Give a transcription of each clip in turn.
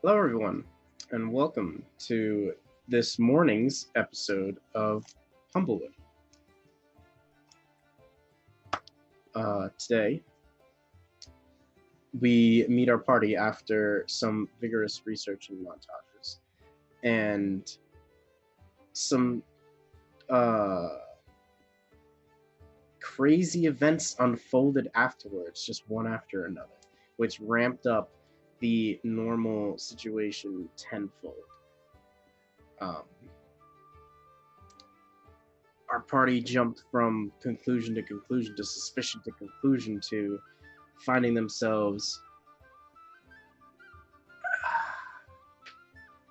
Hello, everyone, and welcome to this morning's episode of Humblewood. Today, we meet our party after some vigorous researching montages and some crazy events unfolded afterwards, just one after another, which ramped up the normal situation tenfold. Our party jumped from conclusion to conclusion to suspicion to conclusion to finding themselves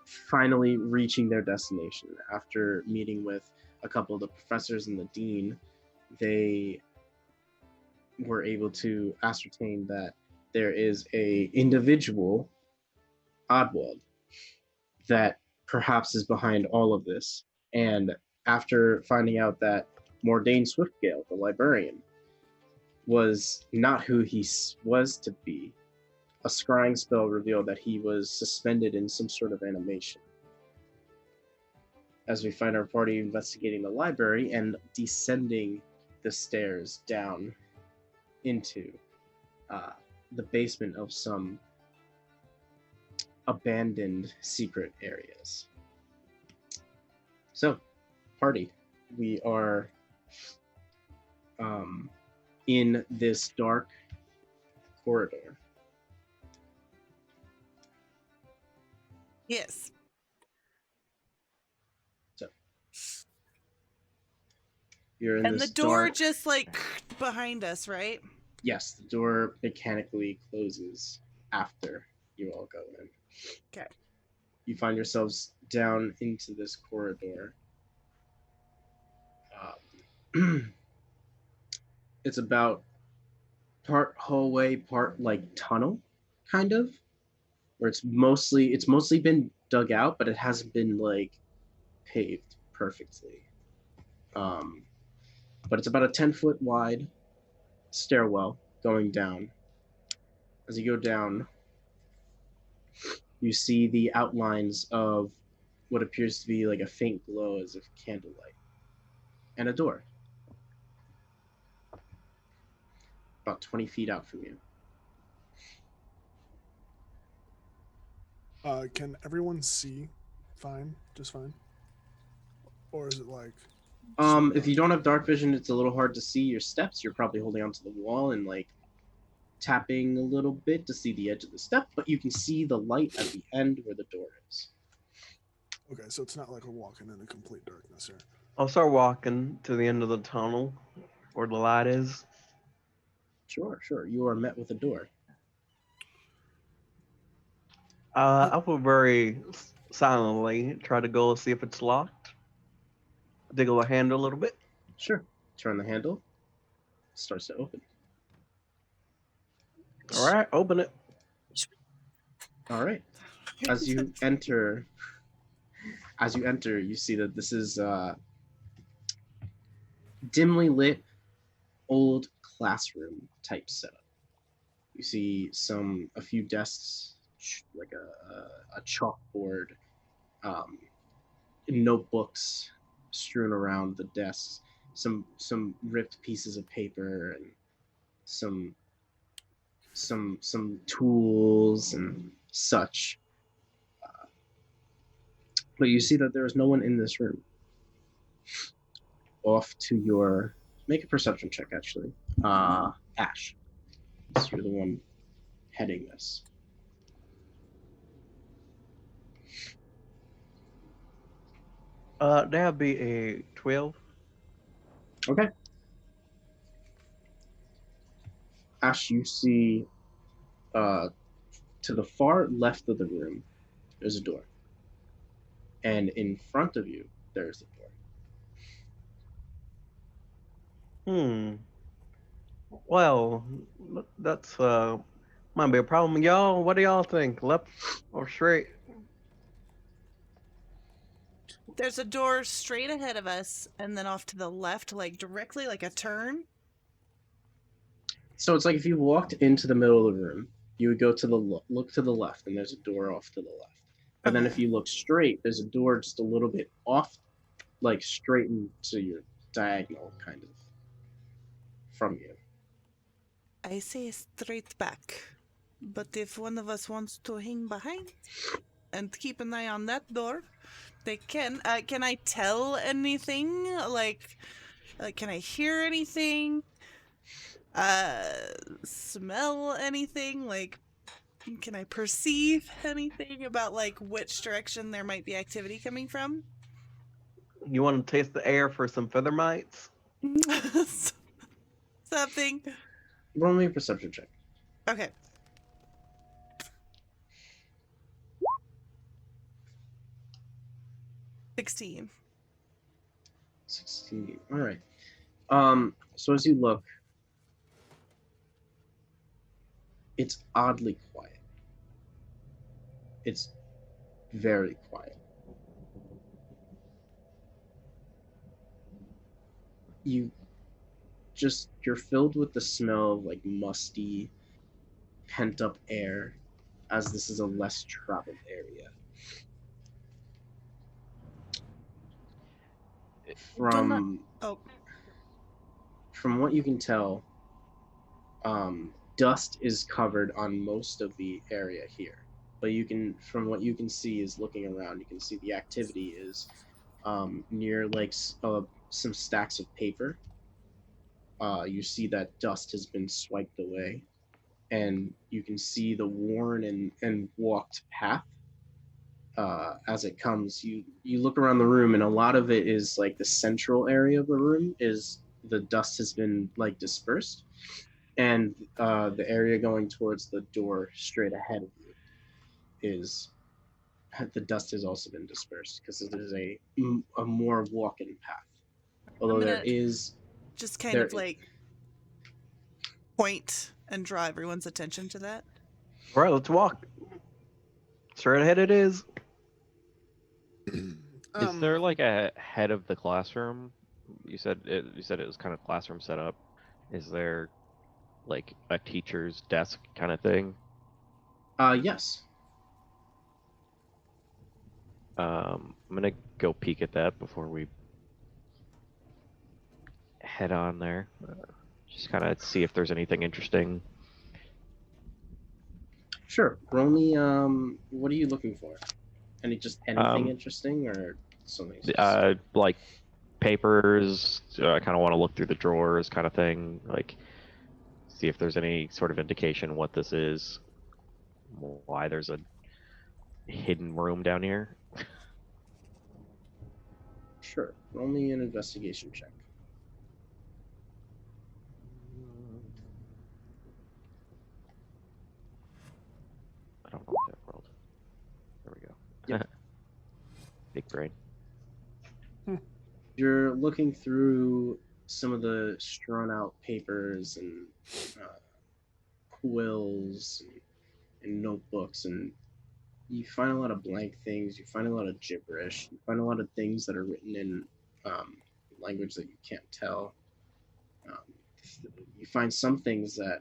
finally reaching their destination. After meeting with a couple of the professors and the dean, they were able to ascertain that there is a individual, Oddwald, that perhaps is behind all of this. And after finding out that Mordain Swiftgale, the librarian, was not who he was to be, a scrying spell revealed that he was suspended in some sort of animation. As we find our party investigating the library and descending the stairs down into the basement of some abandoned secret areas. So, party, we are in this dark corridor. Yes. So, you're in And this the door dark... just like behind us, right? Yes, the door mechanically closes after you all go in. Okay. You find yourselves down into this corridor. It's about part hallway, part like tunnel, kind of, where it's mostly been dug out, but it hasn't been like paved perfectly. But it's about a 10-foot wide stairwell going down. As you go down, you see the outlines of what appears to be like a faint glow as of candlelight, and a door about 20 feet out from you. Can everyone see fine? Just fine? Or is it like... If you don't have dark vision, it's a little hard to see your steps. You're probably holding onto the wall and like tapping a little bit to see the edge of the step, but you can see the light at the end where the door is. Okay, so it's not like we're walking in complete darkness here. I'll start walking to the end of the tunnel where the light is. Sure. You are met with a door. I will very silently try to go see if it's locked. Diggle the handle a little bit. Sure. Turn the handle. Starts to open. All right, open it. All right. As you enter, you see that this is dimly lit, old classroom type setup. You see a few desks, like a chalkboard, notebooks strewn around the desks, some ripped pieces of paper, and some tools and such. But you see that there is no one in this room. Off to your... Make a perception check, actually. Ash. So you're the one heading this. That'd be a 12. Okay. Ash, you see to the far left of the room, there's a door. And in front of you, there's a door. Well, that's might be a problem. Y'all, what do y'all think? Left or straight? There's a door straight ahead of us, and then off to the left, like directly, like a turn. So it's like if you walked into the middle of the room You would go to the look to the left, and there's a door off to the left. But then if Okay. you look straight, there's a door just a little bit off, like straight into your diagonal, kind of, from you. I say straight back. But if one of us wants to hang behind and keep an eye on that door, they can. Can I tell anything? Like, can I hear anything? Uh, smell anything? Like, can I perceive anything about like which direction there might be activity coming from? You want to taste the air for some feather mites? Something. Roll me a perception check. Okay. 16. 16. All right. So as you look, it's oddly quiet. It's very quiet. You're filled with the smell of like musty, pent up air, as this is a less traveled area. From what you can tell, dust is covered on most of the area here. But from what you can see, is looking around, you can see the activity is near like some stacks of paper. You see that dust has been swiped away, and you can see the worn and walked path as it comes. You look around the room, and a lot of it is like the central area of the room is the dust has been like dispersed, and the area going towards the door straight ahead of you is the dust has also been dispersed because it is a more walk-in path. Although there is just kind of like point and draw everyone's attention to that. All right, let's walk. Straight ahead it is. Is there like a head of the classroom? You said it was kind of classroom set up. Is there like a teacher's desk kind of thing? Yes. I'm gonna go peek at that before we head on there. Just kind of see if there's anything interesting. Sure. Roll me. What are you looking for? Anything interesting or something? Like papers. I kind of want to look through the drawers, kind of thing. Like, see if there's any sort of indication what this is. Why there's a hidden room down here. Sure. Roll me an investigation check. I don't know what that rolled. There we go. Yep. Big brain. You're looking through some of the strewn out papers and quills and notebooks, and you find a lot of blank things. You find a lot of gibberish. You find a lot of things that are written in language that you can't tell. You find some things that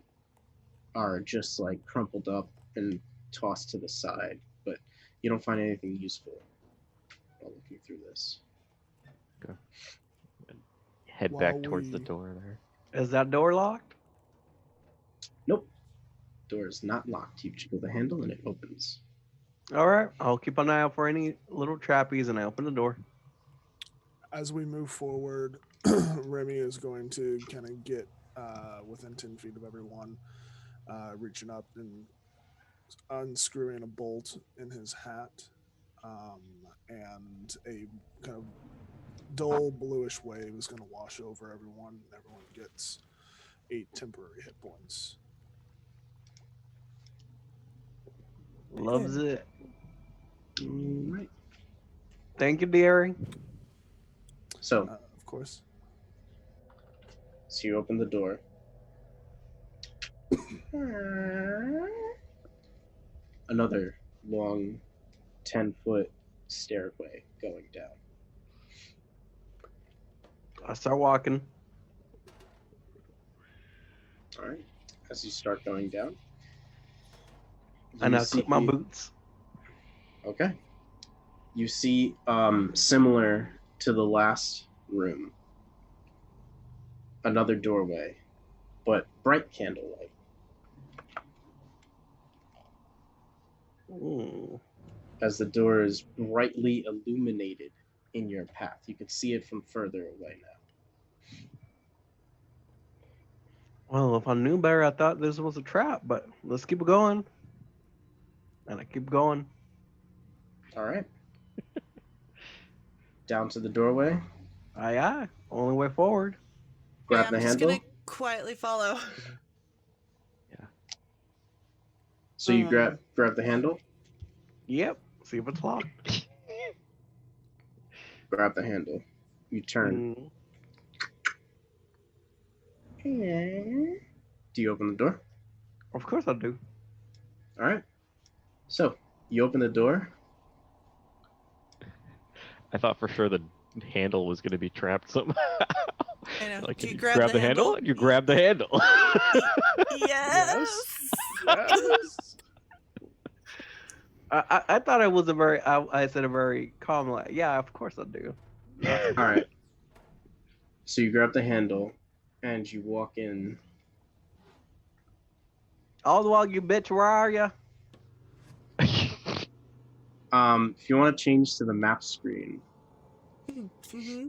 are just like crumpled up and tossed to the side, but you don't find anything useful while looking through this. Okay. Head back towards the door there. Is that door locked? Nope. Door is not locked. You jiggle the handle and it opens. All right. I'll keep an eye out for any little trappies and I open the door. As we move forward, Remy is going to kind of get within 10 feet of everyone, reaching up and unscrewing a bolt in his hat, and a kind of dull bluish wave is going to wash over everyone. Everyone gets 8 temporary hit points. Loves it. Right. Thank you, dearie. So, Of course. So you open the door. Another long 10-foot stairway going down. I start walking. All right. As you start going down, And You I clip my boots. Okay. You see, similar to the last room, another doorway, but bright candlelight. Ooh. As the door is brightly illuminated in your path. You can see it from further away now. Well, if I knew better, I thought this was a trap, but let's keep it going. And I keep going. All right. Down to the doorway. Aye. Only way forward. Grab I'm the just handle. gonna quietly follow. So you grab the handle. Yep. See if it's locked. Grab the handle. You turn. Do you open the door? Of course I do. All right. So you open the door. I thought for sure the handle was going to be trapped somehow. I know. Like, Do you you grab the handle? and you grab the handle. Yes. Yes. I thought it was a very, I said a very calm, like, yeah, of course I do. All right. So you grab the handle, and you walk in. All the while, you bitch, where are you? If you want to change to the map screen, Mm-hmm.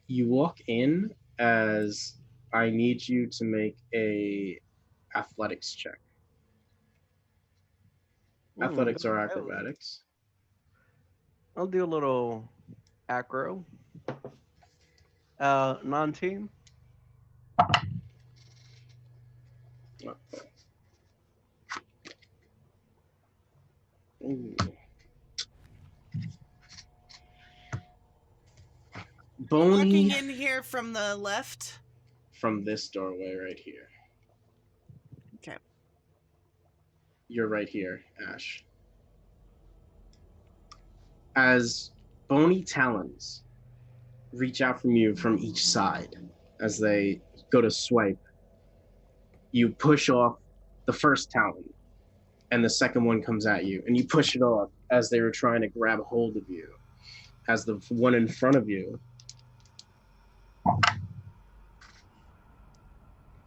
you walk in as I need you to make a athletics check. Athletics or acrobatics? I'll do a little acro. 19. Ooh. Bony Walking in here from the left. from this doorway right here. Okay. You're right here, Ash. As bony talons reach out from you from each side as they go to swipe, you push off the first talon, and the second one comes at you, and you push it off as they were trying to grab hold of you. As the one in front of you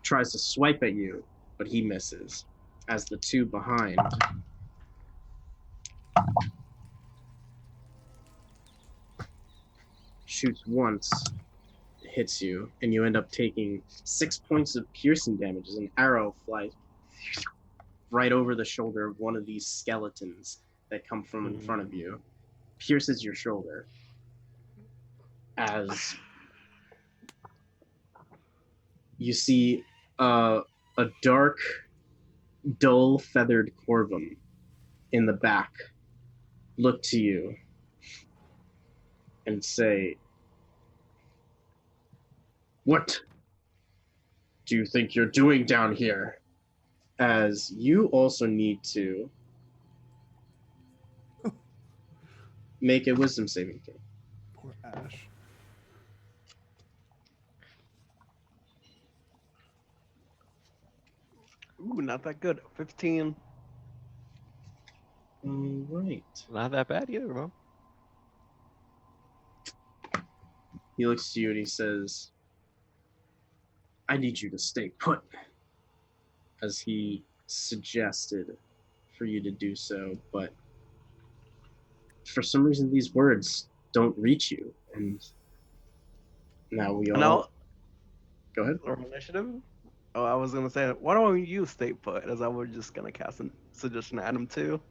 tries to swipe at you, but he misses. As the two behind shoots once, hits you, and you end up taking 6 points of piercing damage as an arrow flies right over the shoulder of one of these skeletons that come from in front of you, pierces your shoulder as you see a dark, dull feathered corvum in the back look to you and say, "What do you think you're doing down here?" As you also need to make a wisdom saving throw. Poor Ash. Ooh, not that good. 15. All right. Not that bad either, bro. He looks to you and he says, "I need you to stay put," as he suggested for you to do so, but for some reason these words don't reach you, and now we all... No. Go ahead. Or initiative? Oh, I was gonna say, why don't you stay put? As I was just gonna cast a suggestion at him too.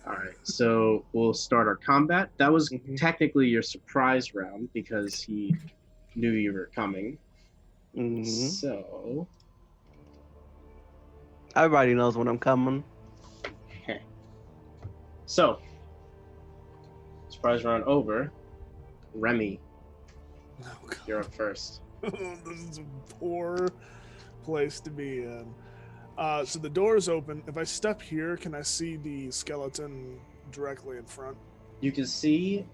All right, so we'll start our combat. That was technically your surprise round because he knew you were coming. So everybody knows when I'm coming. So surprise round over. Remy, Oh, God. you're up first. This is a poor place to be in. So the door is open. If I step here, can I see the skeleton directly in front? You can see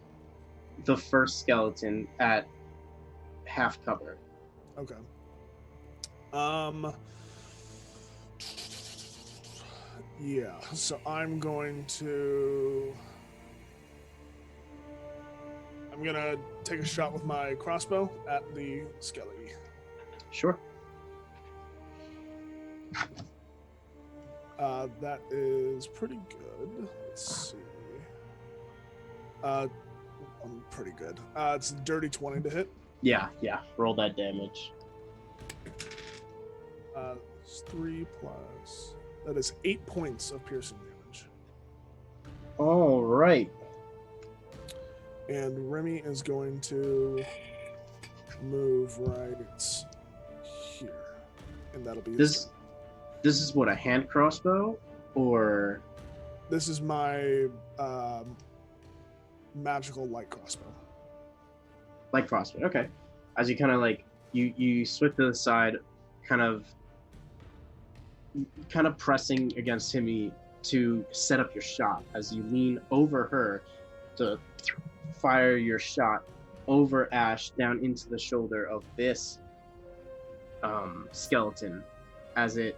the first skeleton at half cover. Okay. Yeah, so I'm gonna take a shot with my crossbow at the skelly. Sure. That is pretty good. Let's see. I'm pretty good. It's a dirty 20 to hit. Yeah. Roll that damage. It's 3 plus. That is 8 points of piercing damage. All right. And Remy is going to move right here, and that'll be his turn. This is what, a hand crossbow, or This is my magical light crossbow. light crossbow? Okay. As you kind of like you swip to the side, kind of pressing against Timmy to set up your shot. As you lean over her to fire your shot over Ash down into the shoulder of this skeleton, as it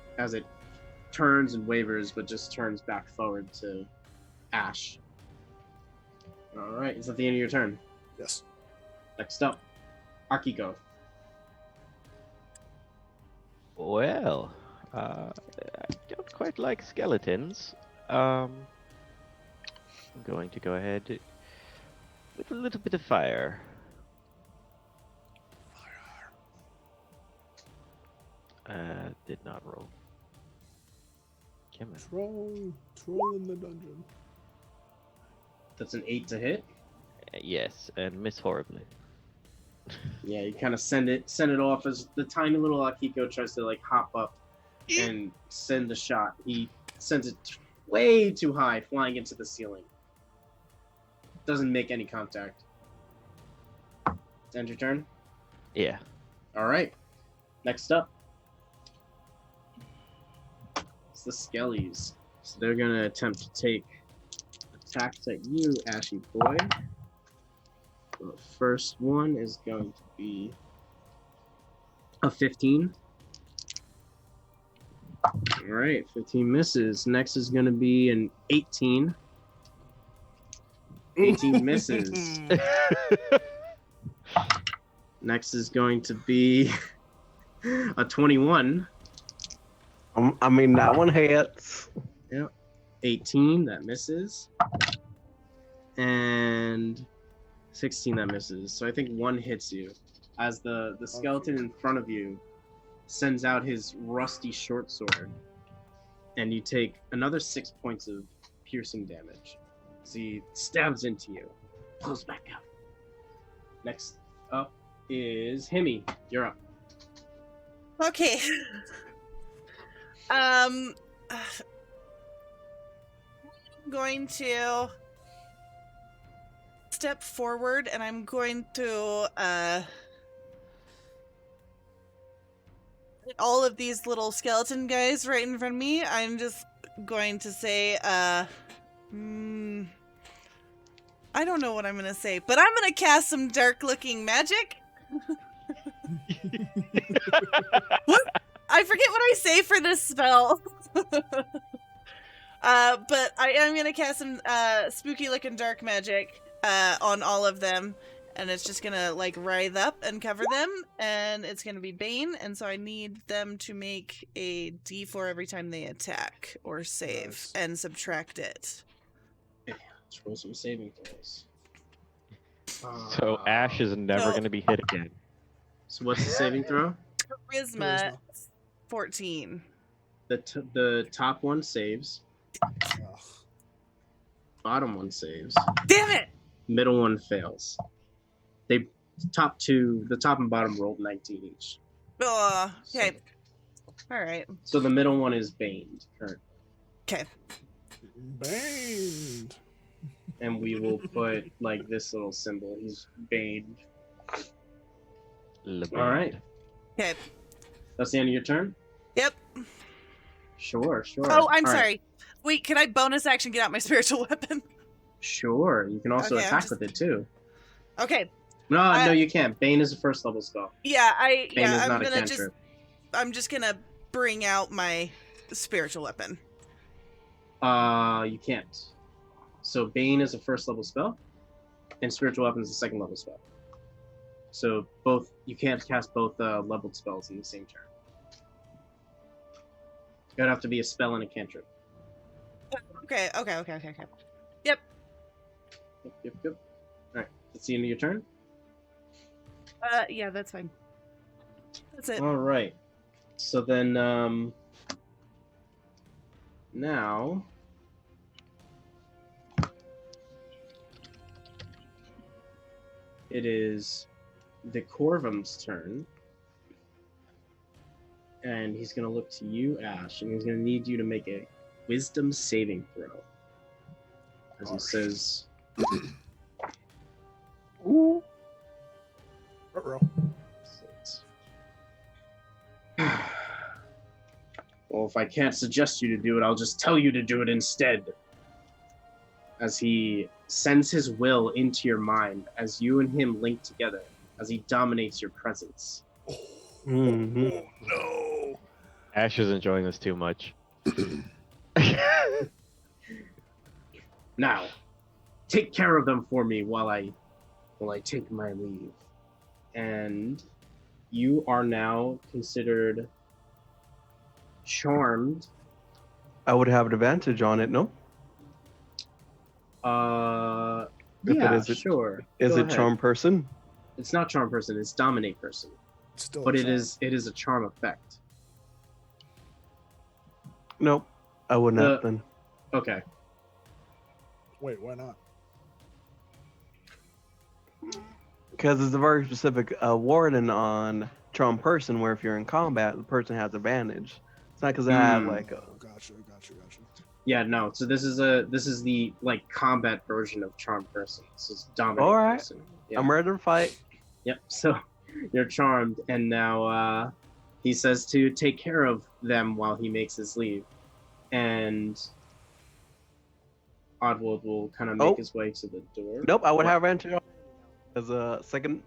turns and wavers, but just turns back forward to Ash. All right, is that the end of your turn? Yes. Next up, Akiko. Well, I don't quite like skeletons. I'm going to go ahead with a little bit of fire. Did not roll. Come on. Troll in the dungeon. That's an 8 to hit. Yes, and miss horribly. Yeah, you kind of send it off as the tiny little Akiko tries to like hop up and send the shot. He sends it way too high, flying into the ceiling. Doesn't make any contact. End your turn. Yeah. All right. Next up, it's the Skellies. So they're gonna attempt to take attacks at you, Ashy boy. So the first one is going to be a 15. All right, 15 misses. Next is going to be an 18. 18 misses. Next is going to be a 21. I mean, that one hits. Yep. 18, that misses. And 16, that misses. So I think one hits you as the skeleton in front of you sends out his rusty short sword, and you take another 6 points of piercing damage. So he stabs into you, pulls back out. Next up is Himmy. You're up. Okay. I'm going to step forward, and I'm going to all of these little skeleton guys right in front of me. I'm just going to say, I don't know what I'm going to say, but I'm going to cast some dark-looking magic. What? I forget what I say for this spell. But I am going to cast some spooky-looking dark magic on all of them. And it's just going to, like, writhe up and cover them. And it's going to be Bane. And so I need them to make a D4 every time they attack or save. Nice. And subtract it. Okay, let's roll some saving throws. So Ash is never No. going to be hit again. So what's the saving throw? Charisma 14. The top one saves. Ugh. Bottom one saves. Damn it! Middle one fails. The top and bottom rolled 19 each. Okay. Alright. So the middle one is baned currently. Okay. Baned. And we will put like this little symbol. He's baned. All right. Okay. That's the end of your turn? Yep. Sure. Oh, I'm All right. sorry. Wait, can I bonus action get out my spiritual weapon? Sure. You can also Okay, I'm attack just- with it too. Okay. No, you can't. Bane is a first level spell. Yeah, Bane is I'm not a gonna cantrip. I'm just gonna bring out my spiritual weapon. You can't. So Bane is a first level spell, and Spiritual Weapon is a second level spell. So you can't cast both leveled spells in the same turn. It would have to be a spell and a cantrip. Okay. Yep. Yep. All right, that's the end of your turn. Yeah, that's fine. That's it. All right. So then, now it is the Corvum's turn, and he's gonna look to you, Ash, and he's gonna need you to make a Wisdom saving throw. As he says, Ooh. Uh-oh. Well, if I can't suggest you to do it, I'll just tell you to do it instead. As he sends his will into your mind, as you and him link together, as he dominates your presence. Mm-hmm. Oh, no. Ash is enjoying this too much. Now, take care of them for me while I take my leave. And you are now considered charmed. I would have an advantage on it, no? If Yeah, it is sure. Is Go it ahead. charm person? It's not charm person, it's dominate person. Still But a it charm. is a charm effect. Nope. I would not then. Okay. Wait, why not? Because it's a very specific wording on charm person where if you're in combat, the person has advantage. It's not because I have like a... Oh, gotcha. Yeah, no. So this is the like combat version of charm person. This is dominate All right. person. Yeah. I'm ready to fight. Yep. So you're charmed, and now he says to take care of them while he makes his leave, and Oddworld will kind of make his way to the door. Nope, I would What? have advantage on as a second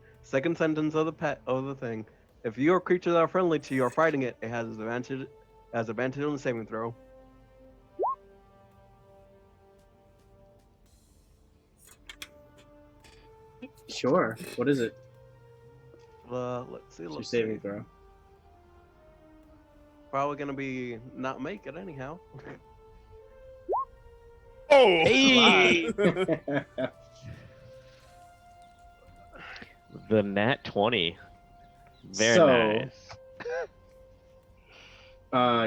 sentence of the thing. If your creatures are friendly to you or fighting it, it has advantage on the saving throw. Sure. What is it? Let's see. What's your Let's saving see. throw? Probably gonna be not make it anyhow. Oh! Hey! The nat 20. Very So- nice.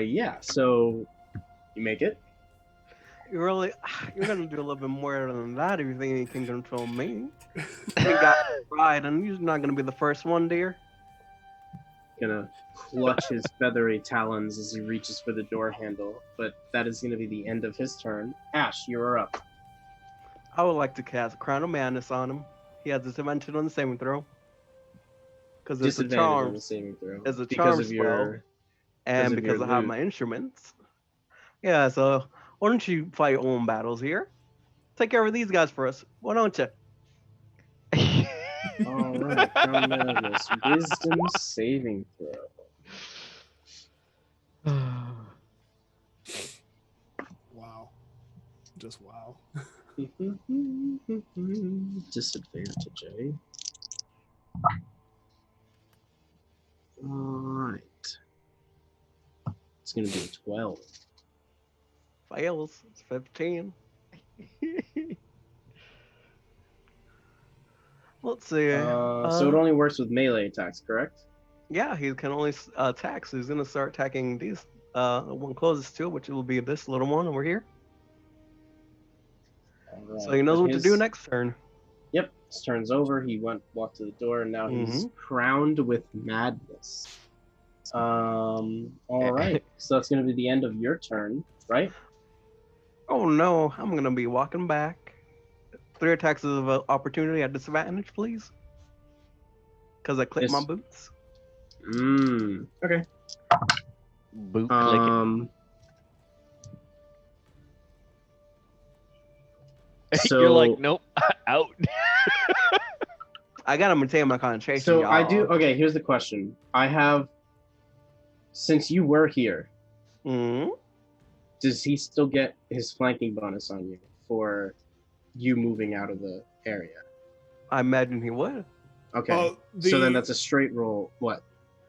Yeah. So you make it. You're gonna do a little bit more than that if you think you can control me. You got pride, and you're not gonna be the first one, dear. Gonna clutch his feathery talons as he reaches for the door handle, but that is gonna be the end of his turn. Ash, you're up. I would like to cast Crown of Madness on him. He has disadvantage on the saving throw. Because it's a Disadvantage on charm, the saving throw. It's a because charm of spell. your and of because your I have loot. my instruments. Yeah, so why don't you fight your own battles here? Take care of these guys for us. Why don't you? All right, Crown of Madness. Wisdom saving throw. Wow. Just wow. Disadvantage, eh? Alright. It's gonna be a 12. Fails. It's 15. Let's see. So it only works with melee attacks, correct? Yeah, he can only attack, so he's gonna start attacking these one closest to it, which will be this little one over here. Alright, So he knows but what to do next turn. Yep, his turn's over. He walked to the door, and now he's crowned with madness. All right. So that's gonna be the end of your turn, right? Oh no, I'm gonna be walking back. 3 attacks of opportunity at disadvantage, please. Because I clicked my Yes. boots. Okay. Boot clicking. So You're like, nope, out. I gotta maintain my concentration. So y'all. I do. Okay, here's the question. I have, since you were here, Mhm. does he still get his flanking bonus on you for you moving out of the area? I imagine he would. Okay. So then that's a straight roll. What?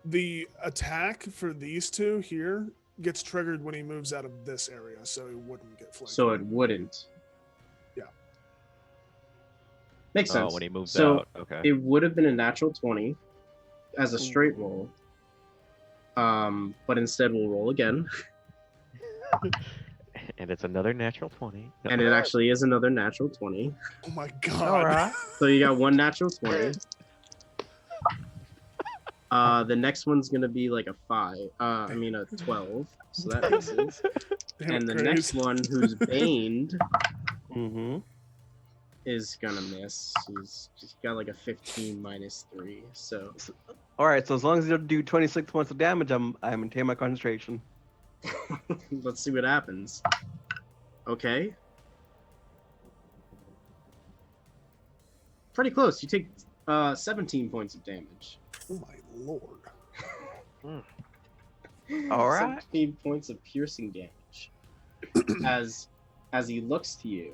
The attack for these two here gets triggered when he moves out of this area, so he wouldn't get flanked. So it wouldn't. Yeah. Makes sense. Oh, when he moves so out. Okay. it would have been a natural 20 as a straight roll. But instead we'll roll again. And it's another natural 20. No. And it actually is another natural 20. Oh my god. All right. So you got one natural 20. The next one's gonna be like a 12. So that misses. Damn And the Graves. next one, who's baned, Mm-hmm. is gonna miss. He's got like a 15 minus 3. So All right. So as long as you do 26 points of damage, I maintain my concentration. let's see what happens. Okay. Pretty close. You take 17 points of damage. Oh my lord. All right. 17 points of piercing damage. as he looks to you,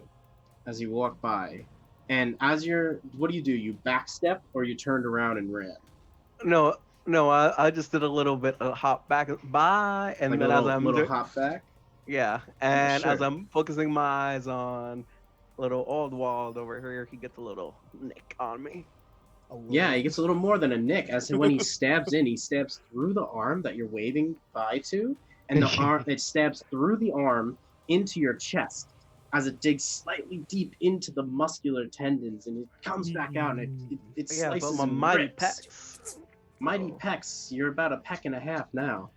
as you walk by, and what do? You backstep or you turned around and ran? No, I just did a little bit of hop back by, and Like then a as little, I'm little hop back? yeah, and as Sure. I'm focusing my eyes on little Aldwald over here, he gets a little nick on me. Yeah, he gets a little more than a nick, as when he stabs in, he stabs through the arm that you're waving by to, and the arm it stabs through the arm into your chest as it digs slightly deep into the muscular tendons, and it comes back out, and it Yeah, but slices my and mighty rips. pecs. Mighty pecs. You're about a peck and a half now,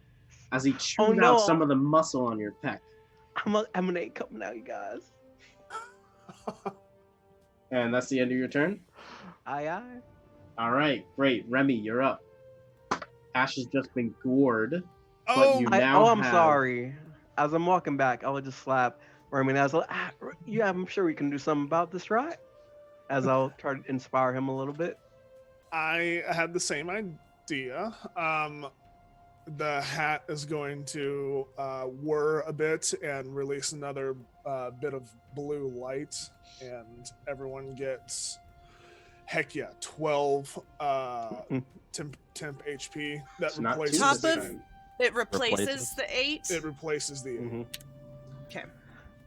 as he chews Oh, no. out some of the muscle on your pec. I'm an A cup now, you guys. And that's the end of your turn? Aye. All right, great. Remy, you're up. Ash has just been gored. Oh, you now I'm have- sorry. As I'm walking back, I would just slap Roman. I was like, yeah, I'm sure we can do something about this, right? As I'll try to inspire him a little bit. I had the same idea. The hat is going to whir a bit and release another bit of blue light, and everyone gets, heck yeah, 12 temp HP. That It's not too replaces Top this of- time. It replaces Replaces. the 8. it replaces the Mm-hmm. Okay.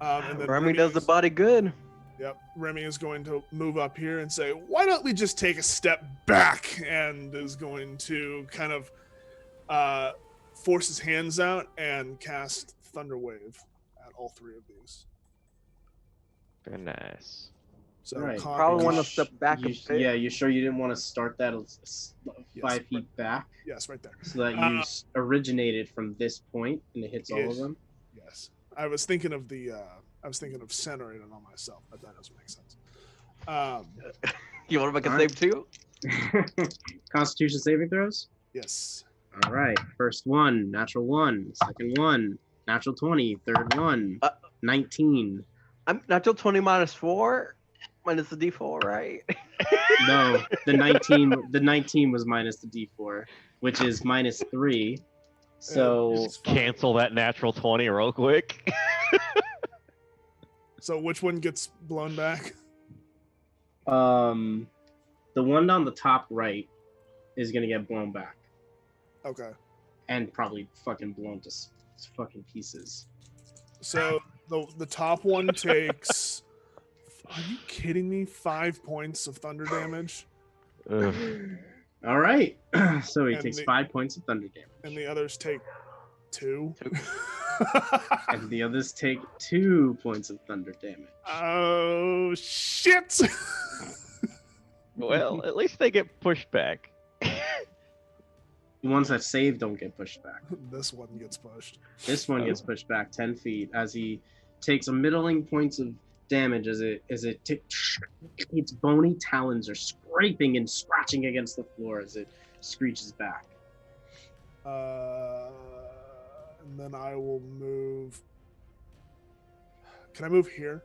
and then Remy does the is- body good. Yep, Remy is going to move up here and say, "Why don't we just take a step back?" And is going to kind of force his hands out and cast Thunder Wave at all three of these. Very nice. So Right. Probably want to You step sh- back a you, bit. Yeah, you sure you didn't want to start that 5 feet back? Yes, right there. So that you originated from this point and it hits all of them? Yes, I was thinking of centering it on myself, but that doesn't make sense. You want to make a Alright. save too? Constitution saving throws? Yes. All right. First one, natural 1. Second one, natural 20. Third one, 19. I'm natural 20 minus 4 minus the D4, right? No, the 19 was minus the D4, which is minus 3. So It's fine. Cancel that natural 20 real quick. So which one gets blown back? the one on the top right is gonna get blown back Okay. and probably fucking blown to fucking pieces. So the top one takes. Are you kidding me? 5 points of thunder damage, Ugh. All right. So he And takes the- 5 points of thunder damage. and the others take 2. And the others take 2 points of thunder damage. Oh shit! Well, at least they get pushed back. The ones that save don't get pushed back. This one gets pushed. This one gets pushed back 10 feet as he takes a middling points of damage as its bony talons are scraping and scratching against the floor as it screeches back. And then I will move. Can I move here?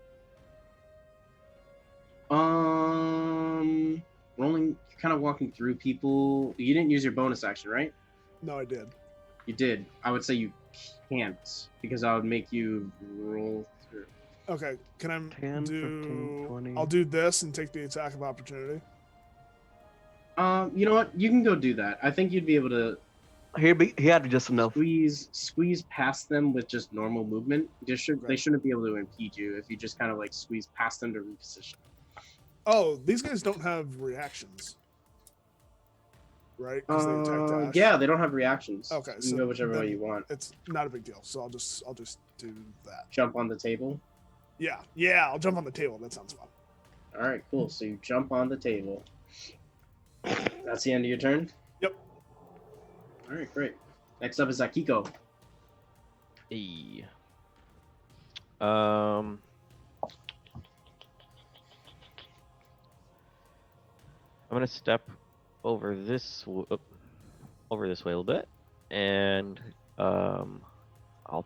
Rolling, kind of walking through people. You didn't use your bonus action, right? No, I did. You did. I would say you can't because I would make you roll through. Okay, can I 10, do? 15, 20. I'll do this and take the attack of opportunity. You know what? You can go do that. I think you'd be able to He had just enough. squeeze past them with just normal movement. They shouldn't be able to impede you if you just kind of like squeeze past them to reposition. Oh, these guys don't have reactions, right? 'Cause they attack dash. Yeah, they don't have reactions. Okay, You can go whichever way you want. It's not a big deal. So I'll just do that. Jump on the table. Yeah, I'll jump on the table. That sounds fun. All right, cool. So you jump on the table. That's the end of your turn? Yep. All right, great. Next up is Akiko. Hey. I'm gonna step over this way a little bit, and I'll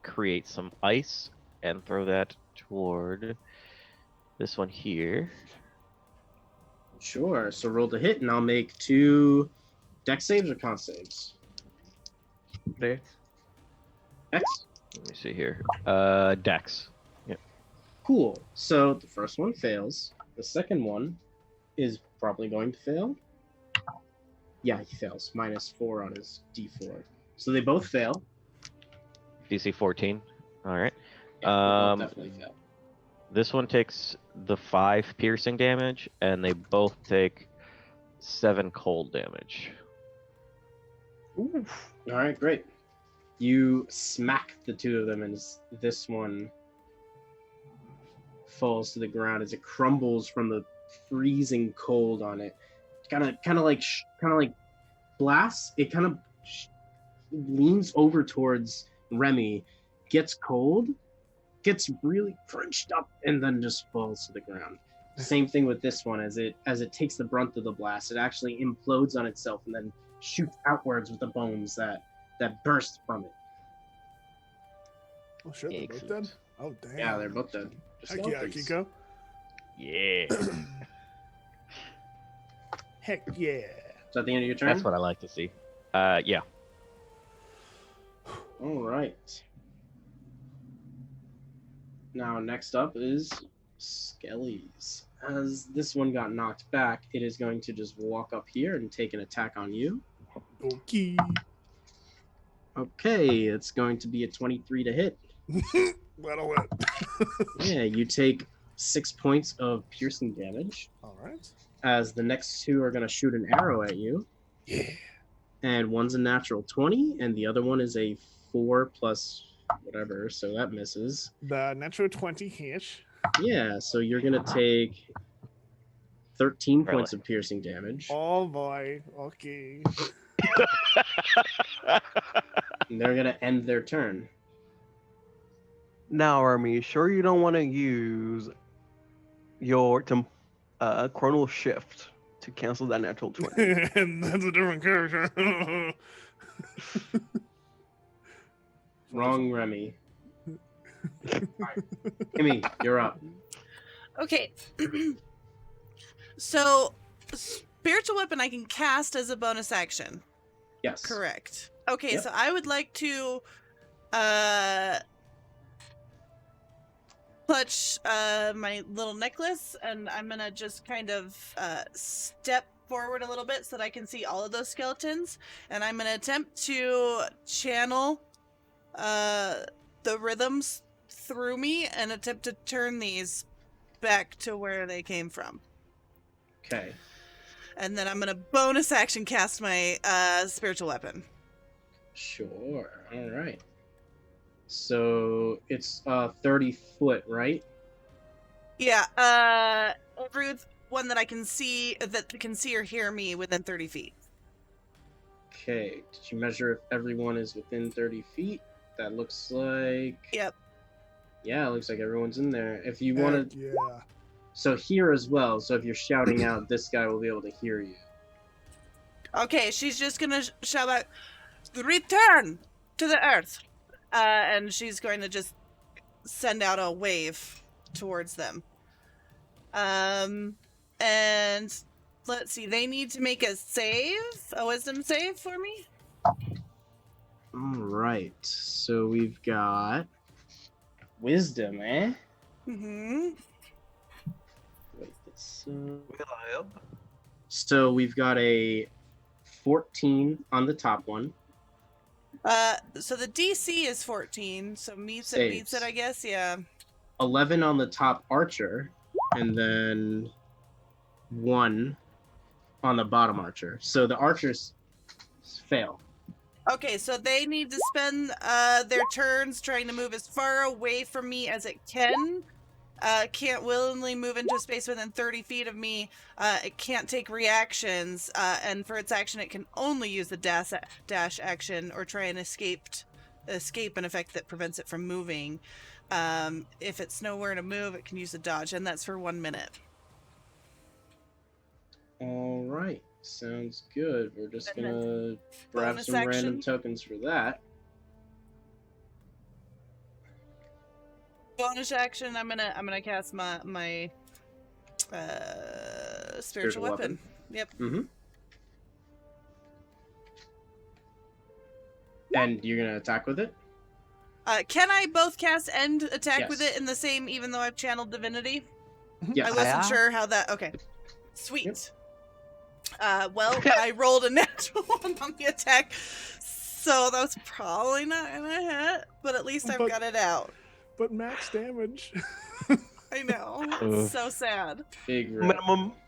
create some ice and throw that toward this one here. Sure. So roll to hit, and I'll make 2 dex saves or con saves. There. Dex. Let me see here. Dex. Yep. Cool. So the first one fails. The second one is probably going to fail. Yeah, he fails. -4 on his D4. So they both fail. DC 14. All right. Yeah, they both definitely fail. This one takes the 5 piercing damage, and they both take 7 cold damage. Oof. All right, great. You smack the 2 of them, and this one falls to the ground as it crumbles from the freezing cold on it. Kind of like blasts. It kind of leans over towards Remy, gets cold, gets really crunched up, and then just falls to the ground. Same thing with this one. As it takes the brunt of the blast, it actually implodes on itself and then shoots outwards with the bones that burst from it. Oh shit, they're both Excellent. dead? Oh damn. Yeah, they're both dead. Heck yeah, Kiko. Yeah. Heck yeah. Is that the end of your turn? That's what I like to see. Yeah. All right. Now, next up is Skellies. As this one got knocked back, it is going to just walk up here and take an attack on you. Okay. Okay, it's going to be a 23 to hit. That'll hit. Yeah, you take 6 points of piercing damage. All right. As the next 2 are going to shoot an arrow at you. Yeah. And one's a natural 20, and the other one is a 4 plus whatever, so that misses. The natural 20 hit. Yeah, so you're going to take 13 Really? points of piercing damage. Oh boy. Okay. And they're going to end their turn. Now, Army, sure you don't want to use your chronal shift to cancel that natural 20. And that's a different character. Wrong, Remy. Right. Kimmy, you're up. Okay. So, spiritual weapon I can cast as a bonus action. Yes. Correct. Okay, Yep. so I would like to clutch my little necklace, and I'm gonna just kind of step forward a little bit so that I can see all of those skeletons, and I'm gonna attempt to channel the rhythms through me and attempt to turn these back to where they came from. Okay. And then I'm gonna bonus action cast my spiritual weapon. Sure. All right. So it's 30 foot, right? Yeah, every one that I can see, that can see or hear me within 30 feet. Okay. Did you measure if everyone is within 30 feet? That looks like... Yep. Yeah, it looks like everyone's in there. If you want to... Yeah. So here as well. So if you're shouting out, this guy will be able to hear you. Okay, she's just gonna shout out, "Return to the earth!" And she's going to just send out a wave towards them. And let's see. They need to make a wisdom save for me. All right. So we've got wisdom, eh? Mm-hmm. Wait, that's, Willib. so we've got a 14 on the top one. So the DC is 14, so beats Saves. it, I guess. Yeah. 11 on the top archer, and then 1 on the bottom archer. So the archers fail. Okay, so they need to spend their turns trying to move as far away from me as it can. Can't willingly move into a space within 30 feet of me. It can't take reactions, and for its action, it can only use the dash action or try and escape an effect that prevents it from moving. If it's nowhere to move, it can use a dodge, and that's for 1 minute. All right, sounds good. We're just And then gonna grab bonus some random action. tokens for that. Bonus action. I'm gonna cast my spiritual weapon. Yep. Mm-hmm. And you're gonna attack with it? Can I both cast and attack with Yes. it in the same, even though I've channeled divinity? Yes. I wasn't Yeah. sure how that. Okay, sweet. Yep. Well, I rolled a natural one on the attack, so that was probably not gonna hit. But at least I've But- got it out. But max damage. I know. Ugh. It's so sad. Big rip.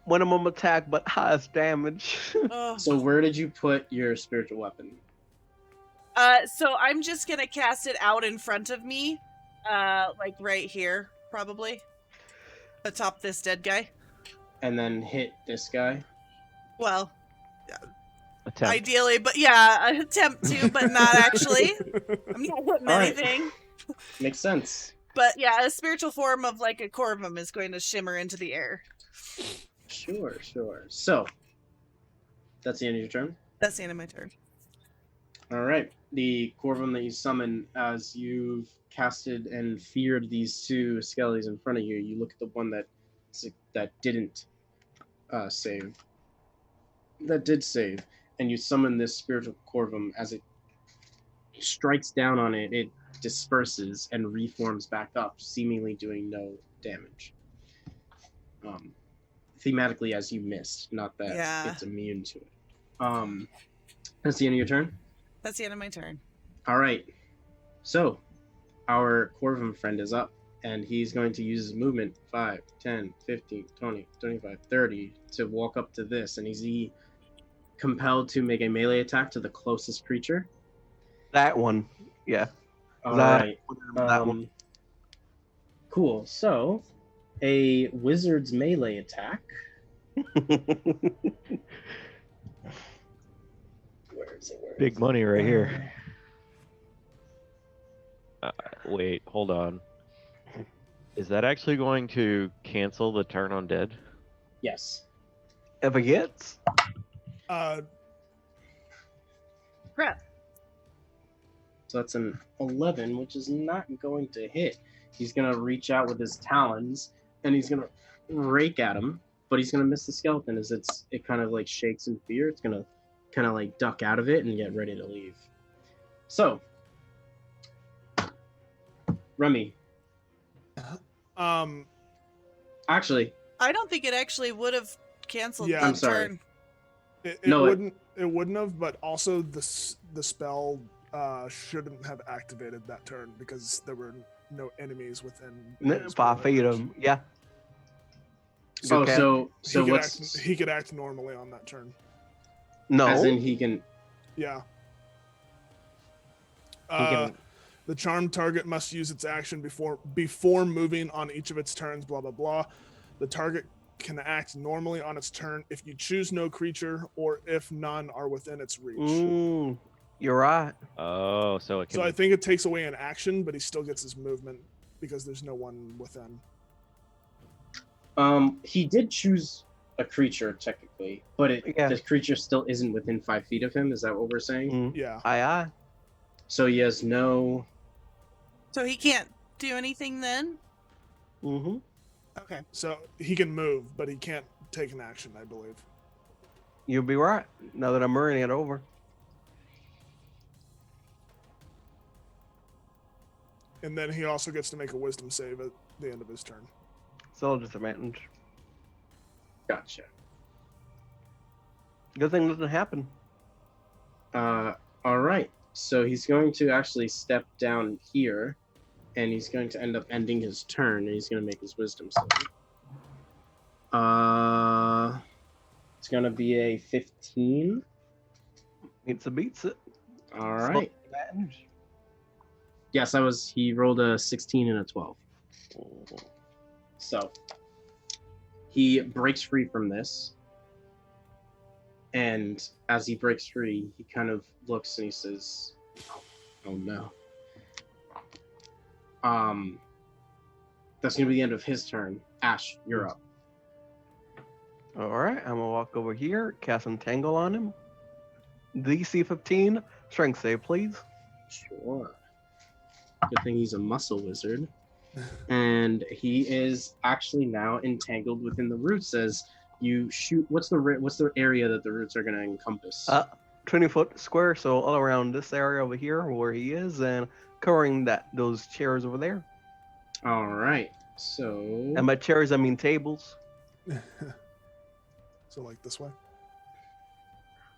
Minimum attack, but highest damage. Oh. So where did you put your spiritual weapon? So I'm just gonna cast it out in front of me, like right here, probably, atop this dead guy. And then hit this guy? Well, Attempt. ideally, but yeah, I attempt to, but not actually. I'm not hitting All right. anything. Makes sense. But yeah, a spiritual form of like a corvum is going to shimmer into the air. Sure. So, that's the end of your turn? That's the end of my turn. All right. The Corvum that you summon, as you've casted and feared these two skellies in front of you, you look at the one that didn't save. That did save. And you summon this spiritual Corvum. As it strikes down on it, it disperses and reforms back up, seemingly doing no damage. Thematically, as you missed, not that Yeah. it's immune to it. That's the end of your turn? That's the end of my turn. All right. So, our Corvum friend is up, and he's going to use his movement 5, 10, 15, 20, 25, 30 to walk up to this. And is he compelled to make a melee attack to the closest creature? That one. Yeah. All That- right. That one. Cool. So, a wizard's melee attack. Where is it? Big money right here. Wait, hold on. Is that actually going to cancel the turn on dead? Yes. If it gets. Crap. So that's an 11, which is not going to hit. He's going to reach out with his talons, and he's going to rake at him, but he's going to miss the skeleton as it kind of like shakes in fear. It's going to kind of like duck out of it and get ready to leave. So, Remy. Actually, I don't think it actually would have canceled Yeah. the I'm sorry. turn. It No, wouldn't. It wouldn't have. But also, the spell shouldn't have activated that turn because there were no enemies within his 5 feet of range. him. Yeah. oh, Okay. so he could what's he could act normally on that turn. No. as in he can? Yeah. He can The charmed target must use its action before moving on each of its turns. Blah blah blah. The target can act normally on its turn if you choose no creature or if none are within its reach. You're right. Oh, so it can. So I think it takes away an action, but he still gets his movement because there's no one within. He did choose a creature technically, but Yeah. the creature still isn't within 5 feet of him. Is that what we're saying? Yeah. Aye. So he has no. So he can't do anything then? Mm-hmm. Okay. So he can move, but he can't take an action, I believe. You'll be right. Now that I'm murring it over. And then he also gets to make a wisdom save at the end of his turn. Still a disadvantage. Gotcha. Good thing doesn't happen. All right. So he's going to actually step down here, and he's going to end up ending his turn, and he's going to make his wisdom save. It's going to be a 15. Beats it. All Still right. disadvantage. Yes, he rolled a 16 and a 12. So he breaks free from this. And as he breaks free, he kind of looks and he says, "Oh no." That's gonna be the end of his turn. Ash, you're up. Alright, I'm gonna walk over here, cast Entangle on him. DC 15, strength save, please. Sure. Good thing he's a muscle wizard. And he is actually now entangled within the roots as you shoot. What's the area that the roots are gonna encompass? 20-foot square, so all around this area over here where he is, and covering those chairs over there. All right. So. And by chairs, I mean tables. So like this way?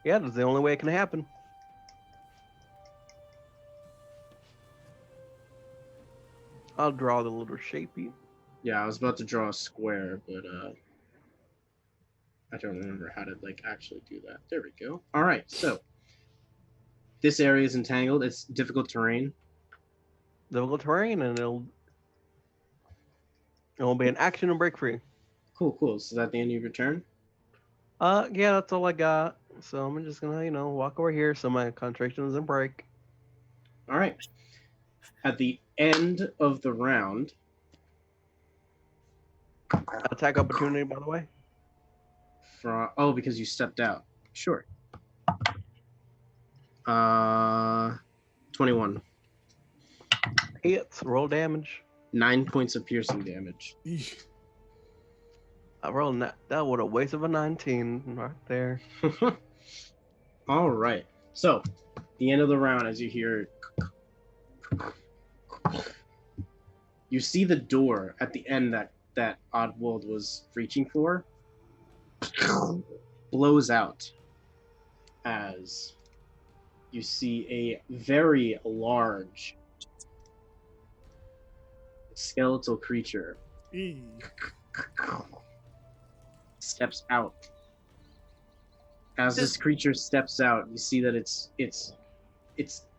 Yeah, that's the only way it can happen. I'll draw the little shapey. Yeah, I was about to draw a square, but I don't remember how to actually do that. There we go. All right, so this area is entangled. It's difficult terrain. Difficult terrain, and it'll be an action and break free. Cool. So is that the end of your turn? Yeah, that's all I got. So I'm just gonna, walk over here so my concentration doesn't break. All right. At the end of the round. Attack opportunity, by the way. Because you stepped out. Sure. 21. Hits, roll damage. 9 points of piercing damage. Eesh. I rolled that would a waste of a 19 right there. All right. So, the end of the round, as you hear, you see the door at the end that Oddworld was reaching for blows out as you see a very large skeletal creature Eee. steps out. As this creature steps out, you see that it's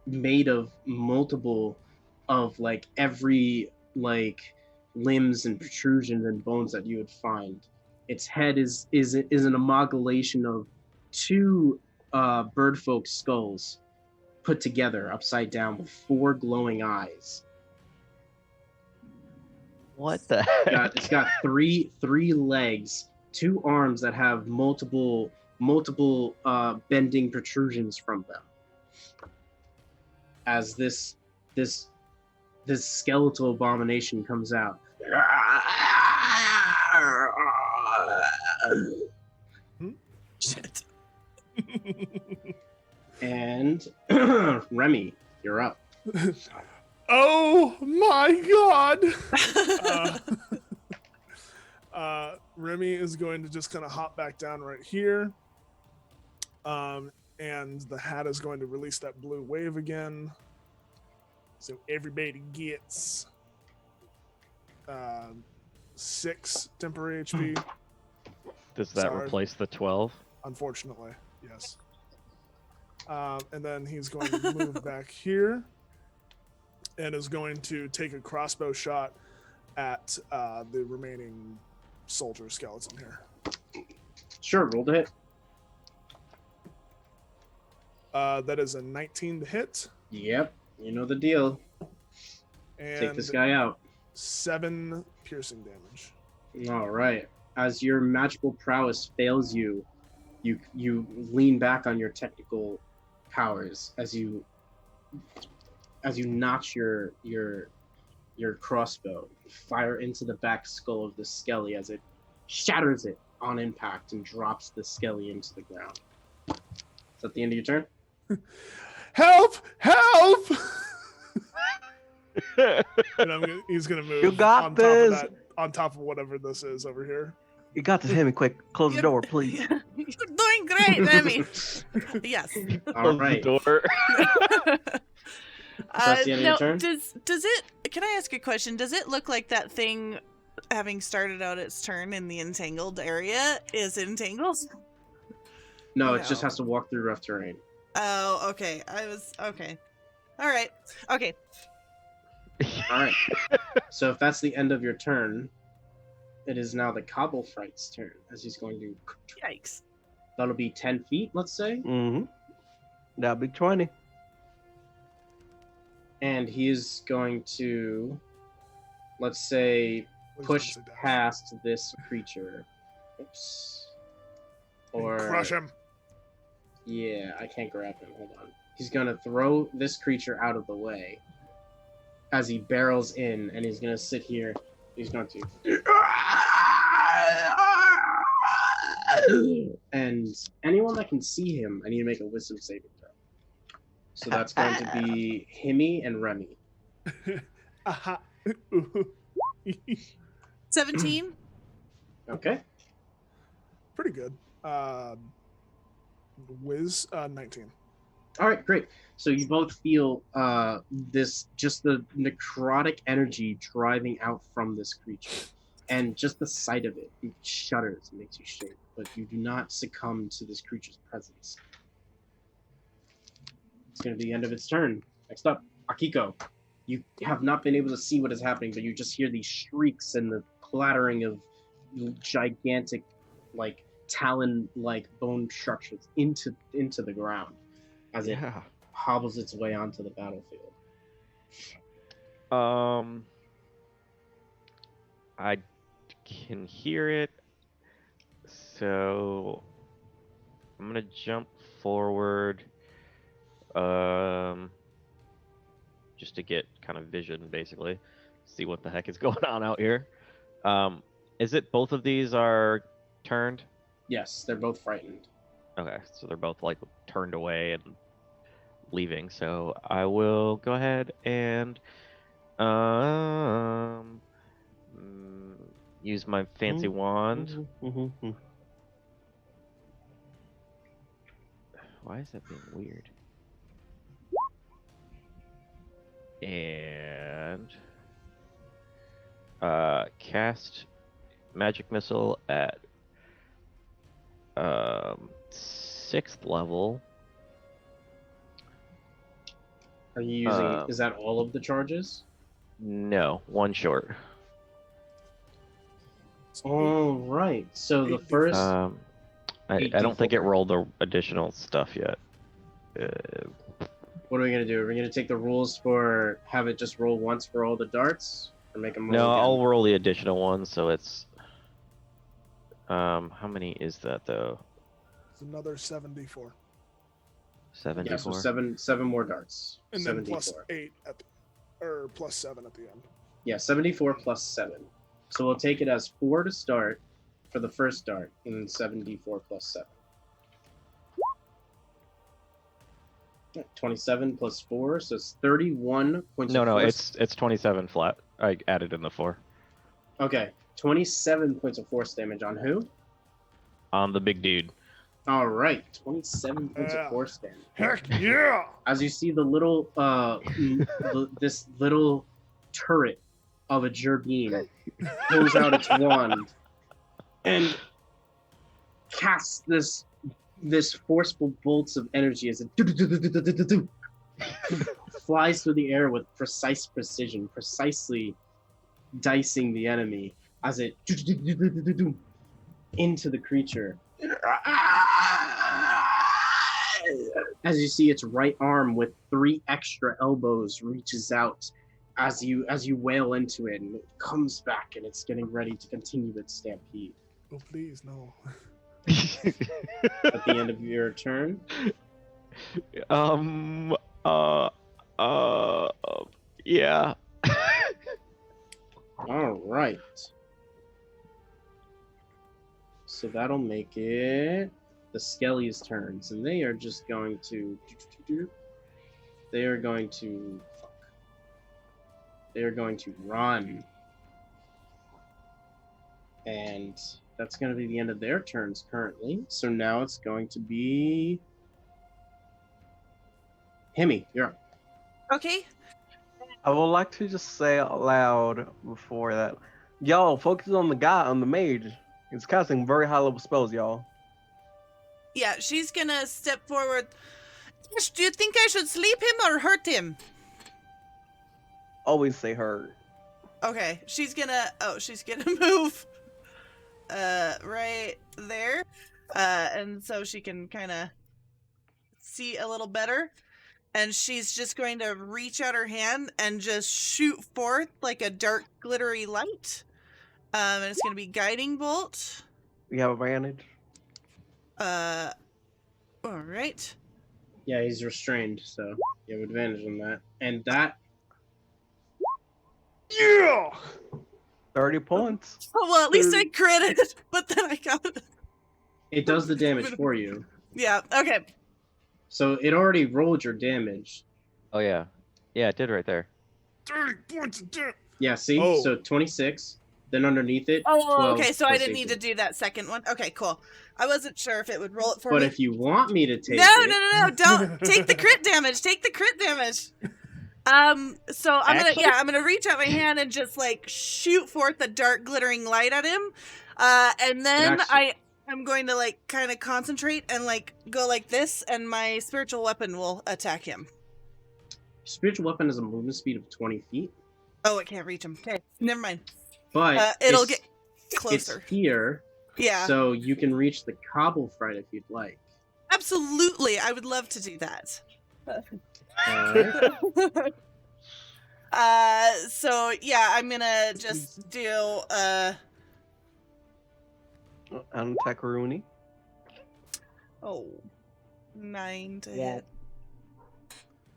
made of multiple of every limbs and protrusions and bones that you would find. Its head is an amalgamation of two birdfolk skulls put together upside down with 4 glowing eyes. What the heck? It's got three legs, 2 arms that have multiple bending protrusions from them. As this skeletal abomination comes out. Shit. And Remy, you're up. Oh my god! Remy is going to just kind of hop back down right here. And the hat is going to release that blue wave again. So everybody gets 6 temporary HP. Does that Sorry. replace the 12? Unfortunately, yes. And then he's going to move back here and is going to take a crossbow shot at the remaining soldier skeleton here. Sure, roll to hit. That is a 19 to hit. Yep, you know the deal. And Take this guy out. 7 piercing damage. All right. As your magical prowess fails you, you lean back on your technical powers as you notch your crossbow, fire into the back skull of the skelly as it shatters it on impact and drops the skelly into the ground. Is that the end of your turn? Help! Help! And he's gonna move You got on this. top of that, on top of whatever this is over here. You got this, Hammy. Quick, close the You're- door, please. You're doing great, Remy. Yes. All Close right. the door. That's the end of your turn? Does it? Can I ask a question? Does it look like that thing, having started out its turn in the entangled area, is entangled? No, it just No. has to walk through rough terrain. Oh, okay. Okay. All right. Okay. All right. So if that's the end of your turn, it is now the Cobble Fright's turn, as he's going to. Yikes. That'll be 10 feet, let's say. Mm-hmm. That'd be 20. And he is going to, let's say, Please push don't say dash. past this creature. Oops. And Or crush him. Yeah, I can't grab him. Hold on. He's gonna throw this creature out of the way as he barrels in, and he's gonna sit here. He's going to. And anyone that can see him, I need to make a wisdom saving throw. So that's going to be Himmy and Remy. Aha. 17. Okay. Pretty good. Wiz 19. All right, great. So you both feel this, just the necrotic energy driving out from this creature, and just the sight of it shudders and makes you shake. But you do not succumb to this creature's presence. It's going to be the end of its turn. Next up, Akiko. You have not been able to see what is happening, but you just hear these shrieks and the clattering of gigantic, like talon-like bone structures into the ground as it Yeah. hobbles its way onto the battlefield. I can hear it, so I'm gonna jump forward, just to get kind of vision, basically, see what the heck is going on out here. Is it both of these are turned? Yes, they're both frightened. Okay, so they're both like turned away and leaving. So I will go ahead and use my fancy wand. Why is that being weird? And cast magic missile at 6th level. Are you using? Is that all of the charges? No, one short. All right. So the first. I don't think it rolled the additional stuff yet. What are we gonna do? Are we gonna take the rules for have it just roll once for all the darts, or make them roll No, again? I'll roll the additional one. So it's how many is that though? It's another 74. 74. Yeah, so seven more darts. And then 74. plus 8 or plus 7 at the end. Yeah, 74 plus 7. So we'll take it as 4 to start for the first dart, and then 74 plus 7. 27 plus 4, so it's 31 points No, of no, force. it's 27 flat. I added in the 4 Okay, 27 points of force damage on who? on the big dude. All right, 27 points Yeah. of force damage. Heck yeah! As you see the little, this little turret of a Gerbine pulls out its wand and casts this forceful bolts of energy as it flies through the air with precise precision, precisely dicing the enemy as it into the creature. As you see, its right arm with 3 extra elbows reaches out as you wail into it, and it comes back, and it's getting ready to continue its stampede. Oh, please, no. At the end of your turn, Yeah. all right. So that'll make it the Skelly's turns, and they are just going to. They are going to. Fuck. They are going to run. And that's going to be the end of their turns currently. So now it's going to be. Himmy, you're up. Okay. I would like to just say out loud before that, y'all focus on the guy, on the mage. He's casting very high level spells, y'all. Yeah, she's gonna step forward. Ash, do you think I should sleep him or hurt him? Always say hurt. Okay, she's gonna move right there. And so she can kind of see a little better. And she's just going to reach out her hand and just shoot forth like a dark glittery light. And it's gonna be guiding bolt. You have advantage. Alright. Yeah, he's restrained, so you have advantage on that. And that. Yeah. 30 points. Oh, well, at least I critted, but then I got it. It does the damage for you. Yeah, okay. So it already rolled your damage. Oh yeah, yeah, it did right there. 30 points of damage. Yeah, see? Oh. So 26. Then underneath it. Oh, 12 okay, so I plus didn't need to 18. do that second one. Okay, cool. I wasn't sure if it would roll it for But me. if you want me to take No, it. no, don't take the crit damage. Take the crit damage. So I'm gonna reach out my hand and just like shoot forth a dark glittering light at him. And then I'm going to like kind of concentrate and like go like this, and my spiritual weapon will attack him. Spiritual weapon has a movement speed of 20 feet. Oh, it can't reach him. Okay, never mind. But It'll it's- get closer. It's here. Yeah. So you can reach the cobble fright if you'd like. Absolutely, I would love to do that. Alright. So yeah, I'm gonna just do And attack Rooney. 9 to Yeah. hit.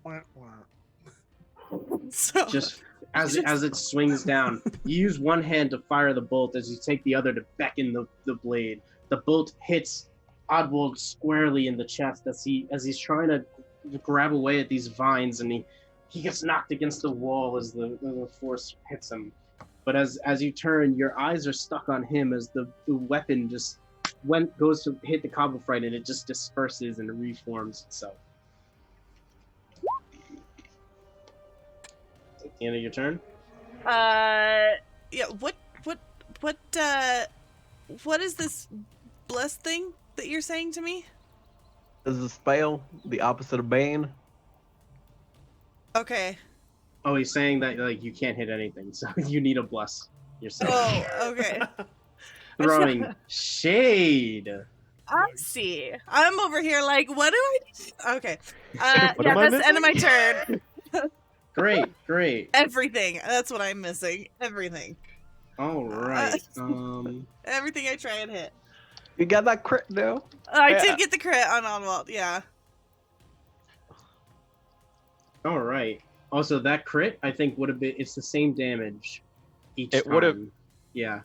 Wah, wah. So Just as it swings down, you use one hand to fire the bolt as you take the other to beckon the blade. The bolt hits Oddwald squarely in the chest as he's trying to grab away at these vines, and he gets knocked against the wall as the force hits him. But as you turn, your eyes are stuck on him as the weapon just goes to hit the cobble fright, and it just disperses and reforms itself. At the end of your turn? yeah, what is this blessed thing that you're saying to me? This is a spell, the opposite of Bane. Okay. Oh, he's saying that like you can't hit anything, so you need a bless yourself. Oh, okay. Throwing shade. I see. I'm over here like, what do I do? Okay. What Yeah, am I that's the end of my turn. Great. Everything. That's what I'm missing. Everything. All right. Everything I try and hit. You got that crit though. I Yeah. did get the crit on Onwald, yeah. All right. Also, that crit I think would have been. It's the same damage each It time. would've- Yeah.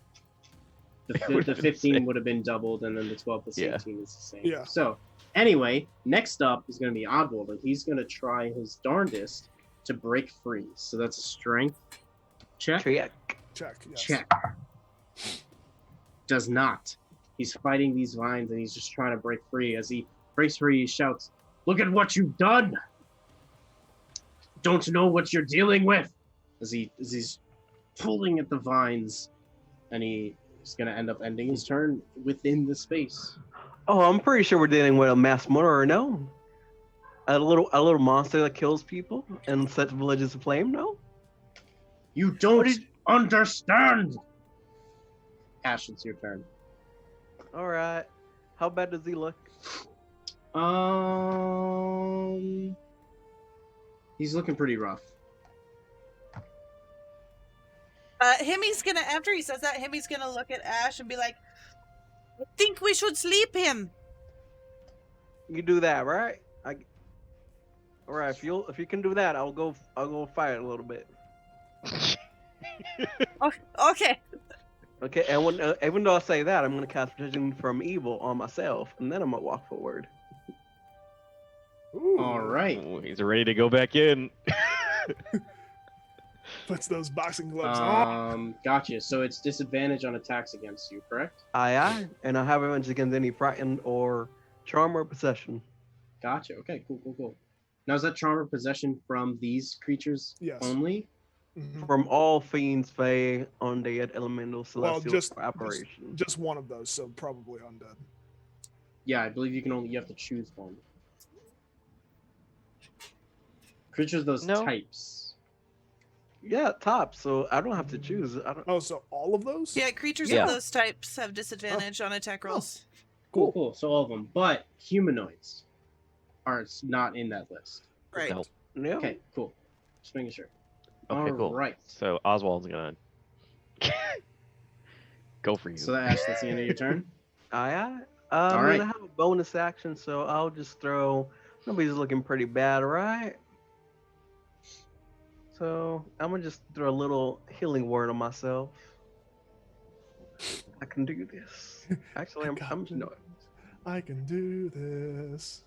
It The would've been 15 same. would have been doubled, and then the 12 plus Yeah. 18 is the same. Yeah. So, anyway, next up is going to be Oddwald, and he's going to try his darndest to break free. So that's a strength check. Check. Check. Yes. Check. Does not. He's fighting these vines and he's just trying to break free. As he breaks free, he shouts, "Look at what you've done! Don't know what you're dealing with!" As he's pulling at the vines, and he's gonna end up ending his turn within the space. Oh, I'm pretty sure we're dealing with a mass murderer, no? A little monster that kills people and sets villages aflame, no? You don't understand! Ash, it's your turn. Alright. How bad does he look? He's looking pretty rough. Himmy's gonna, after he says that, Himmy's gonna look at Ash and be like, I think we should sleep him. You do that, right? Alright, if you can do that, I'll go fight a little bit. Oh, okay. Okay, and even though I say that, I'm gonna cast protection from evil on myself, and then I'm gonna walk forward. Ooh, All right. Ooh, he's ready to go back in. puts those boxing gloves on. Gotcha. So it's disadvantage on attacks against you, correct? Aye, and I have advantage against any frightened or charm or possession. Gotcha. Okay, cool. Now, is that charm or possession from these creatures Yes. only? Mhm. From all fiends, fae, undead, elemental, Well, celestial, apparition. just one of those, so probably undead. Yeah, I believe you have to choose one. Creatures of those No. types. Yeah, top. So I don't have to choose. I don't. Oh, so all of those? Yeah, creatures Yeah. of those types have disadvantage on attack rolls. Cool. So all of them, but humanoids are not in that list. Right. No. No. Okay, cool. Just making sure. Okay, cool. Right. So Oswald's gonna go for you. So that's the end of your turn. Aye. All I right. have a bonus action, so I'll just throw. Nobody's looking pretty bad, right? So I'm gonna just throw a little healing word on myself. I can do this. Actually, I'm no. I can do this.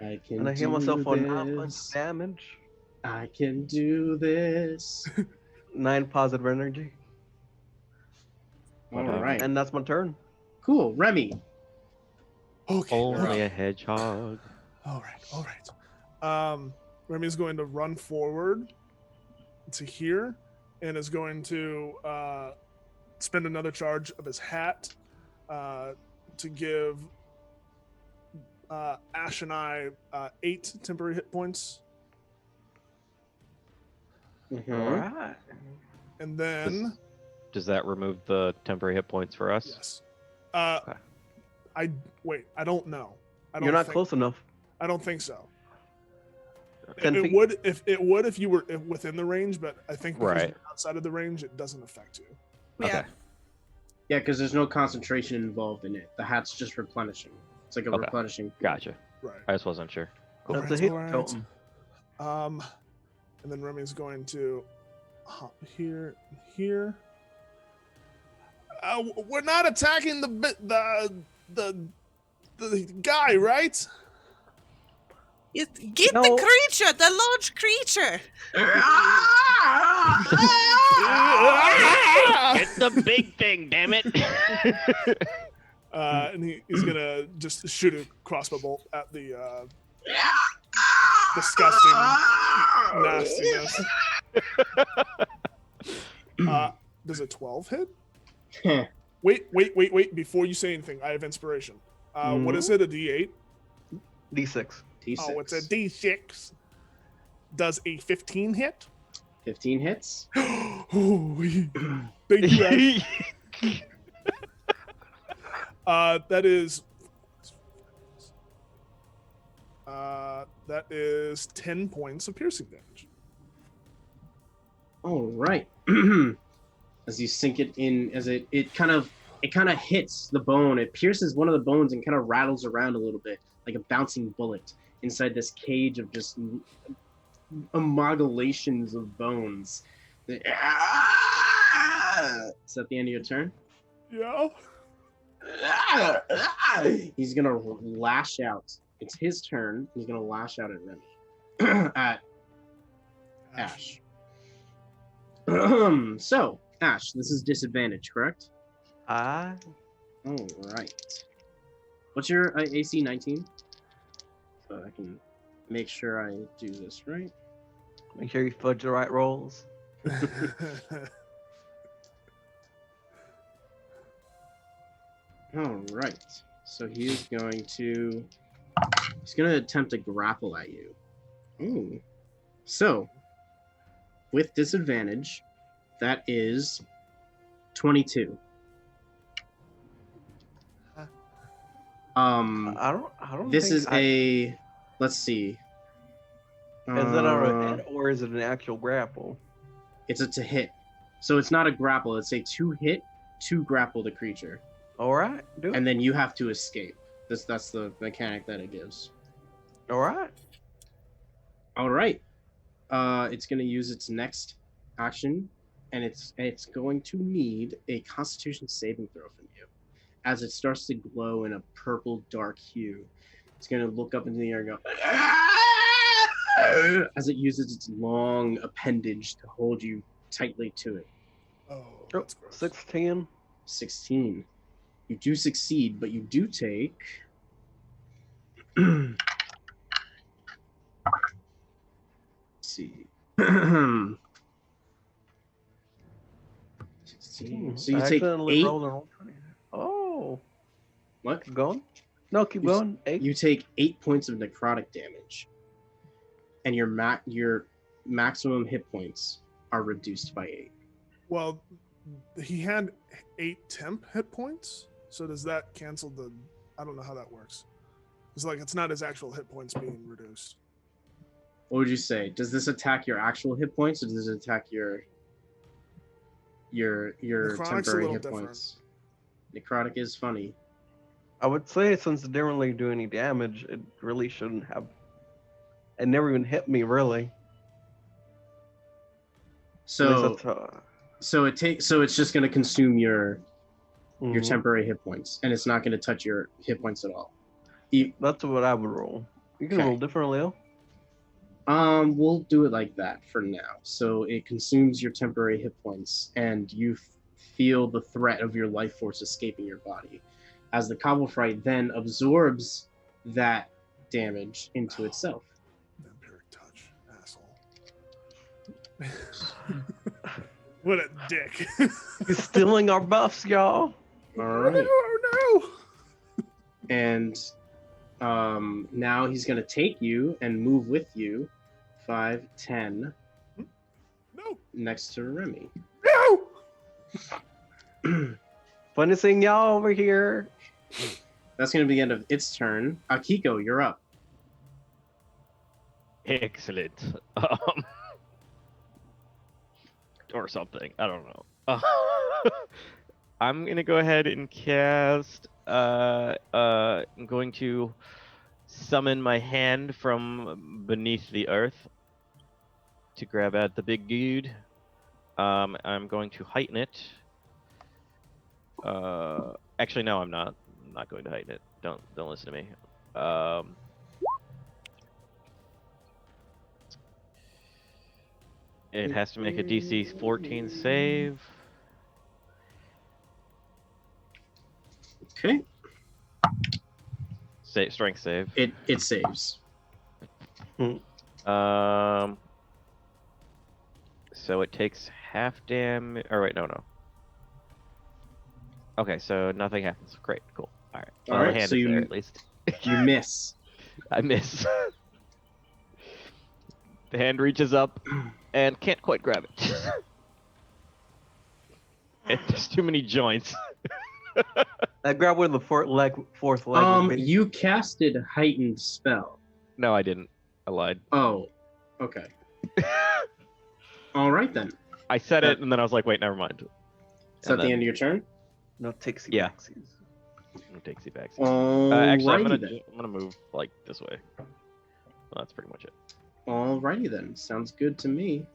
I can And I heal do myself for 9 this. points of damage, I can do this. 9 positive energy, All Okay. right. and that's my turn. Cool. Remy. Okay. Only a hedgehog. All right. Remy's going to run forward to here and is going to spend another charge of his hat to give Ash and I 8 temporary hit points. Mhm. All right. And then, Does that remove the temporary hit points for us? yes. Okay. I don't know. You're not close enough. I don't think so. 10 It feet. would if you were within the range, but I think because Right. you're outside of the range, it doesn't affect you. Yeah. Okay. Yeah, because there's no concentration involved in it. The hat's just replenishing. It's like a Okay. replenishing. Gotcha. Right. I just wasn't sure. That's Alright, a hit alright. totem. And then Remy's going to hop here, and here. We're not attacking the guy, right? Get No. the creature, the large creature. It's the big thing, damn it! And he's gonna just shoot a crossbow bolt at the disgusting nastiness. Does a 12 hit? Wait! Before you say anything, I have inspiration. What is it? A D8? D6. T6. Oh, it's a D6. Does a 15 hit? 15 hits. Thank you, Ash. That is 10 points of piercing damage. All right. As you sink it in, as it kind of hits the bone. It pierces one of the bones and kind of rattles around a little bit, like a bouncing bullet inside this cage of just amalgamations of bones. Is that the end of your turn? Yeah. He's gonna lash out. It's his turn. He's gonna lash out at Remy. At Ash. So, Ash, this is disadvantage, correct? Ah. All right. What's your AC 19? So I can make sure I do this right. Make sure you fudge the right rolls. All right. So he's going to attempt to grapple at you. Ooh. So, with disadvantage, that is 22. I don't. This think is a. Let's see. Is it a hit or is it an actual grapple? It's a to hit. So it's not a grapple. It's a to hit, to grapple the creature, All right, do it. and then you have to escape. That's the mechanic that it gives. All right. All right. It's gonna use its next action and it's going to need a Constitution saving throw from you. As it starts to glow in a purple dark hue, it's going to look up into the air and go as it uses its long appendage to hold you tightly to it. Oh, that's gross. 16. 16. You do succeed, but you do take. Let's see. 16. So you I take accidentally 8. rolled an old 20. Oh. What? Keep going? No, keep going. 8. You take 8 points of necrotic damage, and your maximum hit points are reduced by 8. Well, he had 8 temp hit points. So does that cancel the? I don't know how that works. It's like it's not his actual hit points being reduced. What would you say? Does this attack your actual hit points, or does it attack your Necrotic's a temporary little hit different. points? Necrotic is funny. I would say since it didn't really do any damage, it really shouldn't have. It never even hit me, really. So it's just going to consume your temporary hit points, and it's not going to touch your hit points at all. That's what I would roll. You can Okay. roll differently, Leo. We'll do it like that for now. So it consumes your temporary hit points, and you feel the threat of your life force escaping your body, as the Cobblefright then absorbs that damage into itself. Vampiric touch, asshole. What a dick. He's stealing our buffs, y'all. All right. Oh no! And now he's going to take you and move with you 5, 10 No! next to Remy. No! Fun to seeing y'all over here. That's going to be the end of its turn. Akiko, you're up. Excellent. Or something. I don't know. I'm gonna go ahead and cast. I'm going to summon my hand from beneath the earth to grab at the big dude. I'm going to heighten it. Actually, no, I'm not. I'm not going to heighten it. Don't listen to me. It has to make a DC 14 save. Okay. Strength save. It saves. So it takes half damage. Or wait, no. Okay, so nothing happens. Great, cool. All right. All Well, right, the hand so is you- there at least. You miss. I miss. The hand reaches up and can't quite grab it. There's too many joints. I grabbed where the fourth leg would be. You casted heightened spell. No, I didn't. I lied. Oh, okay. All right then. I said it and then I was like, wait, never mind. Is that the end of your turn? No takesy Yeah. backsies. Takesy backsies. Alrighty Actually, then. I'm gonna move like this way. Well, that's pretty much it. Alrighty then. Sounds good to me.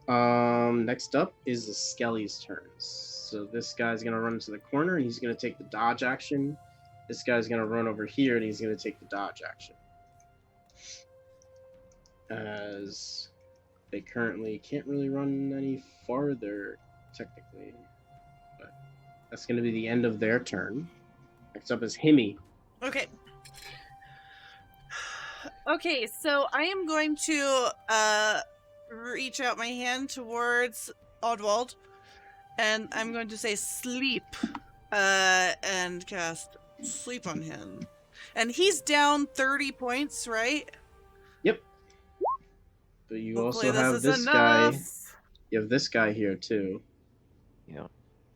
Next up is the Skelly's turn. So this guy's gonna run into the corner and he's gonna take the dodge action. This guy's gonna run over here and he's gonna take the dodge action. As they currently can't really run any farther, technically. But that's gonna be the end of their turn. Next up is Himmy. Okay. Okay, so I am going to reach out my hand towards Oddwald, and I'm going to say sleep, and cast sleep on him. And he's down 30 points, right? Yep. But you Hopefully also have is this guy. enough. You have this guy here too. Yeah.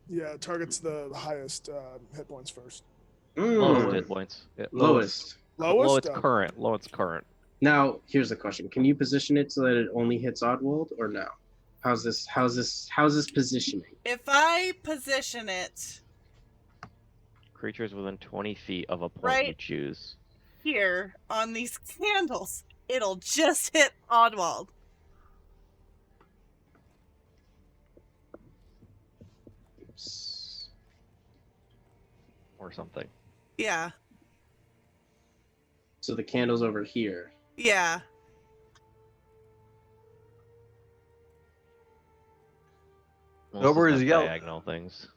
Yeah, it targets the highest hit points first. Lowest hit points. Yeah, Lowest. Lowest? Lowest current. Now, here's the question: can you position it so that it only hits Oddwald, or no? How's this positioning? If I position it Creatures within 20 feet of a point you Right. choose. here on these candles, it'll just hit Oddwald. or something. Yeah. So the candle's over here. Yeah. Well, this Over doesn't is have yellow. diagonal things.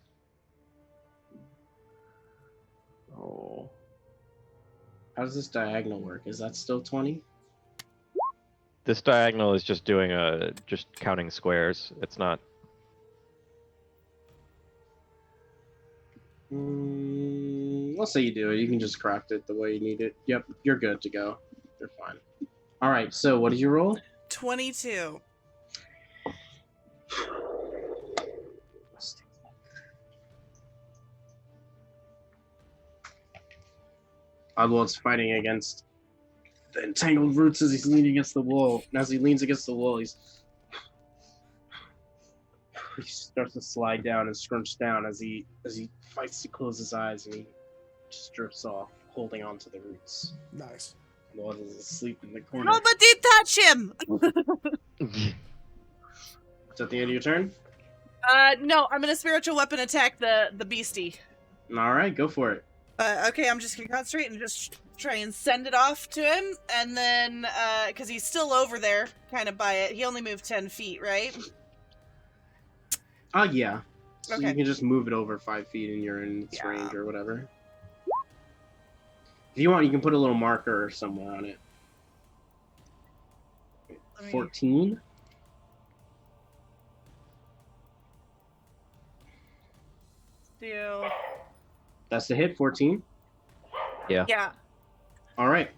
Oh. How does this diagonal work? Is that still 20? This diagonal is just doing just counting squares. It's not. Let's say you do it. You can just craft it the way you need it. Yep, you're good to go. You're fine. All right. So what did you roll? 22. Oddworld's fighting against the entangled roots as he's leaning against the wall. And as he leans against the wall, he starts to slide down and scrunch down as he fights to close his eyes, and he just drifts off, holding on to the roots. Nice. Walt is asleep in the corner. Nobody touch him! Is that the end of your turn? No, I'm gonna spiritual weapon attack the beastie. All right, go for it. Okay, I'm just gonna concentrate and just try and send it off to him, and then, because he's still over there, kind of by it. He only moved 10 feet, right? Yeah. So Okay. you can just move it over 5 feet and you're in its Yeah. range or whatever. If you want, you can put a little marker somewhere on it. Let me- 14? Deal. That's the hit, 14. Yeah. All right.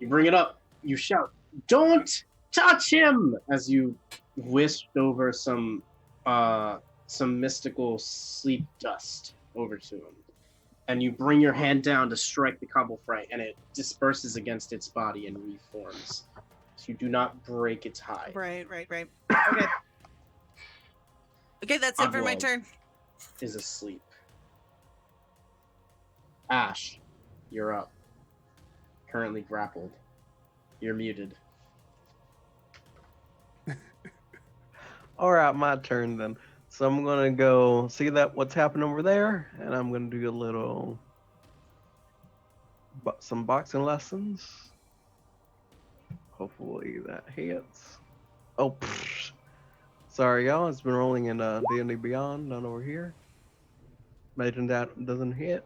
You bring it up. You shout, "Don't touch him!" as you whisked over some mystical sleep dust over to him. And you bring your hand down to strike the cobblefrite, and it disperses against its body and reforms. So you do not break its hide. Right. Okay. Okay, that's it for my Oddworld turn. is asleep. Ash, you're up. Currently grappled. You're muted. All right, my turn then. So I'm gonna go see what's happening over there, and I'm gonna do a little, some boxing lessons. Hopefully that hits. Oh, pfft. Sorry y'all. It's been rolling in D&D Beyond, not over here. Imagine that doesn't hit.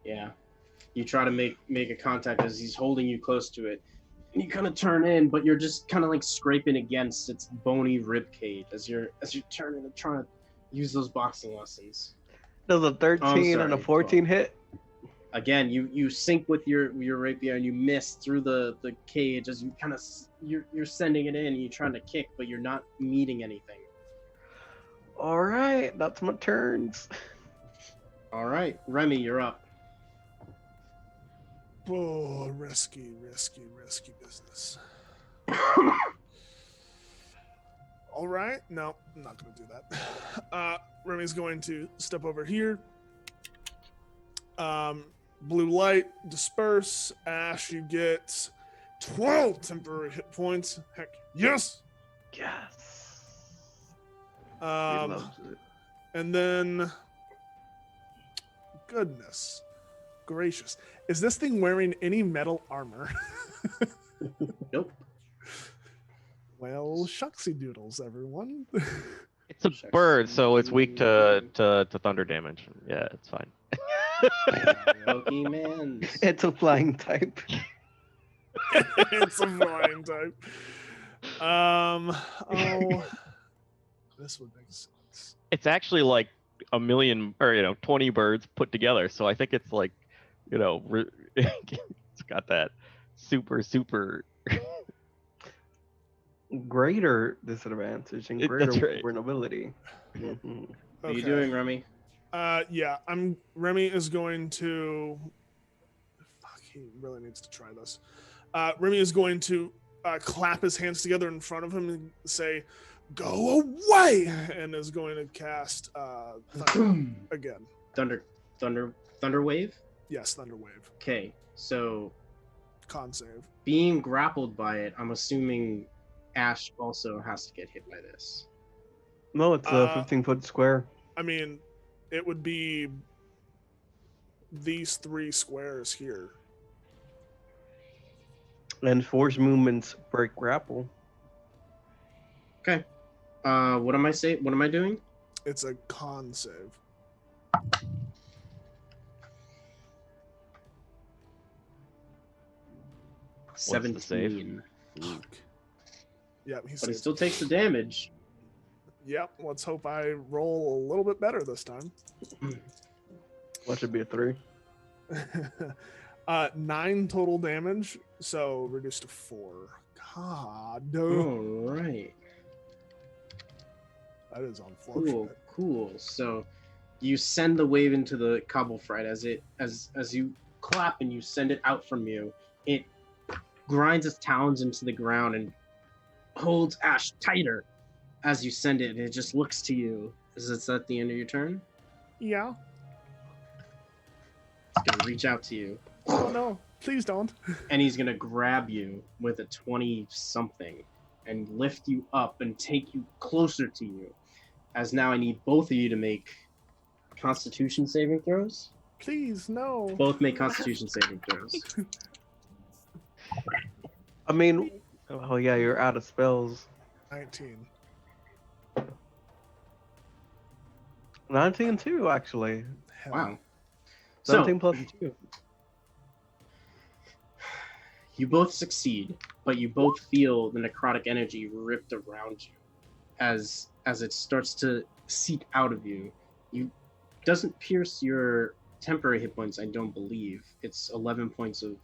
Yeah. You try to make a contact as he's holding you close to it. And you kind of turn in, but you're just kind of like scraping against its bony rib cage as you're turning and trying to use those boxing lessons. Does a 13 and a sorry, 14 hit? Again, you sync with your rapier and you miss through the cage as you kind of you're sending it in and you're trying to kick, but you're not meeting anything. All right, that's my turns. All right, Remy, you're up. Oh, risky business. All right. No, I'm not going to do that. Remy's going to step over here. Blue light, disperse. Ash, you get 12 temporary hit points. Heck, yes! Yes. He loves it. And then... Goodness gracious. Is this thing wearing any metal armor? Nope. Well, shucksy doodles, everyone. It's a bird, so it's weak to thunder damage. Yeah, it's fine. Pokemon. It's a flying type. It's a flying type. Oh, this would make sense. It's actually like a million or 20 birds put together, so I think it's like it's got that super Greater disadvantage and That's greater right. vulnerability. Mhm. What are you doing, Remy? Yeah, Remy is going to. Fuck, he really needs to try this. Remy is going to clap his hands together in front of him and say, "Go away!" and is going to cast Thunder again. Thunder wave. Yes, Thunder Wave. Okay, so Con save. being grappled by it, I'm assuming Ash also has to get hit by this. No, it's a 15-foot square. I mean, it would be these 3 squares here. And force movements break grapple. Okay. What am I doing? It's a con save. What's the save? 17. Yep, But he still takes the damage. Yep, let's hope I roll a little bit better this time. What should be a 3? 9 total damage, so reduced to 4. God, Alright. that is unfortunate. Cool. So you send the wave into the cobble fright as you clap and you send it out from you. It grinds its talons into the ground and holds Ash tighter as you send it, and it just looks to you. Is that the end of your turn? Yeah. It's gonna reach out to you. Oh no, please don't. And he's gonna grab you with a 20-something and lift you up and take you closer to you. As now I need both of you to make Constitution saving throws. Please, no. Both make Constitution saving throws. I mean, oh yeah, you're out of spells. 19. 19 too, actually. Hell. Wow. 17 So plus 2. you both succeed, but you both feel the necrotic energy ripped around you as it starts to seep out of you. You doesn't pierce your temporary hit points, I don't believe. It's 11 points of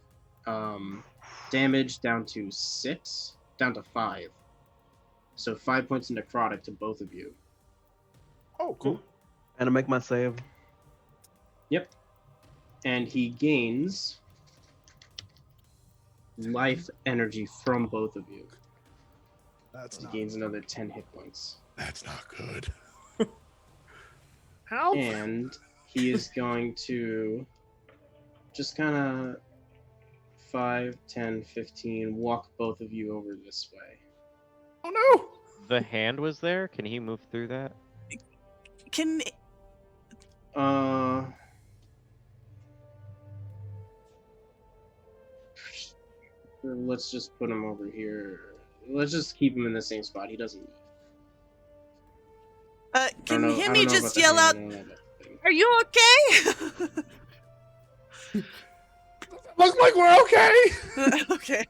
damage down to 5. So 5 points of necrotic to both of you. Oh, cool. And I make my save. Yep. And he gains life energy from both of you. That's He not. gains another 10 hit points. That's not good. How? And he is going to just kind of 5, 10, 15 walk both of you over this way. Oh no! The hand was there. Can he move through that? Can Let's just put him over here. Let's just keep him in the same spot. He doesn't move. can I Himmy don't know just about the yell out, hand, I don't know about the thing. "Are you okay?" Looks like we're okay! Okay.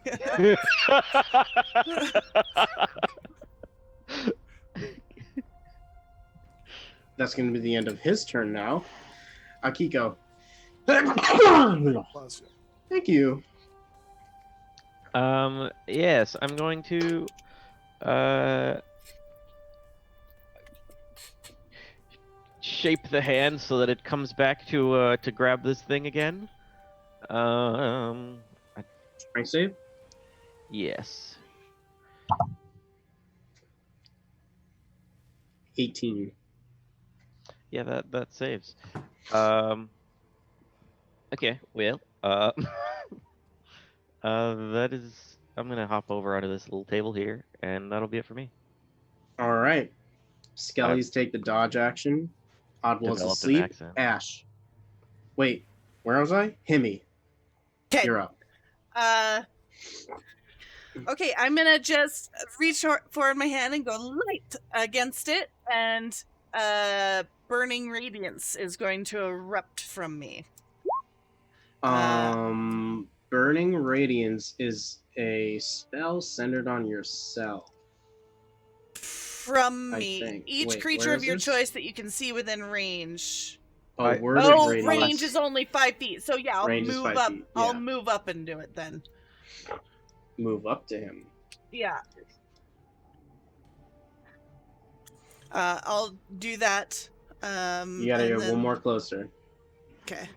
That's going to be the end of his turn now. Akiko. Bless you. Thank you. Yes, I'm going to shape the hand so that it comes back to grab this thing again. Strength save? Yes. 18. Yeah, that saves. Okay, well, that is. I'm gonna hop over onto this little table here, and that'll be it for me. All right. Skellies take the dodge action. Oddwell's Developed an asleep. accent. Ash. Wait, where was I? Himmy. Okay. You're up. Okay, I'm gonna just reach forward my hand and go light against it, and burning radiance is going to erupt from me. Burning Radiance is a spell centered on yourself. From I me. think. Each Wait, creature where of is your this? choice that you can see within range. Oh, word of Oh, radiance. range is only 5 feet. So yeah, I'll Range is move 5 up. feet, I'll yeah. move up and do it then. Move up to him. Yeah. I'll do that. You gotta and get one more closer. Okay.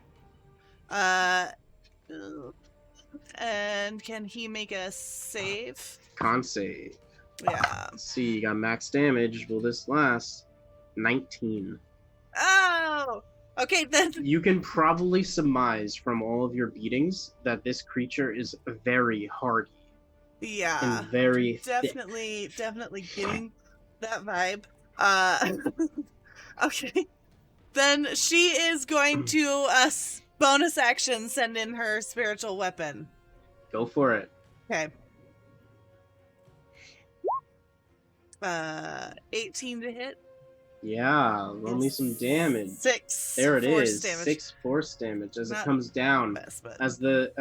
And can he make a save? Con save. Yeah. Let's see, you got max damage. Will this last? 19. Oh! Okay, then. You can probably surmise from all of your beatings that this creature is very hardy Yeah. and very thick. Definitely getting that vibe. Okay. Then she is going to bonus action send in her spiritual weapon. Go for it. Okay. 18 to hit. Yeah, roll me some damage. 6. There it force is. damage. 6 force damage as Not it comes down. Best, but As the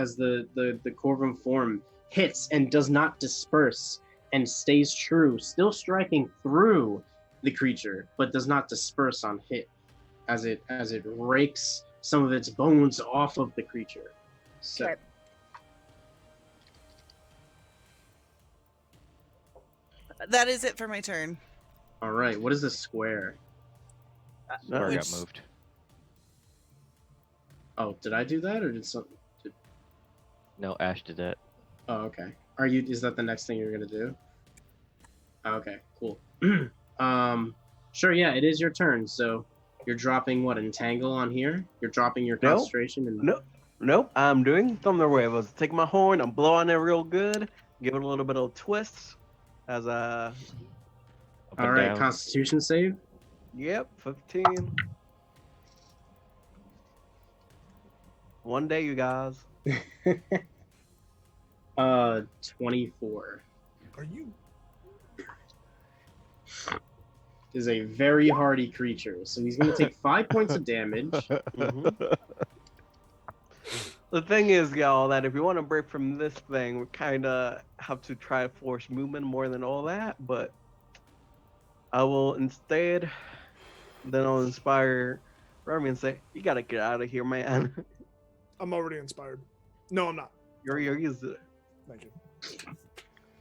Corvum form hits and does not disperse and stays true, still striking through the creature, but does not disperse on hit, as it rakes some of its bones off of the creature. So Okay. That is it for my turn. all right, what is the square? Square got Which- moved. Oh, did I do that or did some? No, Ash did that. Oh, okay. Is that the next thing you're gonna do? Okay, cool. Sure, yeah, it is your turn. So you're dropping what, entangle on here? You're dropping your No. concentration and Nope, I'm doing Thunder Wave. I was taking my horn, I'm blowing it real good, give it a little bit of twist as Up all and right, down. Constitution save. Yep, 15. One day, you guys. 24 Are you? is a very hardy creature, so he's gonna take 5 points of damage. Mhm. The thing is, y'all, that if we want to break from this thing, we kind of have to try to force movement more than all that, but I will instead, then I'll inspire Remy and say, you gotta get out of here, man. I'm already inspired. No, I'm not. You're used to it. Thank you.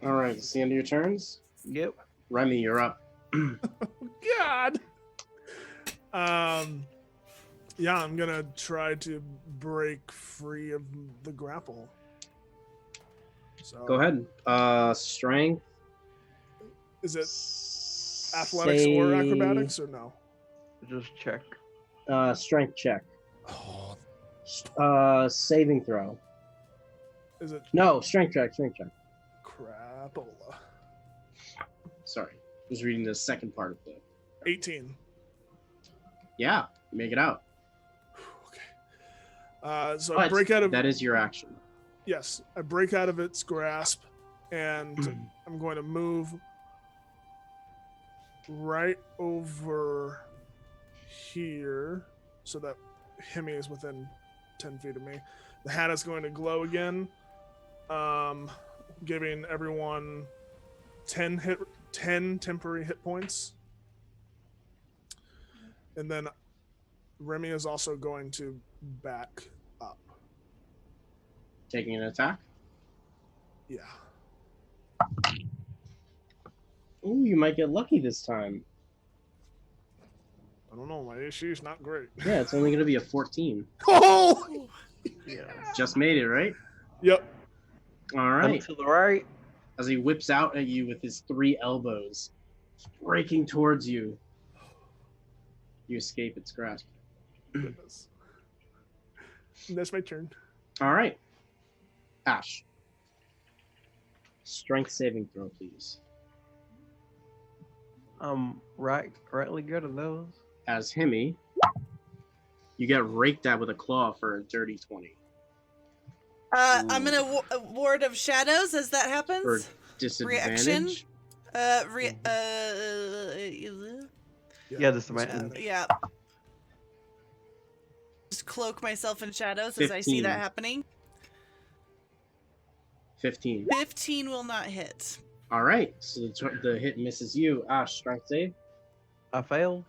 All right, it's the end of your turns. Yep. Remy, you're up. God. Yeah, I'm gonna try to break free of the grapple. So Go ahead. Strength. Is it athletics or save- acrobatics or no? Just check. Strength check. Oh, Saving throw. is it No, strength check. crapola? Sorry, I was reading the second part of the. 18. Yeah, you make it out. Okay. So I But break out of that is your action. yes, I break out of its grasp, and I'm going to move right over here so that Hemi is within 10 feet of me. The hat is going to glow again, giving everyone 10 temporary hit points. And then Remy is also going to back up. Taking an attack. Yeah. Ooh, you might get lucky this time. I don't know. My issue is not great. Yeah, it's only going to be a 14. Oh! Yeah. Just made it, right? Yep. All right. To the right. As he whips out at you with his 3 elbows, breaking towards you, you escape its grasp. Goodness. And that's my turn. All right. Ash. Strength saving throw, please. Rightly good at those. As Hemi, you get raked at with a claw for a dirty 20. I'm gonna ward of shadows as that happens. For disadvantage. Yeah, this is my that's end. good. Yeah. Just cloak myself in shadows as I see 15. that happening. 15. 15 will not hit. All right. So the hit misses you. Ash, strength save. I failed.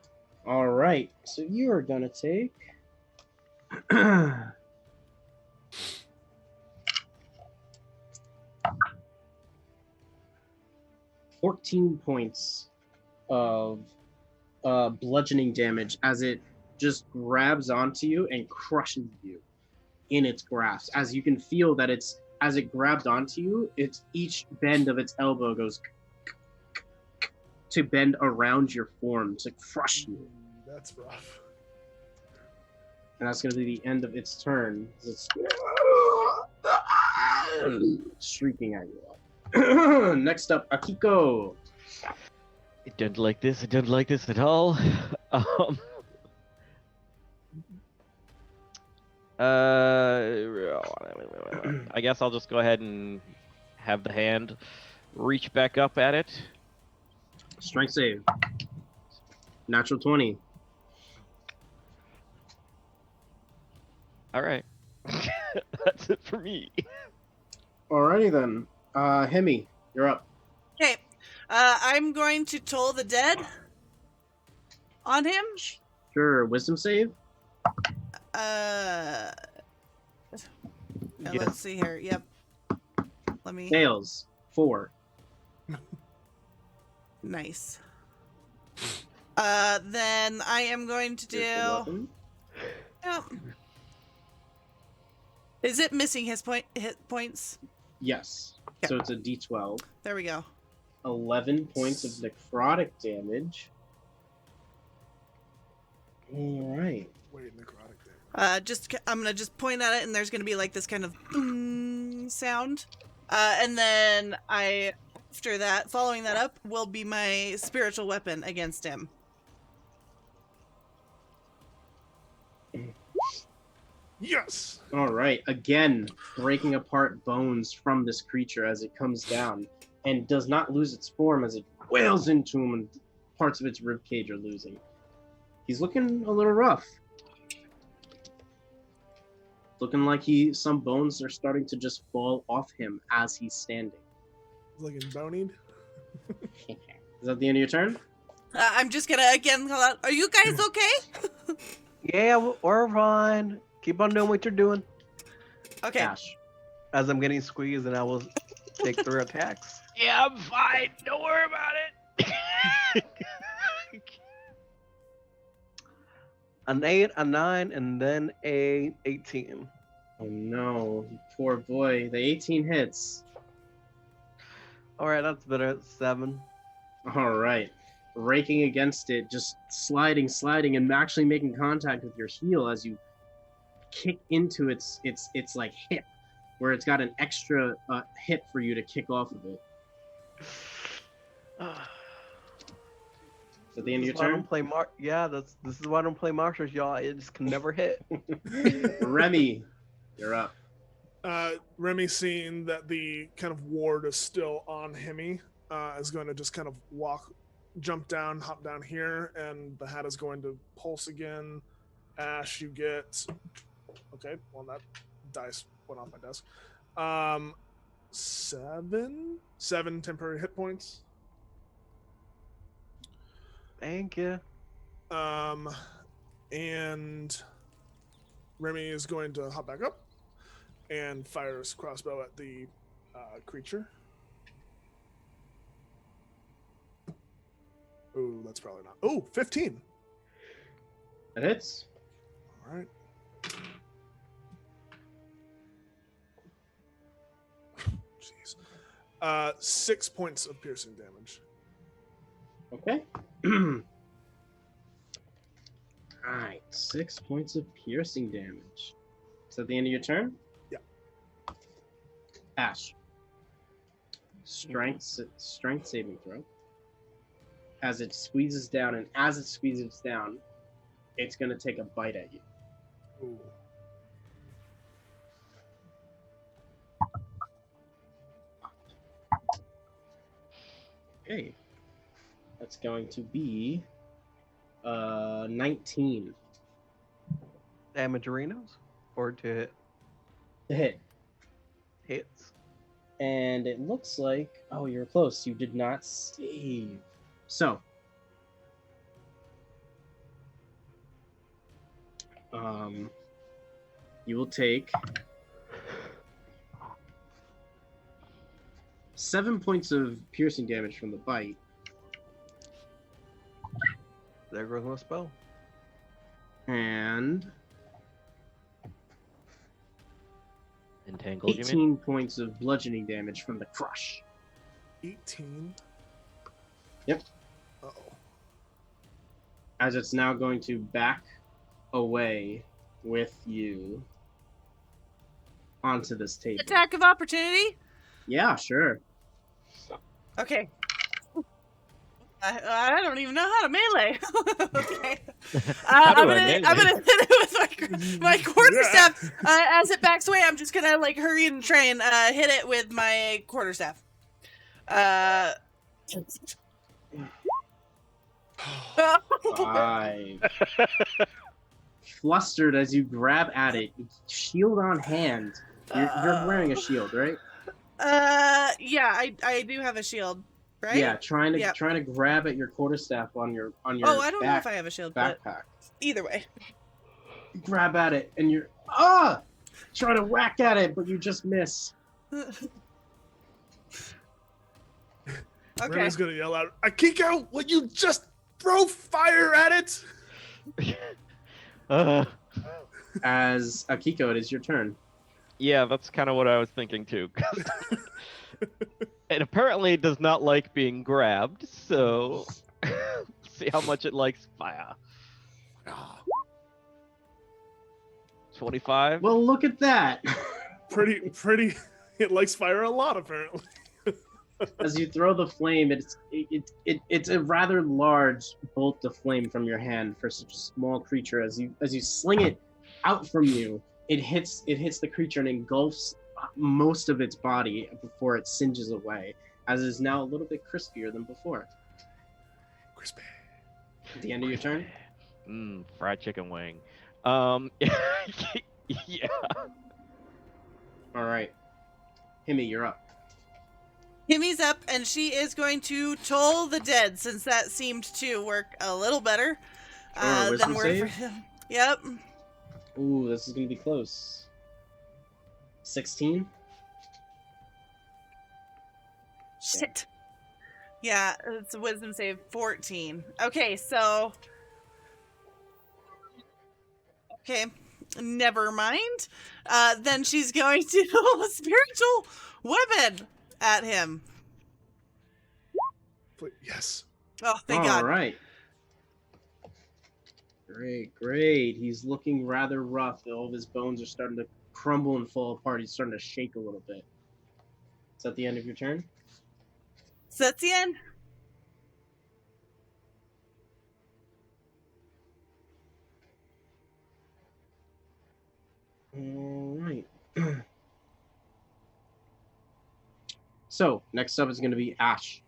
All right. So you are going to take... 14 points of bludgeoning damage as it just grabs onto you and crushes you in its grasp. As you can feel that as it grabbed onto you, it's each bend of its elbow goes to bend around your form to crush you. That's rough. And that's going to be the end of its turn. It's shrieking at you. Next up, Akiko. I don't like this. I don't like this at all. I guess I'll just go ahead and have the hand reach back up at it. Strength save. Natural 20. All right. That's it for me. Alrighty then. Hemi, you're up. Okay. I'm going to toll the dead on him. Sure. Wisdom save. Let's see here. Yep. Let me. Fails. 4. Nice. Then I am going to Here's the do. weapon. Yep. Is it missing hit points? Yes. Yeah. So it's a D12. There we go. 11 points of necrotic damage. Alright. Wait, necrotic damage. I'm gonna just point at it, and there's gonna be like this kind of sound, and then after that, following that up, will be my spiritual weapon against him. Yes. Alright. Again, breaking apart bones from this creature as it comes down, and does not lose its form as it wails into him, and parts of its ribcage are losing. He's looking a little rough. Looking like some bones are starting to just fall off him as he's standing. Looking bonied. Is that the end of your turn? I'm just gonna again call out. Are you guys okay? Yeah, we're fine. Keep on doing what you're doing. Okay. Ash. As I'm getting squeezed, and I will take 3 attacks. Yeah, I'm fine. Don't worry about it. An 8, a 9, and then a 18. Oh no, you poor boy. The 18 hits. Alright, that's better. 7. Alright. Raking against it, just sliding, and actually making contact with your heel as you kick into its like hip, where it's got an extra hip for you to kick off of it. At the end of your turn? This is why I don't play marshals, y'all. It just can never hit. Remy, you're up. Remy, seeing that the kind of ward is still on Hemi, is going to just kind of jump down, hop down here, and the hat is going to pulse again. Ash, you get... Okay, well, that dice went off my desk. 7 temporary hit points. Thank you. And Remy is going to hop back up and fire his crossbow at the creature. Ooh, that's probably not. Oh, 15. That hits. All right. Jeez. 6 points of piercing damage. Okay. Alright, 6 points of piercing damage. Is that the end of your turn? Yeah. Ash. Strength saving throw. As it squeezes down, and as it squeezes down, it's going to take a bite at you. Ooh. Okay. That's going to be 19 Damagerinos? Or to hit? to hit. Hits. And it looks like, oh, you're close. You did not save. So, you will take 7 points of piercing damage from the bite. There goes my spell. And Entangled, you mean? 18 points of bludgeoning damage from the crush. 18. Yep. Uh-oh. As it's now going to back away with you onto this table. Attack of opportunity. Yeah, sure. Okay. I don't even know how to melee. Okay. How do I'm I gonna melee? hit it with my quarterstaff. As it backs away, I'm just gonna like hurry and try and hit it with my quarterstaff. 5. Flustered as you grab at it, shield on hand. You're wearing a shield, right? Yeah, I do have a shield, right? Yeah, trying to Yep. grab at your quarterstaff on your Oh, I don't know if I have a shield, but backpack. either way. You grab at it and you're trying to whack at it, but you just miss. Okay. Remy's gonna yell out, Akiko, will you just throw fire at it? As Akiko, it is your turn. Yeah, that's kind of what I was thinking too. It apparently does not like being grabbed, so see how much it likes fire. 25. Well, look at that. Pretty. It likes fire a lot, apparently. As you throw the flame, it's a rather large bolt of flame from your hand for such a small creature. As you sling it out from you, it hits the creature and engulfs most of its body before it singes away, as it is now a little bit crispier than before. Crispy. At the end of your turn? Fried chicken wing. Yeah. All right. Himmy, you're up. Himmy's up, and she is going to toll the dead, since that seemed to work a little better Wisdom than word save? for him. Yep. Ooh, this is gonna be close. 16? Shit. Yeah, it's a wisdom save 14. Okay, so. Okay, never mind. Then she's going to spiritual weapon at him. Yes. Oh, thank God. All right. Great. He's looking rather rough. All of his bones are starting to crumble and fall apart. He's starting to shake a little bit. Is that the end of your turn? So that's the end. All right. So, next up is going to be Ash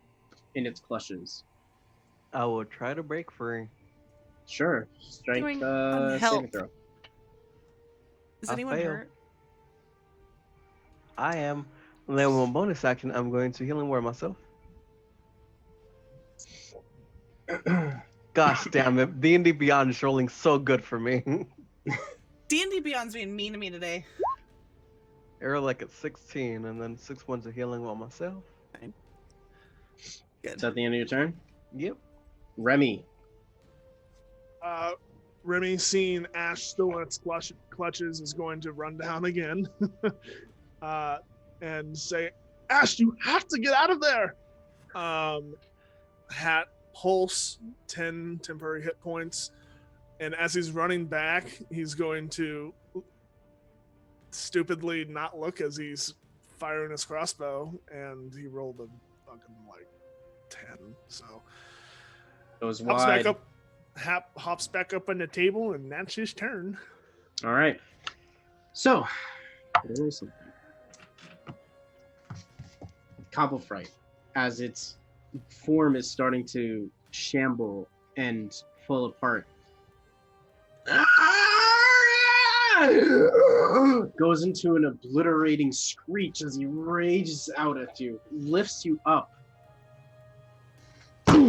in its clutches. I will try to break free. Sure. Strength Doing saving help. throw. Is I anyone fail. hurt? I am. And then with my bonus action, I'm going to healing word myself. Gosh damn it. D&D Beyond is rolling so good for me. D&D Beyond's being mean to me today. Arrow like at 16, and then 6 points of healing on myself. Good. Is that the end of your turn? Yep. Remy. Remy, seeing Ash still in its clutches, is going to run down again and say, Ash, you have to get out of there! Hat, pulse, 10 temporary hit points. And as he's running back, he's going to stupidly not look as he's firing his crossbow. And he rolled a fucking, 10. So Goes hops wide. back up. Hops back up on the table, and that's his turn. All right. So, roll something. Cobble Fright, as its form is starting to shamble and fall apart, goes into an obliterating screech as he rages out at you, lifts you up,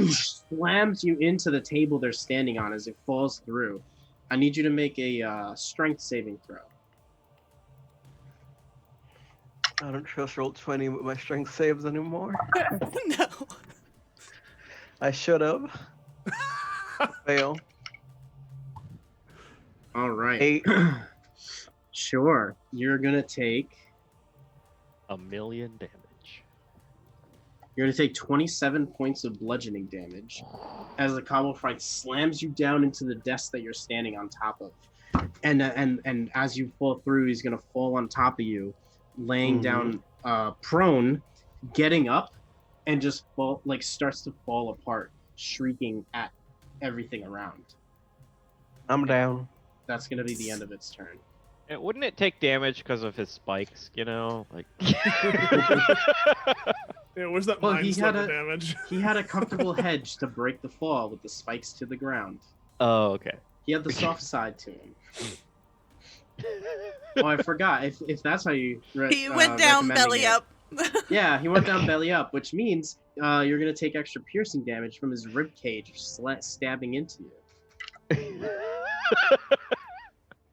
slams you into the table they're standing on as it falls through. I need you to make a strength saving throw. I don't trust roll 20 with my strength saves anymore. No. I should have. Fail. All right. 8. Sure. You're gonna take 1,000,000 damage. You're gonna take 27 points of bludgeoning damage as the Cobble Fright slams you down into the desk that you're standing on top of, and as you fall through, he's gonna fall on top of you, laying down prone, getting up, and just starts to fall apart, shrieking at everything around. I'm down. That's gonna be the end of its turn. Wouldn't it take damage because of his spikes? You know, like. Yeah, where's that Well, mind level damage? He had a comfortable hedge to break the fall with the spikes to the ground. Oh, okay. He had the soft side to him. Oh, I forgot. If that's how you He went down belly up. Yeah, he went down belly up, which means you're gonna take extra piercing damage from his rib cage stabbing into you.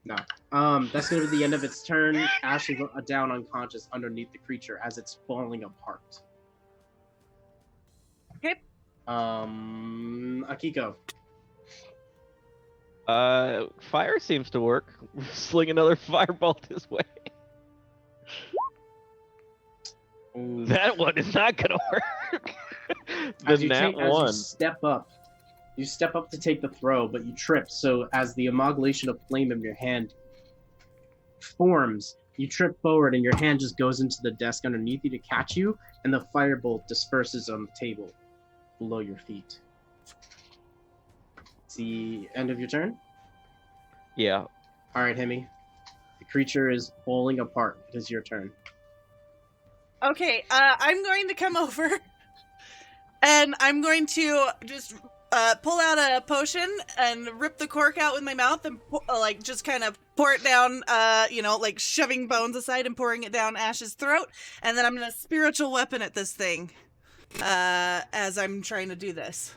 No. That's gonna be the end of its turn. Ash is down unconscious underneath the creature as it's falling apart. Okay. Akiko. Fire seems to work. Sling another fireball this way. Ooh. That one is not gonna work. As you one. step up to take the throw, but you trip. So as the amalgamation of flame in your hand forms, you trip forward, and your hand just goes into the desk underneath you to catch you, and the firebolt disperses on the table below your feet. It's the end of your turn. Yeah. All right, Hemi. The creature is falling apart. It is your turn. Okay, I'm going to come over, and I'm going to just pull out a potion and rip the cork out with my mouth and just kind of pour it down, like shoving bones aside and pouring it down Ash's throat, and then I'm gonna spiritual weapon at this thing as I'm trying to do this.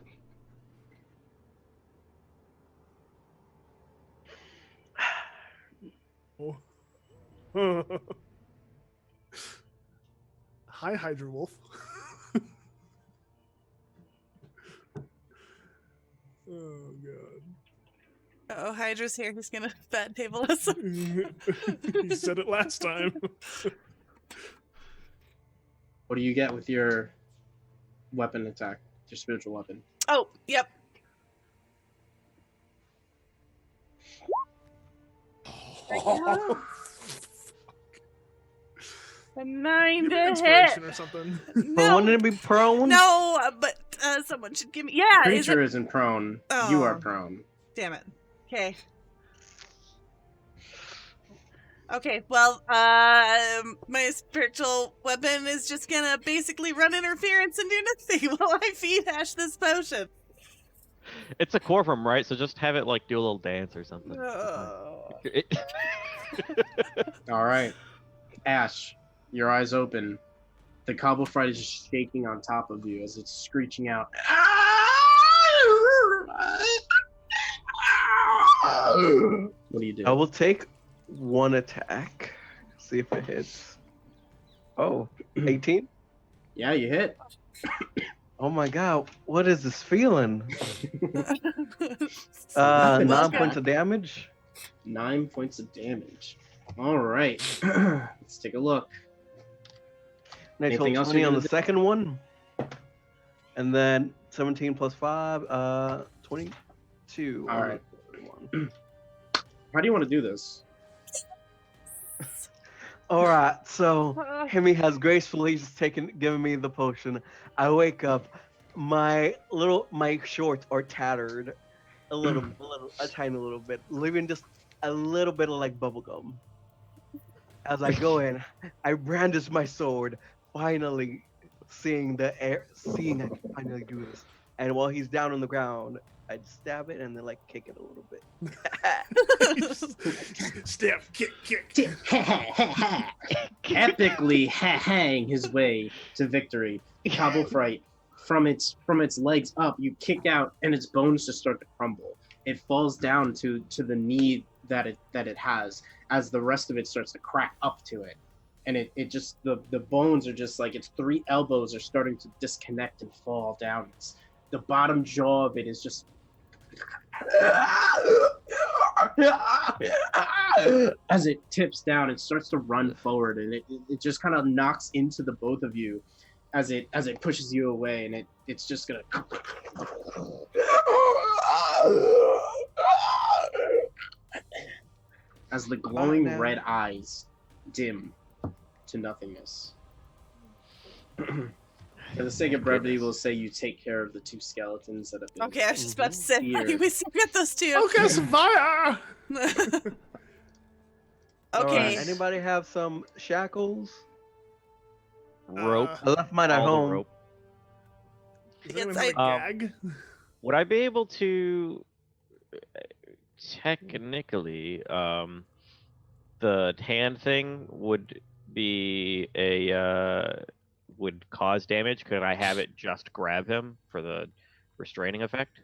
Hi, Hydra Wolf. Oh god. Oh, Hydra's here. He's gonna bad table us. You said it last time. What do you get with your weapon attack? Your spiritual weapon? Oh, yep. A 9 to hit. Inspiration or something. No, Wouldn't it be prone? no, but someone should give me. Yeah, is Creature it? isn't prone. Oh. You are prone. Damn it. Okay. Okay. Well, my spiritual weapon is just gonna basically run interference and do nothing while I feed Ash this potion. It's a Corvum, right? So just have it like do a little dance or something. Oh. All right, Ash, your eyes open. The cobble fright is just shaking on top of you as it's screeching out. What do you do? I will take one attack. See if it hits. Oh, 18? Yeah, you hit. Oh my god, what is this feeling? Nothing. 9 points of damage. 9 points of damage. All right, let's take a look. Natural Anything else 20 you're on gonna the do? second one. And then 17 plus 5, 22. All on right. the third one. How do you want to do this? All right, so Hemi has gracefully just given me the potion. I wake up, my shorts are tattered, a tiny little bit, leaving just a little bit of like bubble gum. As I go in, I brandish my sword, finally seeing I can finally do this. And while he's down on the ground, I'd stab it and then like kick it a little bit. Stab, kick. Epically hang his way to victory. Cobble Fright, from its legs up, you kick out, and its bones just start to crumble. It falls down to the knee that it has, as the rest of it starts to crack up to it, and it just the bones are just like its 3 elbows are starting to disconnect and fall down. The bottom jaw of it is just as it tips down, it starts to run forward, and it just kind of knocks into the both of you as it pushes you away, and it's just gonna as the glowing red eyes dim to nothingness. For the sake of brevity, Goodness. we'll say you take care of the 2 skeletons that have been. Okay, I was just about to say, Here. we still got those two. Okay, some fire. Okay. Anybody have some shackles? Rope. I left mine at all the home. rope. Does anyone Yes, have a gag? Would I be able to technically the hand thing would be a would cause damage? Could I have it just grab him for the restraining effect?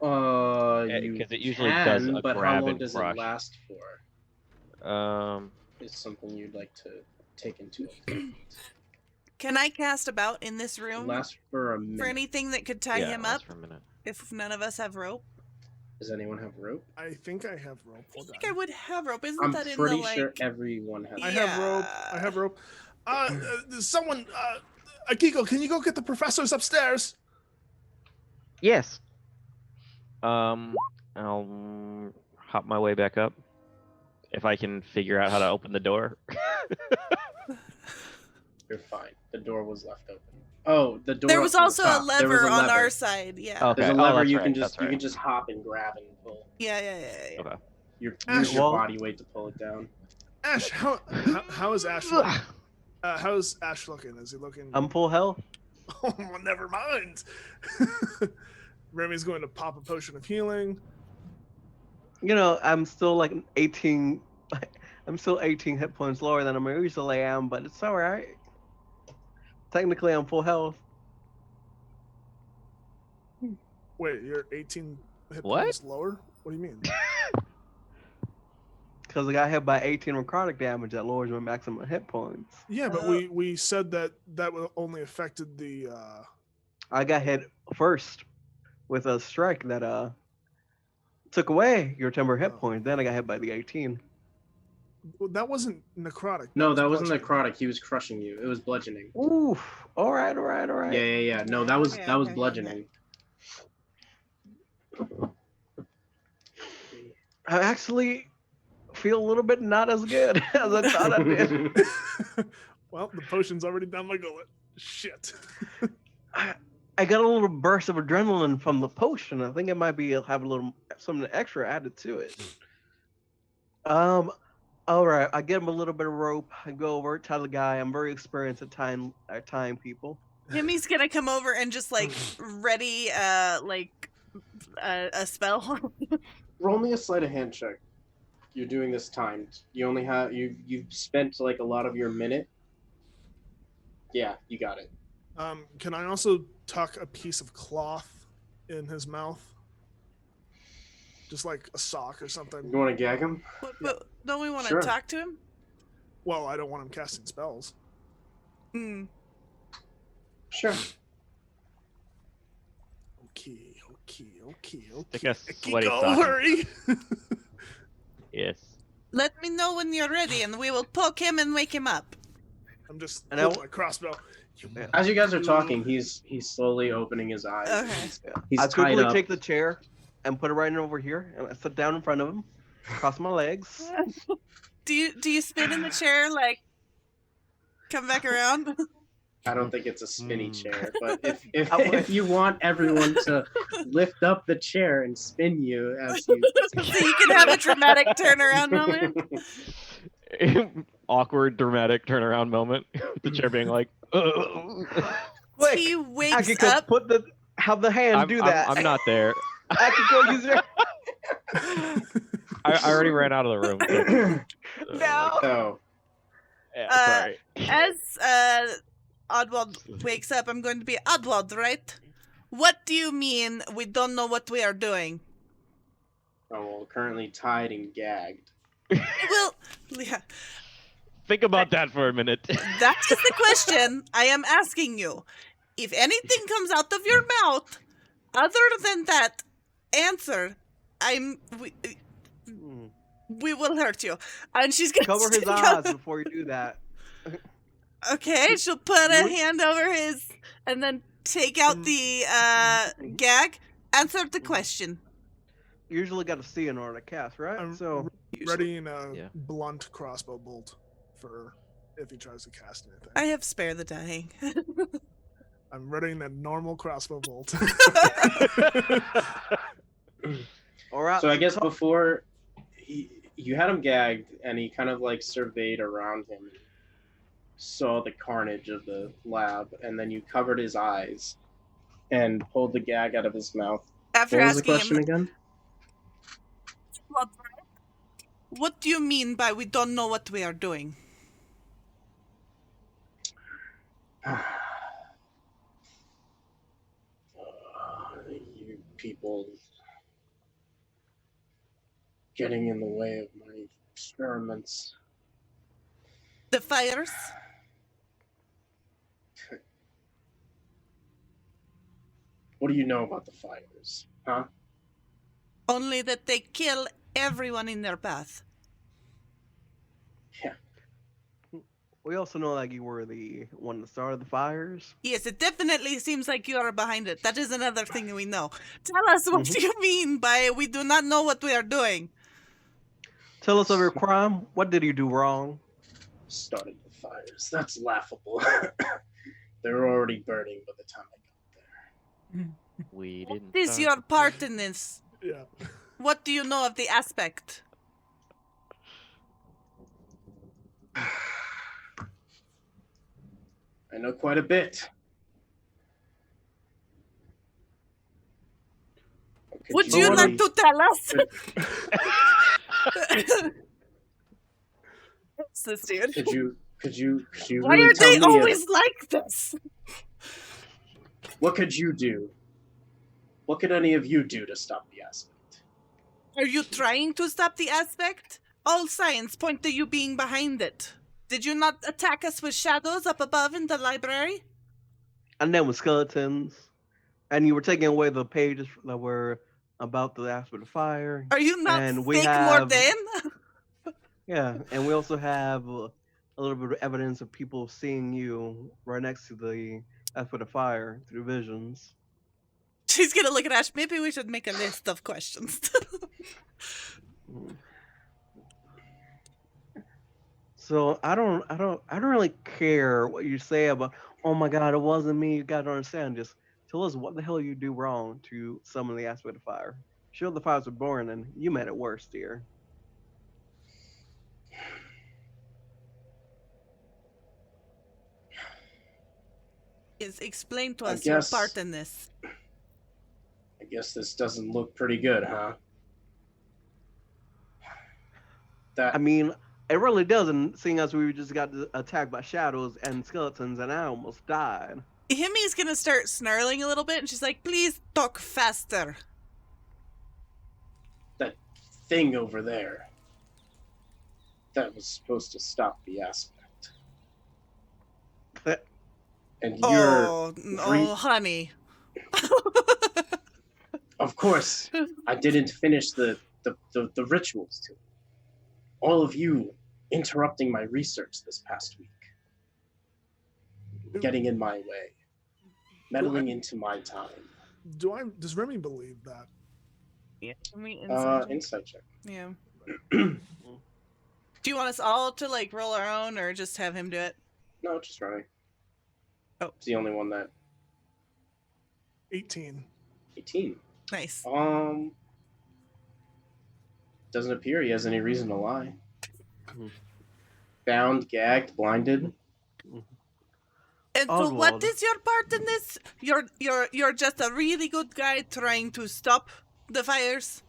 You Because it usually can, does a but how grab long and does crush. it last for? Is something you'd like to take into account. Can I cast about in this It room lasts for a minute. for anything that could tie yeah, him it lasts up for a minute. if none of us have rope? Does anyone have rope? I think I have rope. I Hold think I on. would have rope. Isn't I'm that in pretty the, sure like... everyone has. I have rope. I have rope. Someone, Akiko, can you go get the professors upstairs? Yes. I'll hop my way back up if I can figure out how to open the door. You're fine. The door was left open. Oh, the door. There was up to the also a top. There was lever a on lever. our side. Yeah. Okay. There's a Oh, lever that's you right, can that's just you right. can just hop and grab and pull. Yeah. Okay. Use Ash, your well- body weight to pull it down. Ash, how is Ash looking? How's Ash looking? Is he looking? I'm full health. Oh, never mind. Remy's going to pop a potion of healing. You know, I'm still like 18. I'm still 18 hit points lower than I usually am, but it's all right. Technically, I'm full health. Wait, you're 18 hit What? points lower? What do you mean? Because I got hit by 18 necrotic damage that lowers my maximum hit points. Yeah, but we said that only affected the. I got hit first with a strike that took away your temporary hit Oh. point. Then I got hit by the 18. Well, that wasn't necrotic. No, was that wasn't bludgeoning. necrotic. He was crushing you. It was bludgeoning. Oof. All right. Yeah. No, that was Okay. bludgeoning. I actually feel a little bit not as good as I thought I did. Well, the potion's already down my gullet. Shit. I got a little burst of adrenaline from the potion. I think it might be have a little something extra added to it. All right. I get him a little bit of rope. I go over, tell the guy I'm very experienced at tying people. Himmy's gonna come over and just like ready a spell. Roll me a sleight of hand check. You're doing this timed. You only have you've spent like a lot of your minute. Yeah, you got it. Can I also tuck a piece of cloth in his mouth? Just like a sock or something. You want to gag him? But don't we want to Sure. talk to him? Well, I don't want him casting spells. Hmm. Sure. Okay. Stick a sweaty Go, sock in- hurry! Yes. Let me know when you're ready, and we will poke him and wake him up. I'm just And holding I- my crossbow. As you guys are talking, he's slowly opening his eyes. Okay. He's I tied quickly up. take the chair and put it right over here, and I sit down in front of him, cross my legs. Do you spin in the chair like come back around? I don't think it's a spinny chair, but if wish. you want everyone to lift up the chair and spin you as you So you can have a dramatic turnaround moment. Awkward, dramatic turnaround moment. The chair being like, Quick, He wakes Akiko, up. have the hand do that. I'm not there. Akiko, use your. I already ran out of the room. No. Oh, Yeah, sorry. As Oddwald wakes up, I'm going to be Oddwald, right? What do you mean we don't know what we are doing? well, currently tied and gagged. Well, yeah, Think about that for a minute. that is the question I am asking you. If anything comes out of your mouth other than that answer, we will hurt you. And she's gonna Cover his stick eyes out- before you do that. Okay, she'll put a hand over his and then take out the gag. Answer the question. You usually got to see in order to cast, right? I'm So readying a Yeah. blunt crossbow bolt for if he tries to cast anything. I have spare the dying. I'm running a normal crossbow bolt. All right. So I guess before you had him gagged, and he kind of like surveyed around him, saw the carnage of the lab, and then you covered his eyes and pulled the gag out of his mouth. After What was the asking question him, again? what do you mean by we don't know what we are doing? You people getting in the way of my experiments. The fires? What do you know about the fires, huh? Only that they kill everyone in their path. Yeah. We also know like you were the one that started the fires. Yes, it definitely seems like you are behind it. That is another thing we know. Tell us what you mean by we do not know what we are doing. Tell us of your crime. What did you do wrong? Started the fires. That's laughable. They were already burning by the time I got there. We didn't. What is start your the part in this? Yeah. What do you know of the aspect? I know quite a bit. Would you like to tell us? What's this, dude? Could you Why really are tell they me always like this? what could you do? What could any of you do to stop the aspect? Are you trying to stop the aspect? All signs point to you being behind it. Did you not attack us with shadows up above in the library? And then with skeletons. And you were taking away the pages that were about the aspect of fire. Are you not and fake Morden? Yeah, and we also have a little bit of evidence of people seeing you right next to the aspect of fire through visions. She's gonna look at Ash. Maybe we should make a list of questions. So I don't really care what you say about. Oh my God, it wasn't me. You gotta understand. Just tell us what the hell you do wrong to summon the aspect of fire. Sure, the fires were born, and you made it worse, dear. Yes, explain to I us your guess- part in this. I guess this doesn't look pretty good, huh? I mean, it really doesn't, seeing as we just got attacked by shadows and skeletons, and I almost died. Himmy's gonna start snarling a little bit, and she's like, please talk faster. That thing over there. That was supposed to stop the aspect. And you're... Oh, honey. Of course, I didn't finish the rituals to it. All of you interrupting my research this past week. Getting in my way. Meddling into my time. Does Remy believe that? Yeah. Insight check. Yeah. Do you want us all to like roll our own, or just have him do it? No, just Remy. Oh. It's the only one that... 18. 18. Nice. Doesn't appear he has any reason to lie. Bound, gagged, blinded. And so, what is your part in this? You're just a really good guy trying to stop the fires.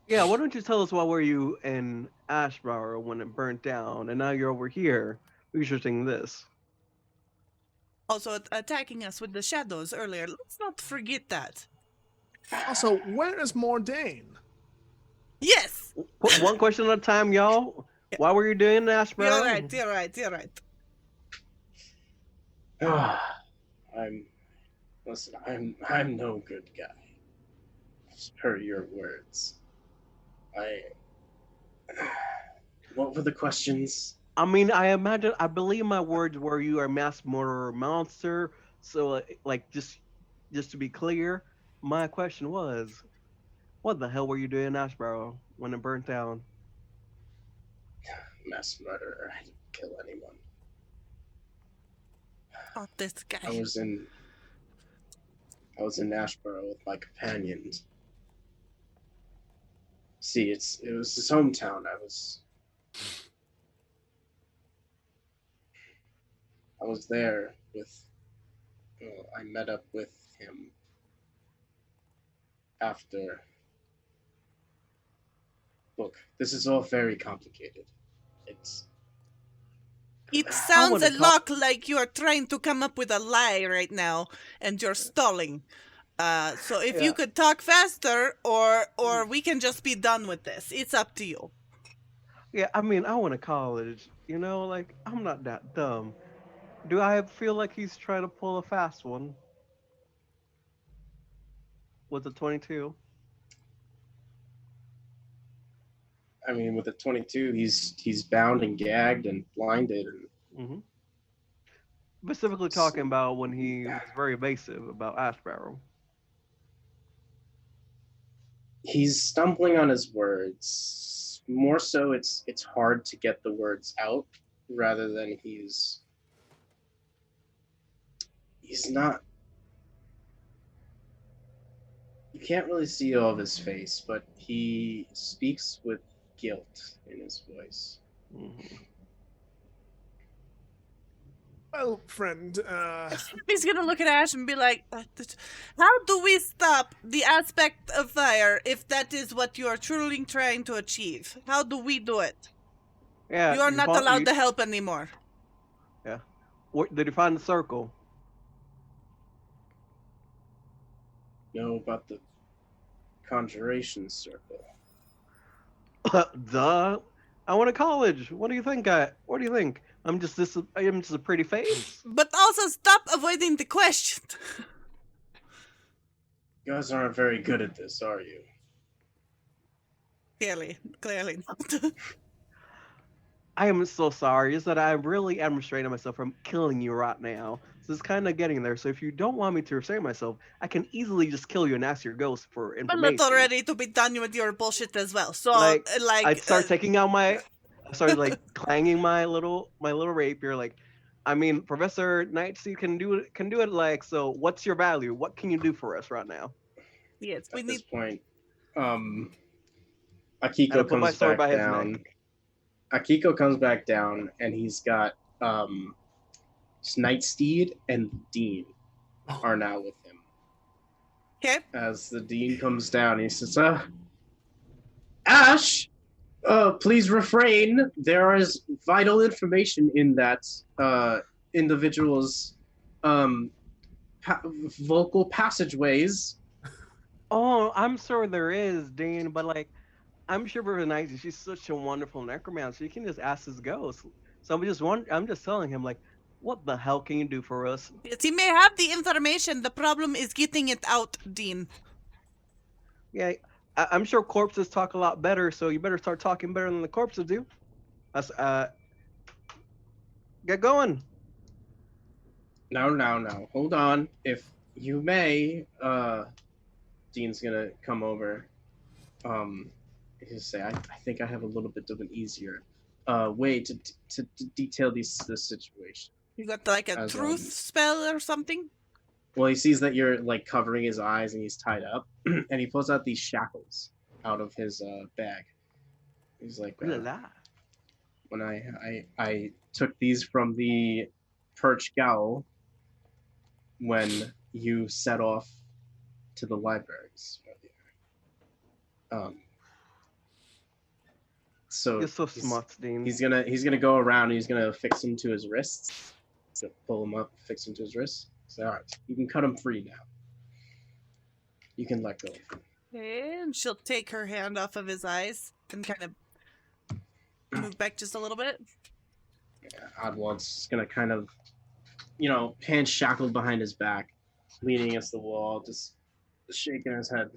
Yeah, why don't you tell us why were you in Ashborough when it burnt down, and now you're over here researching this? Also attacking us with the shadows earlier. Let's not forget that. Also, where is Mordain? Yes. Put one question at a time, y'all. Yeah. Why were you doing Ashborough? You're right. I'm no good guy. As per your words. What were the questions? I mean, I believe my words were you are a mass murderer monster. So, like, just to be clear, my question was, what the hell were you doing in Ashborough when it burnt down? Mass murderer. I didn't kill anyone. Oh, this guy. I was in Ashborough with my companions. See, it was his hometown. I was there with. Well, I met up with him after. Look, this is all very complicated. It sounds a lot like you are trying to come up with a lie right now, and you're stalling. So if you could talk faster, or we can just be done with this. It's up to you. Yeah, I mean, I went to college. You know, like I'm not that dumb. Do I feel like he's trying to pull a fast one with the 22? I mean, with the 22, he's bound and gagged and blinded, and Specifically talking about when he was very evasive about Ash Barrel. he's stumbling on his words. More so, it's hard to get the words out, rather than he's not. You can't really see all of his face, but he speaks with guilt in his voice. Well, friend, He's gonna look at Ash and be like, how do we stop the aspect of fire if that is what you are truly trying to achieve? How do we do it? Yeah, You are not allowed to help anymore. Yeah. Did you find the circle? Know about the conjuration circle. Duh. I went to college. What do you think? What do you think? I'm just a pretty face. But also stop avoiding the question. You guys aren't very good at this, are you? Clearly not. I am so sorry. Is that I really am restraining myself from killing you right now. So it's kind of getting there. So if you don't want me to restrain myself, I can easily just kill you and ask your ghost for information. But not already to be done with your bullshit as well. So I'd start taking out I started like clanging my little rapier. Like, I mean, Professor Nightsea can do it. Like, so what's your value? What can you do for us right now? Yes, At this point, Akiko comes back down. Akiko comes back down, and he's got Nightsteed and Dean are now with him. Okay. As the Dean comes down, he says, Ash, please refrain. There is vital information in that individual's vocal passageways. Oh, I'm sure there is, Dean, but like, I'm sure for Nightsea, she's such a wonderful necromancer. You can just ask his ghost. So I'm just telling him, like, what the hell can you do for us? Yes, he may have the information. The problem is getting it out, Dean. Yeah, I'm sure corpses talk a lot better, so you better start talking better than the corpses do. Get going. No. Hold on. If you may, Dean's gonna come over. He'll say, I think I have a little bit of an easier way to detail this situation. You got like a truth spell or something? Well, he sees that you're like covering his eyes and he's tied up, and he pulls out these shackles out of his bag. He's like, when I took these from the perch gowl when you set off to the libraries earlier. So you're so smart, Dean. He's gonna go around and he's gonna fix him to his wrists. So pull him up, fix him to his wrists. So all right, you can cut him free now. You can let go of him. And she'll take her hand off of his eyes and kind of move back just a little bit. Yeah, Oddwald's gonna kind of, hands shackled behind his back, leaning against the wall, just shaking his head.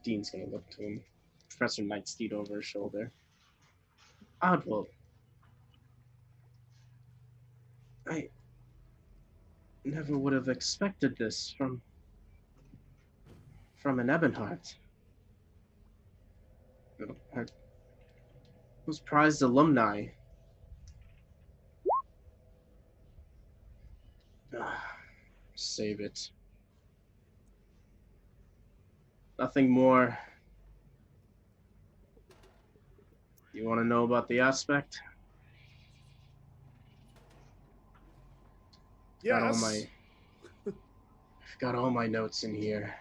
Dean's gonna look to him. Professor Nightsteed over his shoulder. Oddwald, I never would have expected this from an Ebonheart. I was prized alumni Save it. Nothing more. You want to know about the aspect? Got all Yes. I've got all my notes in here.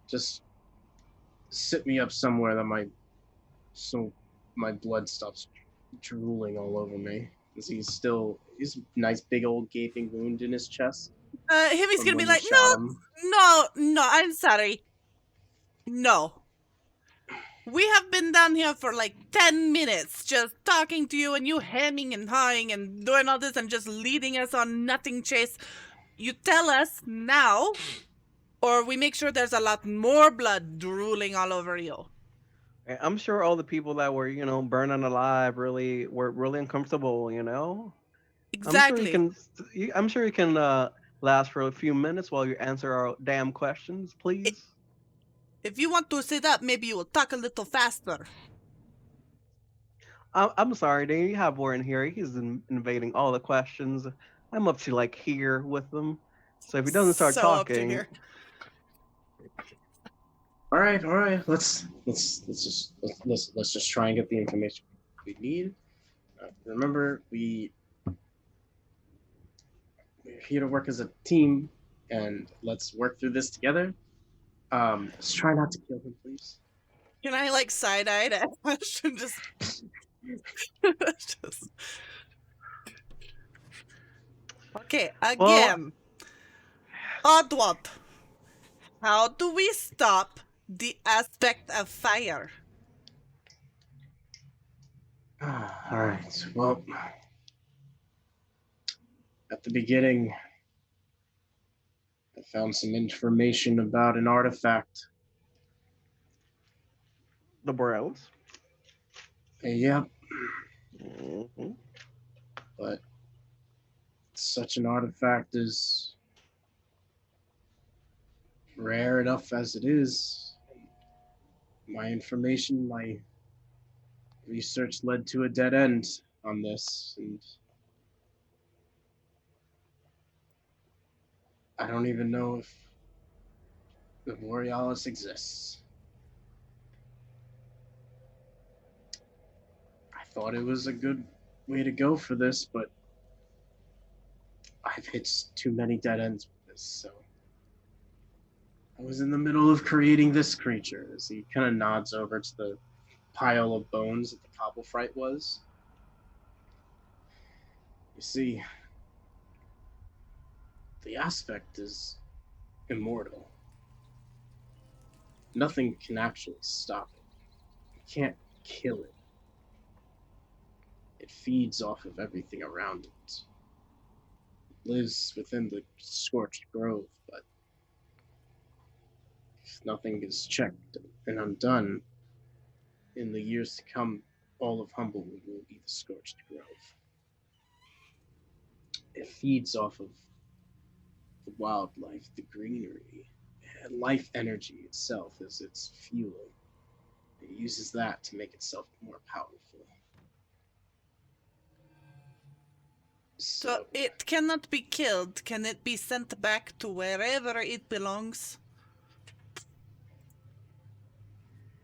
Just sit me up somewhere that so my blood stops drooling all over me. He's a nice big old gaping wound in his chest Himmy's from gonna be when you like, shot him. no, I'm sorry. No. We have been down here for like 10 minutes just talking to you and you hemming and hawing and doing all this and just leading us on nothing chase. You tell us now, or we make sure there's a lot more blood drooling all over you. I'm sure all the people that were, burning alive were really uncomfortable, Exactly. I'm sure you can last for a few minutes while you answer our damn questions, please. If you want to sit up, maybe you will talk a little faster. I'm sorry, Dan. You have Warren here. He's invading all the questions. I'm up to like here with them. So if he doesn't start So up to talking, here. All right. Let's just try and get the information we need. Remember, we're here to work as a team, and let's work through this together. Let's try not to kill him, please. Can I like side-eye Ash and just... just... Okay, again. Oddwop. How do we stop the aspect of fire? All right. Well, at the beginning, I found some information about an artifact. the Browns. Yep, Mm-hmm. but such an artifact is rare enough as it is. My research led to a dead end on this, and I don't even know if the Borealis exists. I thought it was a good way to go for this, but I've hit too many dead ends with this, so I was in the middle of creating this creature. As he kind of nods over to the pile of bones that the cobble fright was. You see, the aspect is immortal. Nothing can actually stop it. You can't kill it. It feeds off of everything around it. It lives within the scorched grove, but if nothing is checked and undone, in the years to come, all of Humblewood will be the scorched grove. It feeds off of the wildlife, the greenery, and life energy itself as its fuel. It uses that to make itself more powerful. So it cannot be killed. Can it be sent back to wherever it belongs?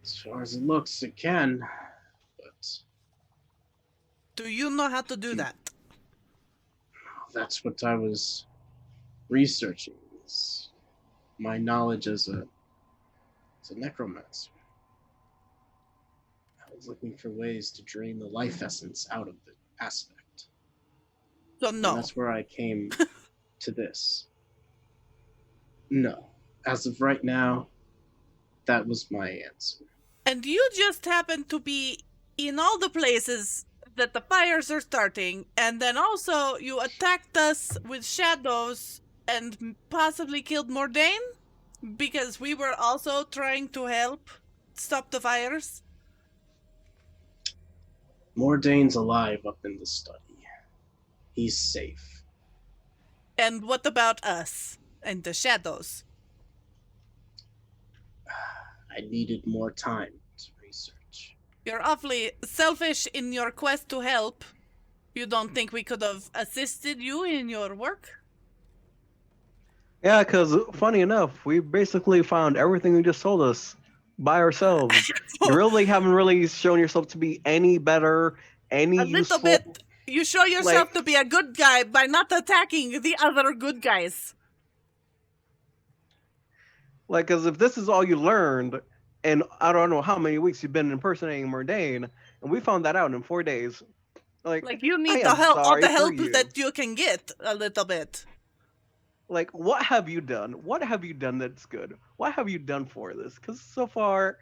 As far as it looks, it can, but Do you know how to do that? that's what I was researching. Is my knowledge as a necromancer. I was looking for ways to drain the life essence out of the aspect. So And no. that's where I came to this. No. As of right now, that was my answer. And you just happen to be in all the places that the fires are starting, and then also you attacked us with shadows and possibly killed Mordain? Because we were also trying to help stop the fires? Mordain's alive up in the study. He's safe. And what about us and the shadows? I needed more time to research. You're awfully selfish in your quest to help, You don't think we could have assisted you in your work? Yeah, because funny enough, we basically found everything you just told us by ourselves. You really haven't really shown yourself to be any better, any A little useful. bit. You show yourself to be a good guy by not attacking the other good guys. Like, because if this is all you learned, and I don't know how many weeks you've been impersonating Mundane, and we found that out in 4 days. Like you I need the am help, all sorry the for help you. that you can get a little bit. Like, what have you done? What have you done that's good? What have you done for this? Because so far,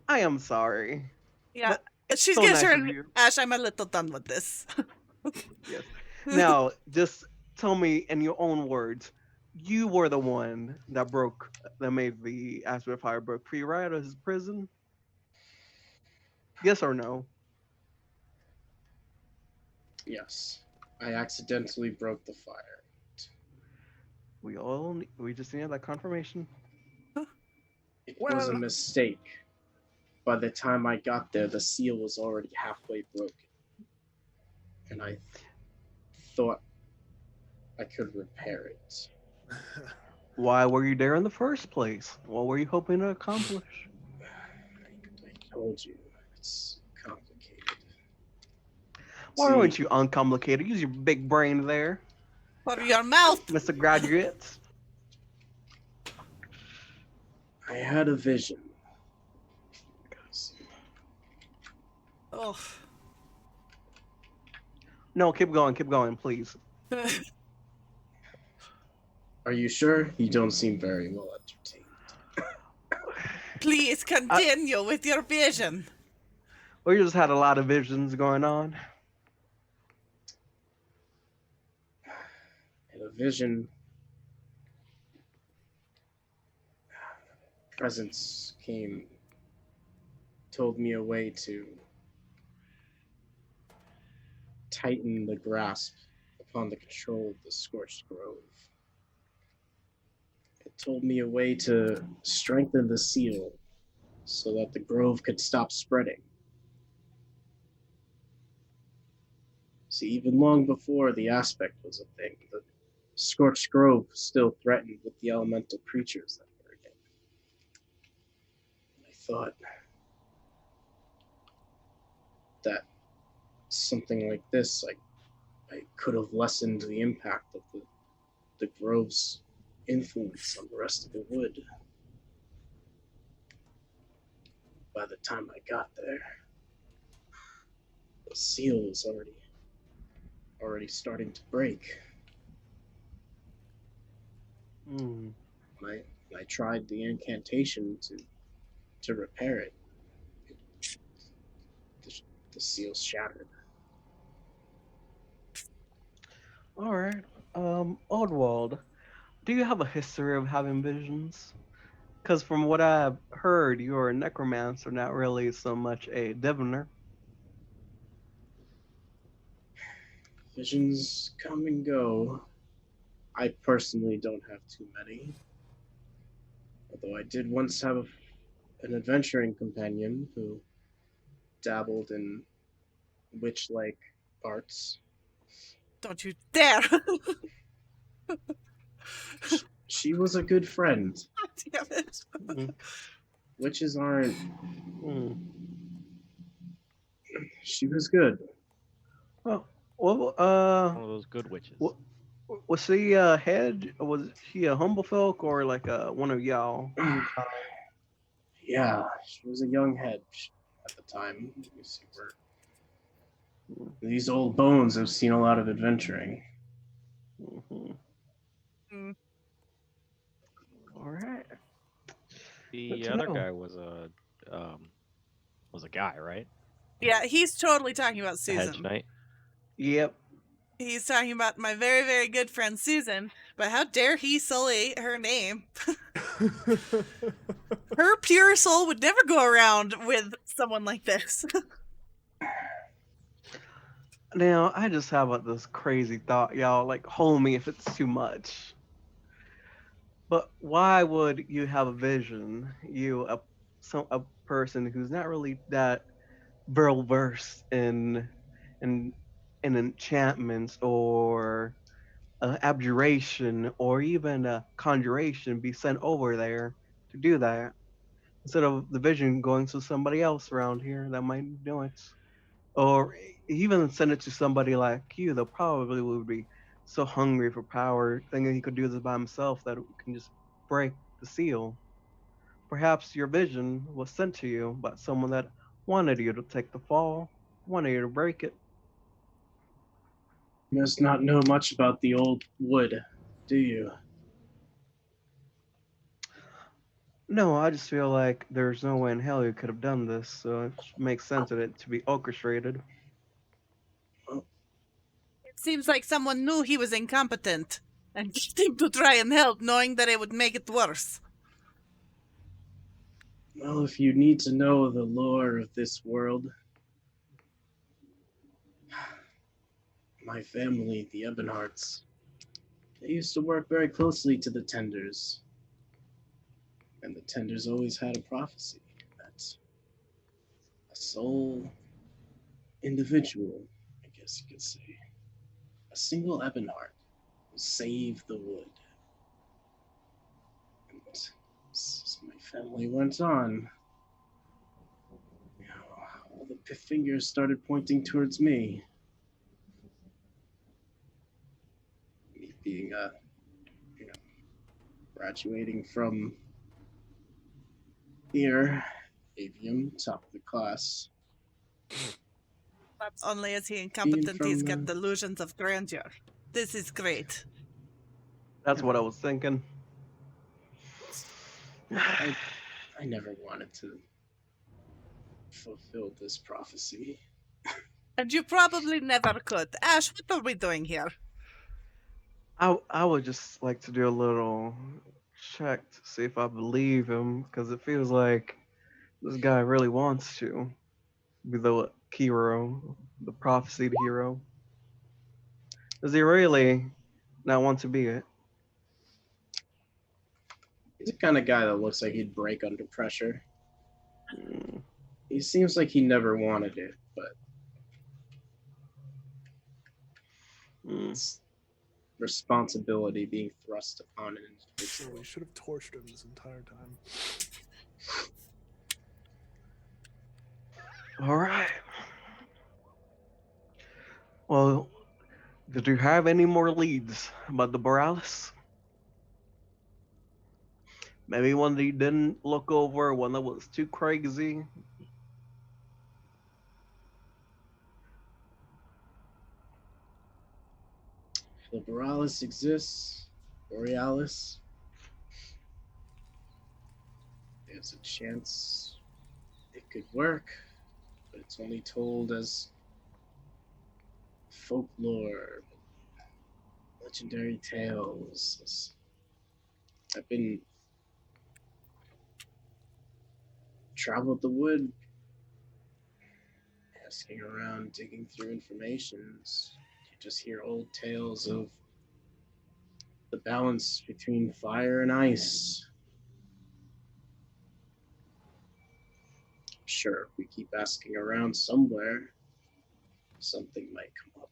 I am sorry. Yeah, But she's so gonna nice of turn. you. Ash, I'm a little done with this. Yes. Now, just tell me in your own words, you were the one that made the Aspect Fire broke free, right, out of his prison? Yes or no? Yes. I accidentally broke the fire. We just needed that confirmation. It was a mistake. By the time I got there, the seal was already halfway broken. And I thought I could repair it. Why were you there in the first place? What were you hoping to accomplish? I told you, it's complicated. Why See, weren't you uncomplicated? Use your big brain there, For your mouth. Mr. Graduate. I had a vision. Oh. No, keep going, please. Are you sure? You don't seem very well entertained. Please continue with your vision. We just had a lot of visions going on. In a vision, presence came, told me a way to tighten the grasp upon the control of the scorched grove. It told me a way to strengthen the seal so that the grove could stop spreading. See, even long before the aspect was a thing, the scorched grove still threatened with the elemental creatures that were in it. I thought that something like this, I could have lessened the impact of the grove's influence on the rest of the wood. By the time I got there, the seal was already starting to break. Mm. When I tried the incantation to repair it, the seal shattered. All right. Oddwald, do you have a history of having visions? Because from what I've heard, you're a necromancer, not really so much a diviner. Visions come and go. I personally don't have too many. Although I did once have an adventuring companion who dabbled in witch-like arts. Don't you dare. She was a good friend. Damn it. Mm. Witches aren't. Mm. She was good. Well, One of those good witches. was she a head? Was she a humble folk or like one of y'all? Yeah, she was a young head at the time. You see, these old bones have seen a lot of adventuring. Mm-hmm. Mm. All right. The other guy was a guy, right? Yeah, he's totally talking about A hedge Susan. knight. Yep. He's talking about my very, very good friend Susan, but how dare he sully her name? Her pure soul would never go around with someone like this. Now I just have this crazy thought, y'all. Like, hold me if it's too much. But why would you have a vision? A person who's not really that well versed in an enchantment or abjuration or even a conjuration be sent over there to do that instead of the vision going to somebody else around here that might do it, or even send it to somebody like you that probably would be so hungry for power, thinking he could do this by himself that it can just break the seal. Perhaps your vision was sent to you by someone that wanted you to take the fall, wanted you to break it. You must not know much about the old wood, do you? No, I just feel like there's no way in hell you could have done this, so it makes sense that it to be orchestrated. It seems like someone knew he was incompetent and get him to try and help, knowing that it would make it worse. Well, if you need to know the lore of this world, my family, the Ebonhearts, they used to work very closely to the Tenders. And the Tenders always had a prophecy that a sole individual, I guess you could say, a single Ebonheart will save the wood. And as my family went on, all the fingers started pointing towards me. Me being you know, graduating from here, avium, top of the class. Only is he Being incompetent, he's got from, delusions of grandeur. This is great. That's what I was thinking. I never wanted to fulfill this prophecy. And you probably never could. Ash, what are we doing here? I would just like to do a little check to see if I believe him, because it feels like this guy really wants to be the hero, the prophesied hero. Does he really not want to be it? He's the kind of guy that looks like he'd break under pressure. Hmm. He seems like he never wanted it, but Hmm. it's responsibility being thrust upon an So individual. we should have tortured him this entire time. All right. Well, did you have any more leads about the Borealis? Maybe one that you didn't look over, one that was too crazy. The Borealis exists. Borealis. There's a chance it could work, but it's only told as folklore, legendary tales. I've been traveled the wood, asking around, digging through information. You just hear old tales of the balance between fire and ice. Sure, if we keep asking around somewhere, something might come up.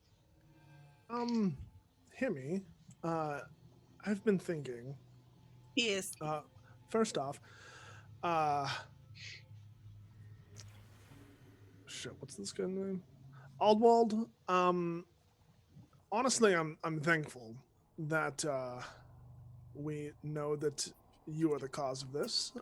Himmy, I've been thinking. Yes. First off, shit, what's this guy's name? Aldwald. Honestly, I'm thankful that we know that you are the cause of this.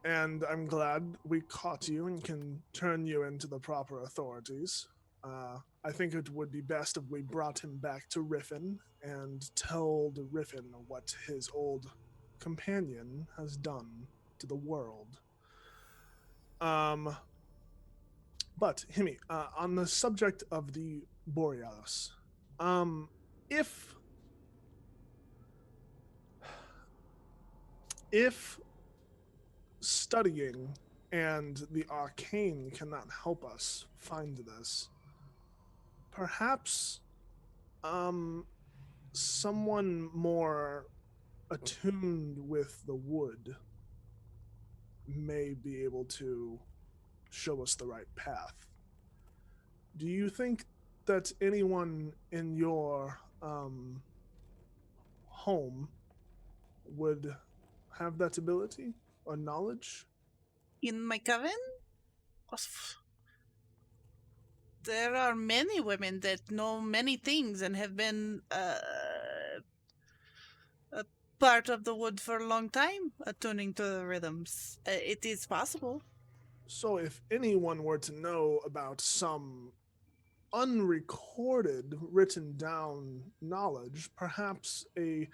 And I'm glad we caught you and can turn you into the proper authorities. I think it would be best if we brought him back to Riffin and told Riffin what his old companion has done to the world. But Himi, on the subject of the Borealis, if studying and the arcane cannot help us find this, perhaps someone more attuned with the wood may be able to show us the right path. Do you think that anyone in your home would have that ability or knowledge? In my coven, there are many women that know many things and have been a part of the wood for a long time, attuning to the rhythms. It is possible. So, if anyone were to know about some unrecorded, written down knowledge, perhaps a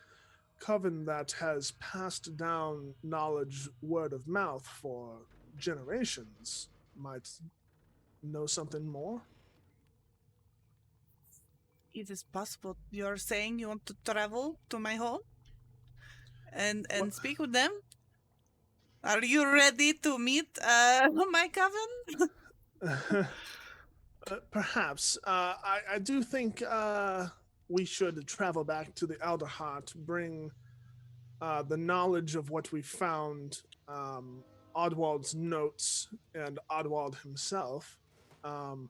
coven that has passed down knowledge word of mouth for generations might know something more. It is possible. You're saying you want to travel to my home and What- speak with them? Are you ready to meet my coven? Perhaps. I do think we should travel back to the Elderheart, bring the knowledge of what we found, Oddwald's notes, and Oddwald himself, um,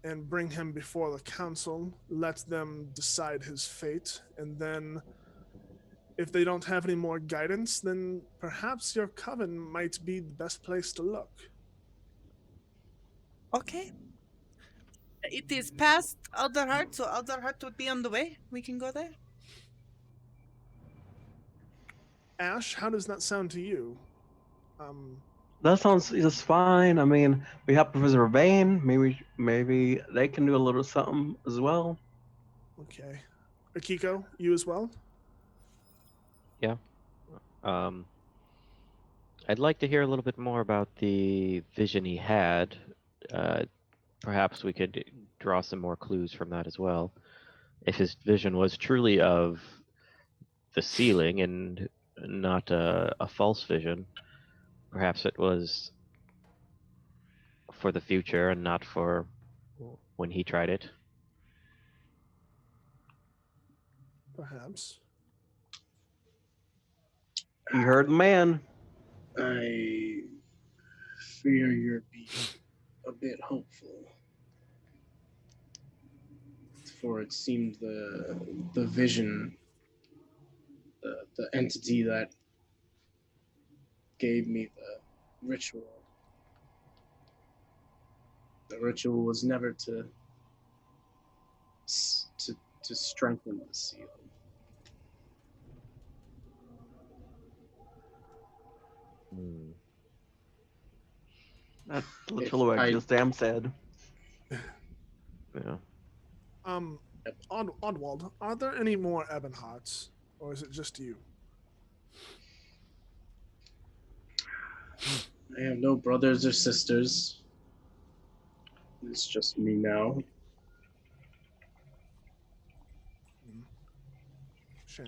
and bring him before the council, let them decide his fate, and then if they don't have any more guidance, then perhaps your coven might be the best place to look. Okay. It is past Elderheart, so Elderheart would be on the way. We can go there. Ash, how does that sound to you? That sounds just fine. I mean, we have Professor Vane. Maybe they can do a little something as well. Okay. Akiko, you as well? Yeah. I'd like to hear a little bit more about the vision he had. Perhaps we could draw some more clues from that as well. If his vision was truly of the ceiling and not a false vision, perhaps it was for the future and not for when he tried it. Perhaps. You heard the man. I fear you're being a bit hopeful. For it seemed the vision, the entity that gave me the ritual. The ritual was never to strengthen the seal. Hmm. That's literally what I just damn said. Yeah. Oddwald, are there any more Ebonhearts, or is it just you? I have no brothers or sisters. It's just me now. Shame.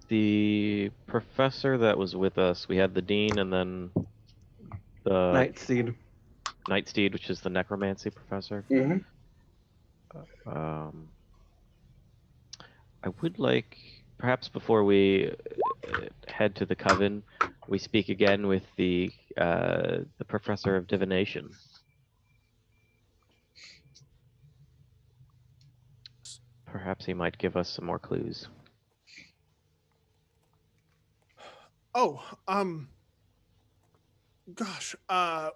The professor that was with us, we had the dean and then the Nightseed. Nightsteed, which is the necromancy professor. Mm-hmm. I would like, perhaps before we head to the coven, we speak again with the professor of divination. Perhaps he might give us some more clues. Oh, gosh,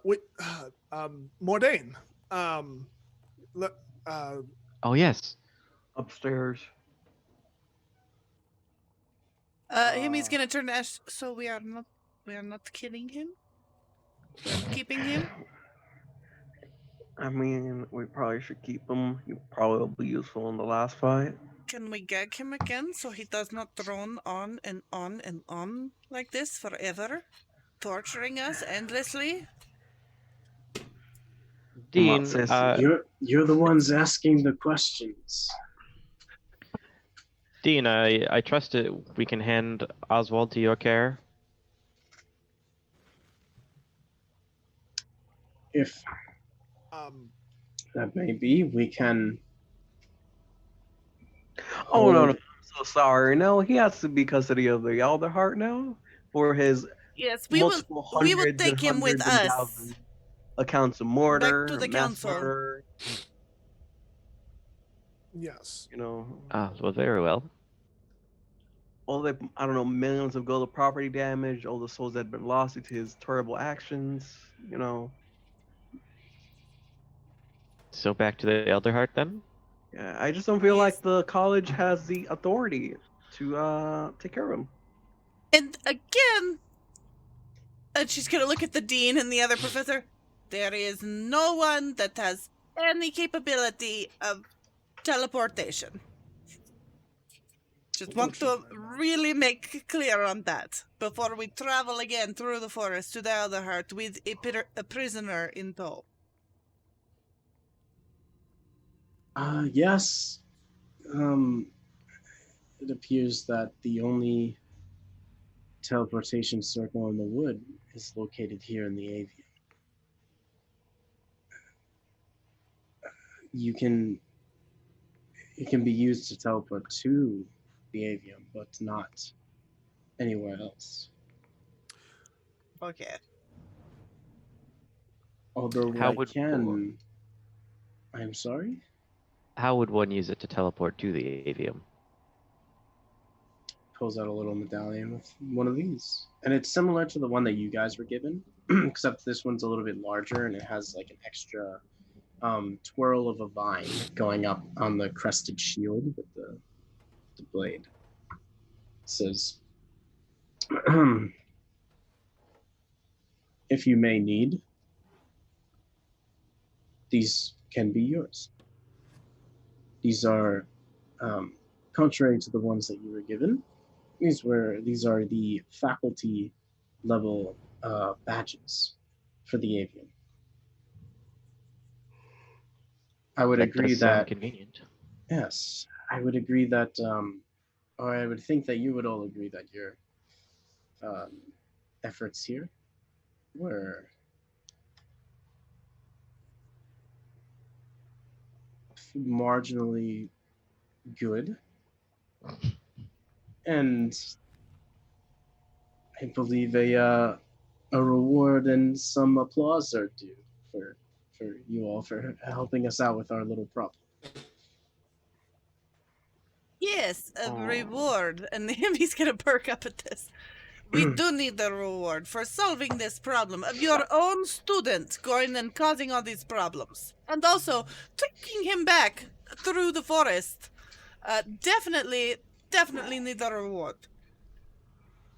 wait, Mordain, let, Oh yes. Upstairs. He's gonna turn to Ash. So we are not killing him. We are keeping him. I mean, we probably should keep him. He probably will be useful in the last fight. Can we gag him again so he does not drone on and on and on like this forever, torturing us endlessly? Dean, You're the ones asking the questions. Dean, I trust it. We can hand Oswald to your care. If that may be, we can. Oh no, I'm so sorry. No, he has to be custody of the Elderheart now for his Yes, we multiple will hundreds take and him with hundreds and us. thousands. accounts of murder, to the mass council. murder. Yes. You know, Ah, well, very well. all the I don't know millions of gold of property damage, all the souls that had been lost due to his terrible actions. You know, So back to the Elderheart then? yeah, I just don't feel Yes. like the college has the authority to take care of him. And again, and she's gonna look at the dean and the other professor. There is no one that has any capability of teleportation. Just want to really make clear on that before we travel again through the forest to the Elderheart with a prisoner in tow. Yes. It appears that the only teleportation circle in the wood is located here in the avian. It can be used to teleport to the avian, but not anywhere else. Okay. Although How would I'm sorry? how would one use it to teleport to the avium? Pulls out a little medallion with one of these. And it's similar to the one that you guys were given, except this one's a little bit larger and it has like an extra twirl of a vine going up on the crested shield with the blade. It says, if you may need, these can be yours. These are contrary to the ones that you were given. These are the faculty level badges for the avian. I would That agree does sound that convenient. yes, I would agree that, or I would think that you would all agree that your um, efforts here were marginally good, and I believe a reward and some applause are due for you all for helping us out with our little problem. Yes, a Aw. reward. And he's gonna perk up at this. We do need the reward for solving this problem of your own student going and causing all these problems. And also, taking him back through the forest. Definitely need a reward.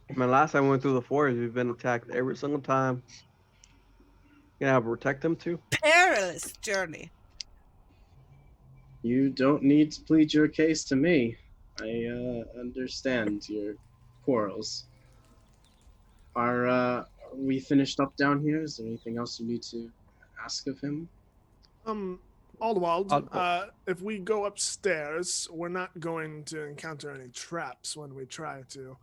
I mean, last time I went through the forest, we've been attacked every single time. You gotta protect them too. Perilous journey. You don't need to plead your case to me. I understand your quarrels. Are we finished up down here? Is there anything else you need to ask of him? Aldwald, Aldwald. if we go upstairs, we're not going to encounter any traps when we try to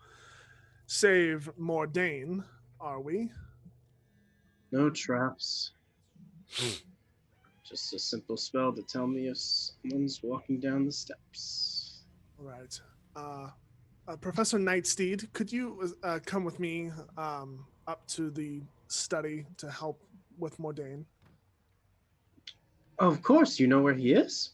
save Mordain, are we? No traps. Just a simple spell to tell me if someone's walking down the steps. Right. Professor Nightsteed, could you come with me up to the study to help with Mordain? Of course, you know where he is?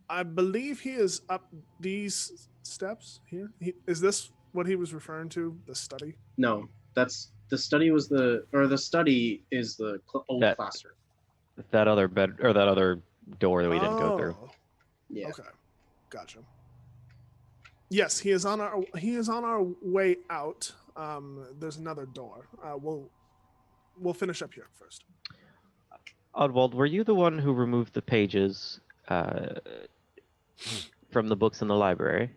I believe he is up these steps here. Is this what he was referring to? The study? No, that's the study is the old That- classroom. That other bed or that other door that we didn't go through. Yeah. Okay, gotcha. Yes, he is on our way out. There's another door. We'll finish up here first. Oddwald, were you the one who removed the pages from the books in the library?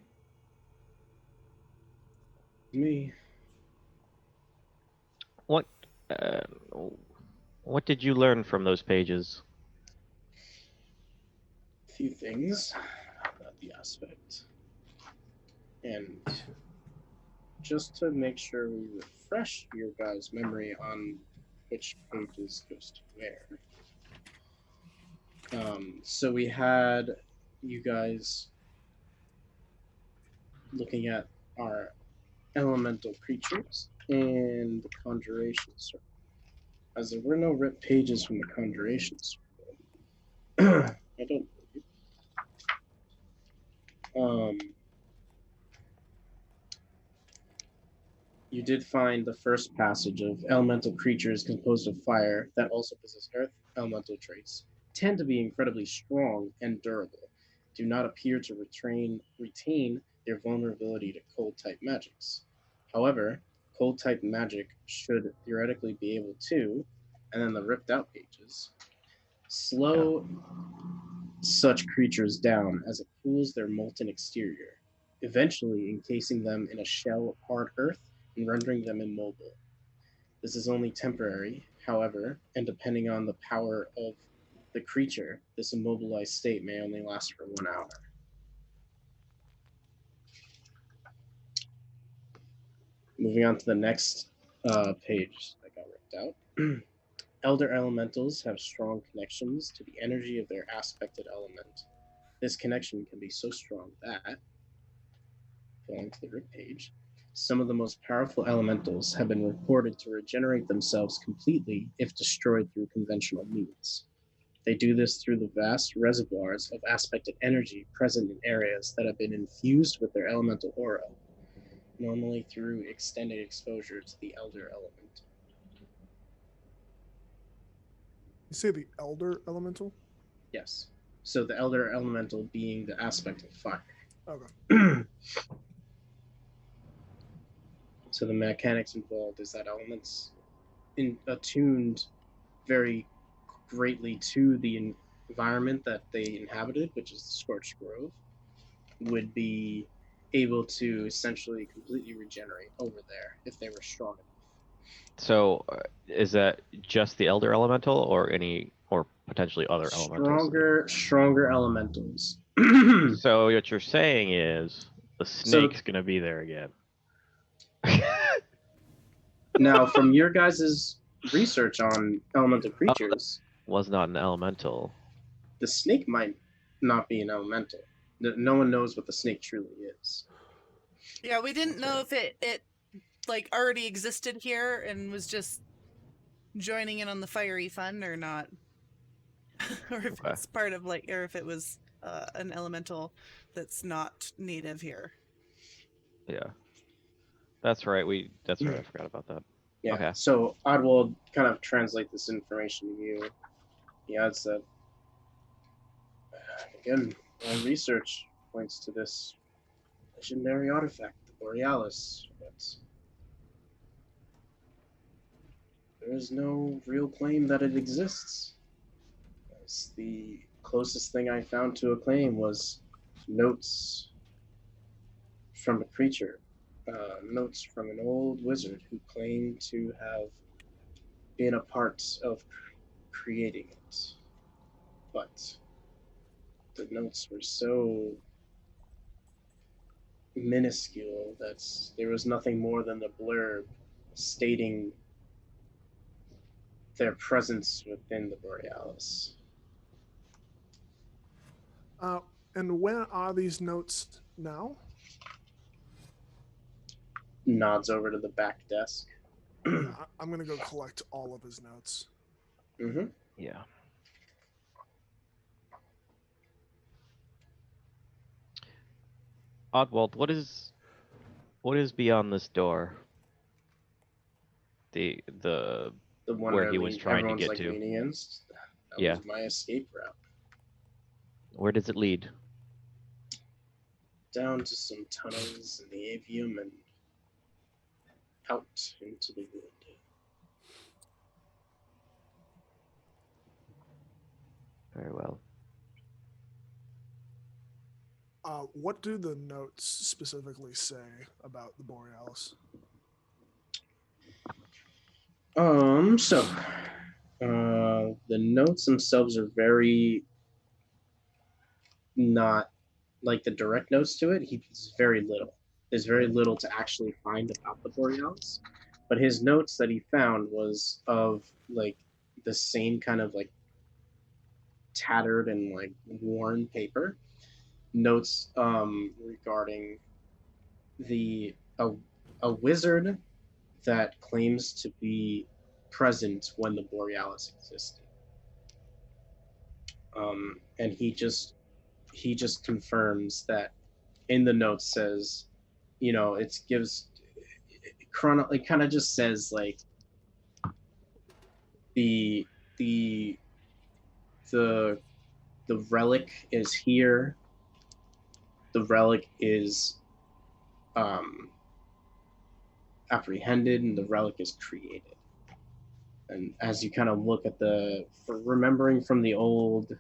Me. What did you learn from those pages? A few things about the aspect. And just to make sure we refresh your guys' memory on which pages goes to where. So we had you guys looking at our elemental creatures and the conjuration circle. as there were no ripped pages from the Conjuration Scroll. I don't. You did find the first passage of elemental creatures composed of fire that also possess earth elemental traits, tend to be incredibly strong and durable, do not appear to retain their vulnerability to cold type magics. However, cold type magic should theoretically be able to, and then the ripped out pages, slow such creatures down as it cools their molten exterior, eventually encasing them in a shell of hard earth and rendering them immobile. This is only temporary, however, and depending on the power of the creature, this immobilized state may only last for 1 hour. Moving on to the next page that got ripped out. Elder elementals have strong connections to the energy of their aspected element. This connection can be so strong that, going to the rip page, some of the most powerful elementals have been reported to regenerate themselves completely if destroyed through conventional means. They do this through the vast reservoirs of aspected energy present in areas that have been infused with their elemental aura, normally through extended exposure to the elder element. You say the elder elemental? Yes. So the elder elemental being the aspect of fire. Okay. So the mechanics involved is that elements attuned very greatly to the environment that they inhabited, which is the scorched grove, would be able to essentially completely regenerate over there if they were strong enough. So, is that just the Elder Elemental, or potentially other elementals? Stronger elementals. So what you're saying is the snake's gonna be there again. Now, from your guys' research on elemental creatures, Was not an elemental. the snake might not be an elemental. No one knows what the snake truly is. Yeah, we didn't know if it like already existed here and was just joining in on the fiery fun or not. Or if Okay. it's part of or if it was an elemental that's not native here. Yeah. That's right. I forgot about that. Yeah. Okay. So Oddwald kind of translate this information to you. He adds that again, all research points to this legendary artifact, the Borealis, but there is no real claim that it exists. As the closest thing I found to a claim was notes from a creature, notes from an old wizard who claimed to have been a part of creating it. But the notes were so minuscule that there was nothing more than the blurb stating their presence within the Borealis. And where are these notes now? Nods over to the back desk. Yeah, I'm gonna go collect all of his notes. Mm-hmm. Yeah. Oddwald, what is beyond this door? The one where he was trying to everyone's get like to. leaning in. That Yeah. was my escape route. Where does it lead? Down to some tunnels in the avium and out into the wood. Very well. What do the notes specifically say about the Borealis? The notes themselves are very not like the direct notes to it. He's very little. There's very little to actually find about the Borealis. But his notes that he found was of like the same kind of like tattered and like worn paper. Notes regarding a wizard that claims to be present when the Borealis existed. And he just confirms that in the notes says, you know, it gives it kind of just says like the the the relic is here. The relic is apprehended, and the relic is created. And as you kind of look at remembering from the old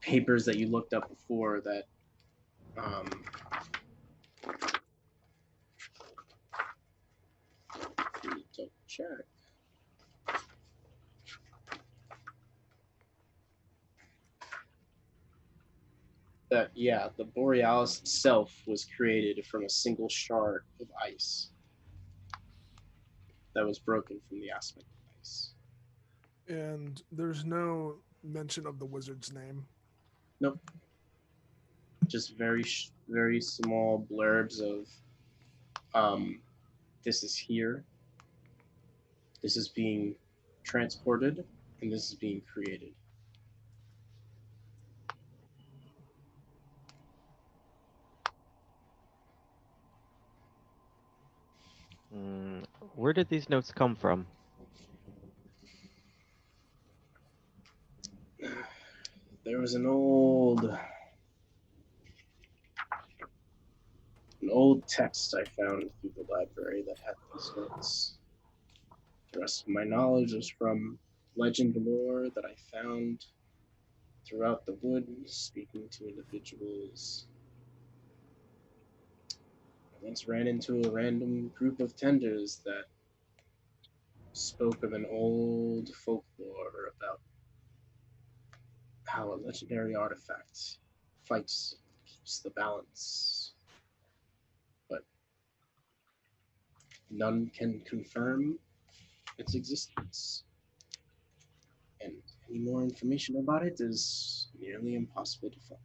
papers that you looked up before, that double check. That the Borealis itself was created from a single shard of ice that was broken from the aspect of ice. And there's no mention of the wizard's name. Nope. Just very small blurbs of this is here, this is being transported, and this is being created. Where did these notes come from? There was an old text I found through the library that had these notes. The rest of my knowledge is from legend lore that I found throughout the wood, speaking to individuals. I once ran into a random group of tenders that spoke of an old folklore about how a legendary artifact fights, keeps the balance. But none can confirm its existence. And any more information about it is nearly impossible to find.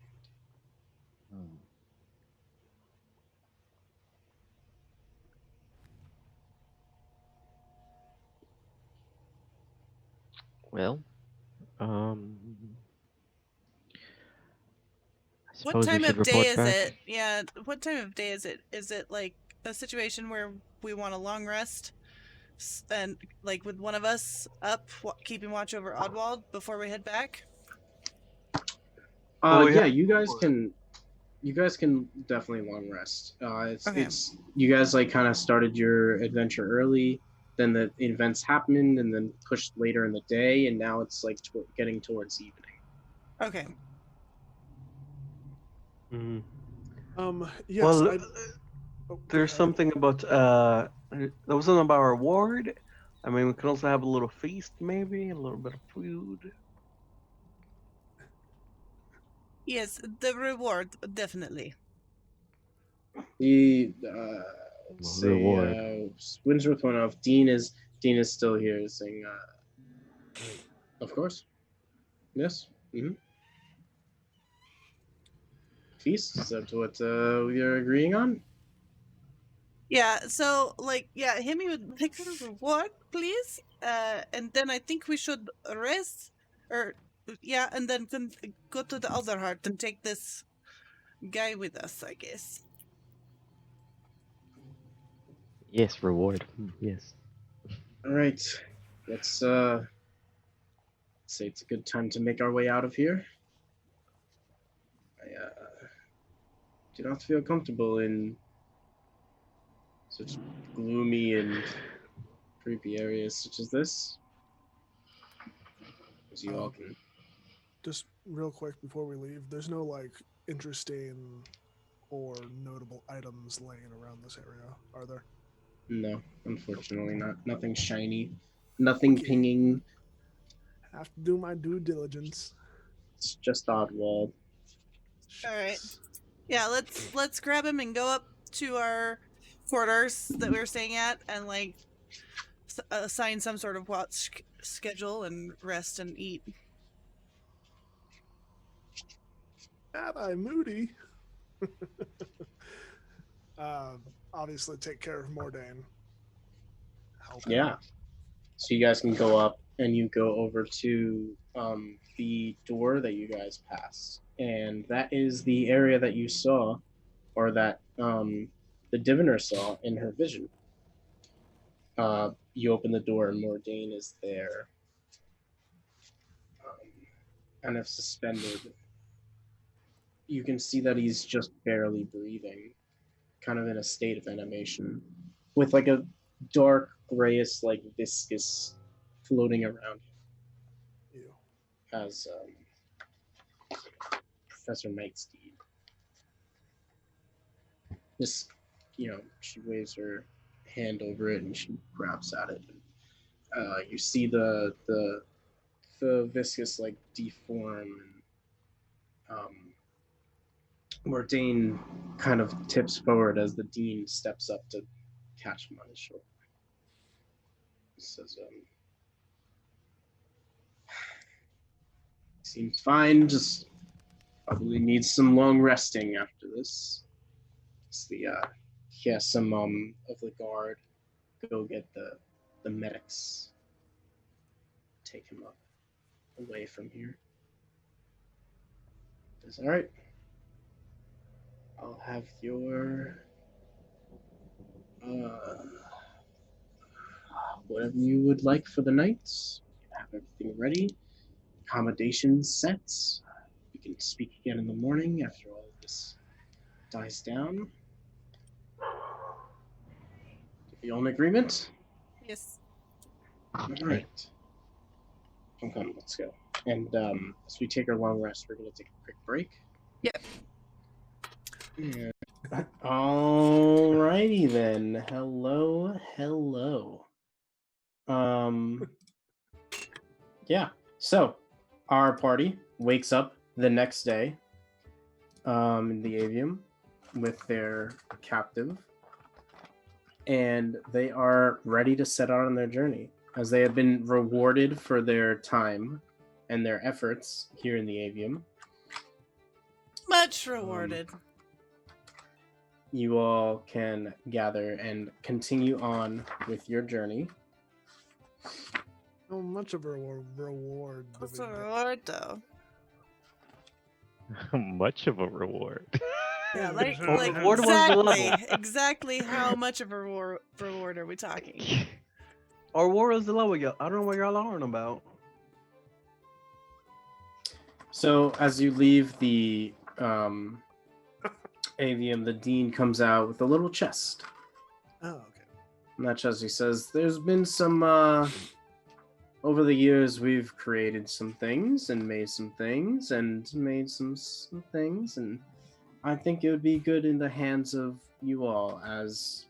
Well, I What suppose we time should of day report is back. it? Yeah, what time of day is it? Is it like a situation where we want a long rest and like with one of us up keeping watch over Oddwald before we head back? Yeah, you guys can definitely long rest. Okay. It's you guys like kind of started your adventure early, then the events happened, and then pushed later in the day, and now it's like getting towards evening. Okay. Yes. Well, Go there's ahead. something about there was something about our reward. I mean, we can also have a little feast, maybe a little bit of food. Yes, the reward definitely. The Reward. Winsworth went off. Dean is still here, saying, "Of course, yes, feast. Is that what we are agreeing on?" Yeah, so like Hemi would like a reward, please. And then I think we should rest or and then go to the other heart and take this guy with us, I guess. Yes, reward. Yes. All right, let's say it's a good time to make our way out of here. I do not feel comfortable in such gloomy and creepy areas such as this. As you all can. Just real quick before we leave, there's no like interesting or notable items laying around this area, are there? No, unfortunately not. Nothing shiny. Nothing pinging. Have to do my due diligence. It's just Oddwald. All right. Yeah, let's grab him and go up to our quarters that we were staying at and like assign some sort of watch schedule and rest and eat. Rabbi Moody. Obviously take care of Mordain. Help him. Yeah. So you guys can go up, and you go over to the door that you guys passed, and that is the area that you saw, or that the diviner saw in her vision. You open the door, and Mordain is there, kind of suspended. You can see that he's just barely breathing, kind of in a state of animation, with like a dark grayish, like viscous, floating around him Ew. as Professor Nightsteed. Just, she waves her hand over it and she grabs at it. You see the viscous like deform, and Mordain kind of tips forward as the dean steps up to catch him on his shoulder. He says, seems fine, just probably needs some long resting after this. So he has some of the guard go get the medics, take him up away from here. Says, all right, I'll have your whatever you would like for the night. Have everything ready, accommodations set. We can speak again in the morning after all of this dies down. You all in agreement? Yes. All right. Come, let's go. And as we take our long rest, we're going to take a quick break. Yep. Yeah. Alrighty then. Hello. Yeah. So, our party wakes up the next day in the avium with their captive, and they are ready to set out on their journey, as they have been rewarded for their time and their efforts here in the avium. Much rewarded. You all can gather and continue on with your journey. How much of a reward? do What's we a get? reward, though? Much of a reward. Yeah, like reward was the level. exactly how much of a reward are we talking? Or war is the lower, y'all. I don't know what y'all are on about. So as you leave the avium, the dean comes out with a little chest. Oh, okay. And that chest, he says, there's been some over the years, we've created some things and made some things and made some things, and I think it would be good in the hands of you all as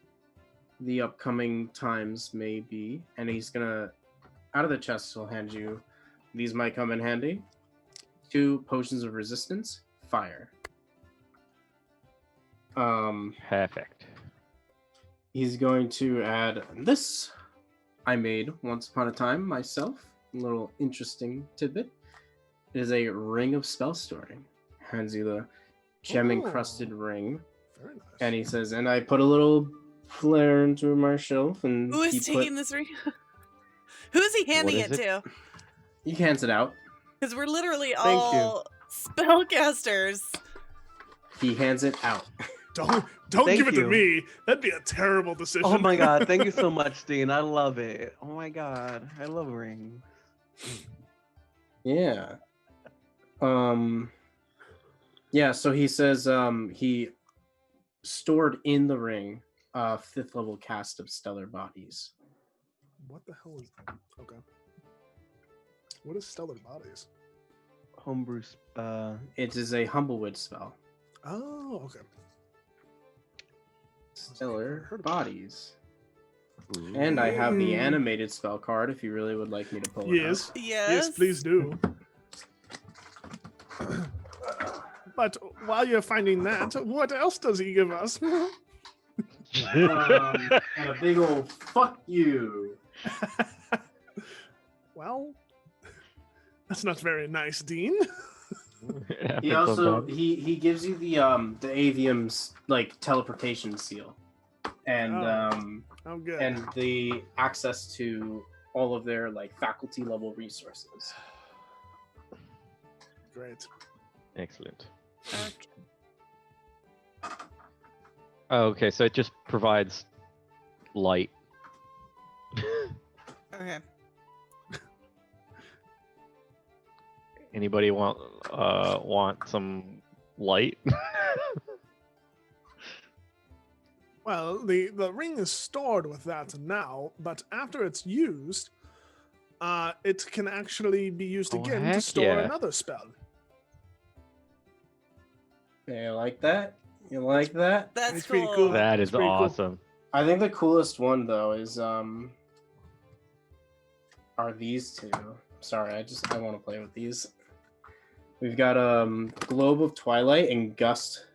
the upcoming times may be. And he's gonna, out of the chest, he'll hand you, these might come in handy, 2 potions of resistance, fire. Perfect. He's going to add this. I made once upon a time myself. A little interesting tidbit. It is a ring of spell storing. Hands you the gem encrusted ring. Very nice. And he says, and I put a little flare into my shelf, and Who is taking this ring? Who's he handing What it is it? to? He hands it out. Because we're literally Thank you. all spellcasters. He hands it out. Don't Thank give it you. to me. That'd be a terrible decision. Oh my god, thank you so much, Dean. I love it. Oh my god, I love rings. Yeah. Yeah, so he says he stored in the ring 5th level cast of Stellar Bodies. What the hell is that? Okay. What is Stellar Bodies? Homebrew. It is a Humblewood spell. Oh, okay. Stellar Heard of it. Bodies. And I have the animated spell card if you really would like me to pull it Yes. up. Yes, please do. But while you're finding that, what else does he give us? And a big old fuck you. Well, that's not very nice, Dean. He also he gives you the avium's like teleportation seal, and Oh good. and the access to all of their like faculty level resources. Great. Excellent. Okay. Oh, okay, so it just provides light. Okay. Anybody want some light? Well, the ring is stored with that now, but after it's used, it can actually be used Oh, again to heck store yeah. another spell. Yeah, you like that? You like that? That's It's pretty cool. cool. That is It's pretty cool. awesome. I think the coolest one though is are these two. Sorry, I want to play with these. We've got Globe of Twilight and Gust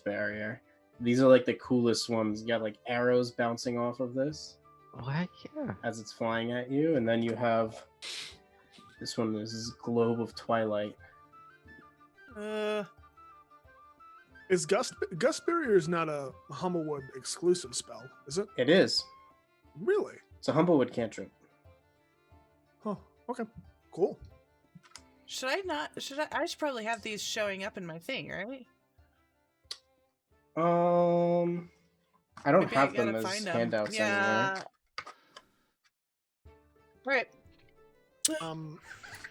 Barrier. These are like the coolest ones. You got like arrows bouncing off of this Oh, heck yeah. as it's flying at you, and then you have this one. This is Globe of Twilight. Is Gust Barrier is not a Humblewood exclusive spell, is it? It is. Really? It's a Humblewood cantrip. Huh. Okay. Cool. Should I not? I should probably have these showing up in my thing, right? I don't Maybe have I gotta them as find 'em. handouts Yeah. anywhere. Right.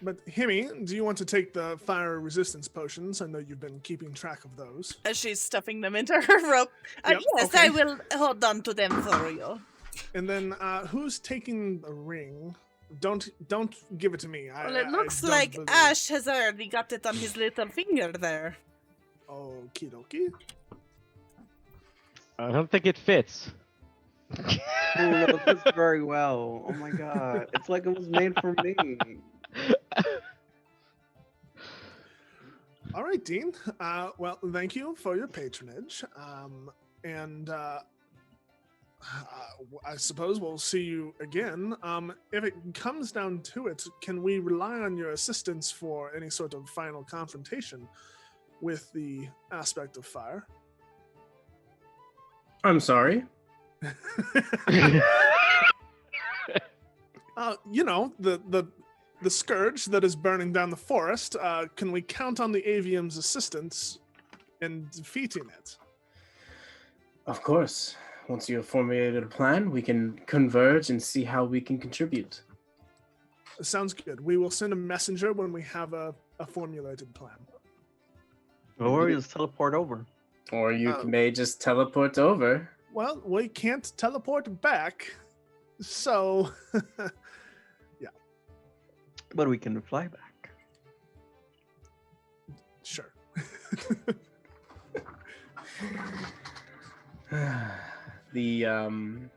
But Himi, do you want to take the fire resistance potions? I know you've been keeping track of those. As she's stuffing them into her rope. Yep, Yes, okay. I will hold on to them for you. And then who's taking the ring? Don't give it to me. Well, it I looks don't like believe- Ash has already got it on his little finger there. Okie dokie. I don't think it fits. Oh, no, it fits very well. Oh my god. It's like it was made for me. All right, Dean. Well, thank you for your patronage. And I suppose we'll see you again. If it comes down to it, can we rely on your assistance for any sort of final confrontation with the aspect of fire? I'm sorry. You know, the scourge that is burning down the forest. Can we count on the Avium's assistance in defeating it? Of course. Once you have formulated a plan, we can converge and see how we can contribute. Sounds good. We will send a messenger when we have a formulated plan. Or just teleport over. Or you Oh. may just teleport over. Well, we can't teleport back, so But we can fly back. sure. The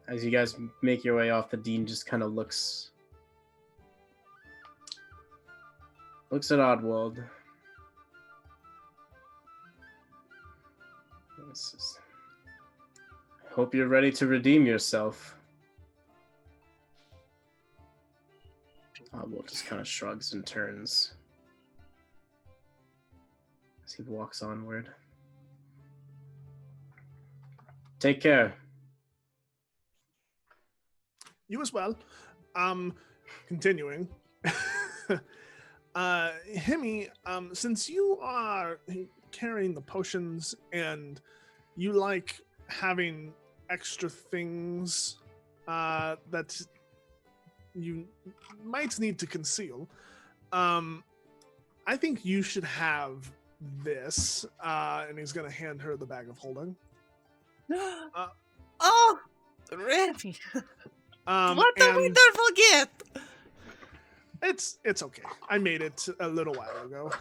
as you guys make your way off, the dean just kind of looks at Oddwald. Hope you're ready to redeem yourself. Oddwald just kind of shrugs and turns as he walks onward. Take care. You as well. Continuing. Hemi, since you are carrying the potions and you like having extra things that you might need to conceal, I think you should have this. And he's going to hand her the bag of holding. Oh, Remy. What a and wonderful gift. It's okay. I made it a little while ago.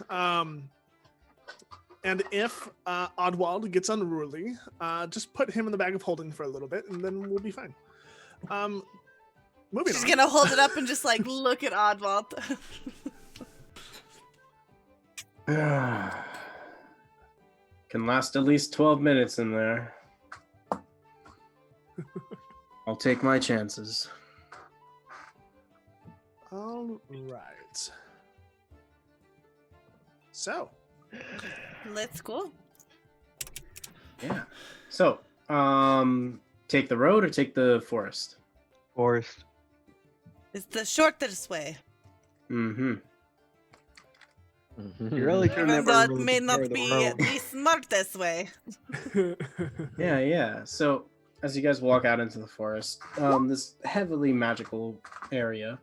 And if Oddwald gets unruly, just put him in the bag of holding for a little bit, and then we'll be fine. Moving She's on. gonna hold it up and just like look at Oddwald. Can last at least 12 minutes in there. I'll take my chances. All right. So, Let's go. Yeah. So, take the road or take the forest? Forest. It's the shortest way. Mm-hmm. You really should Even never though it really may compare not the be road. the smartest way. Yeah. So as you guys walk out into the forest, this heavily magical area,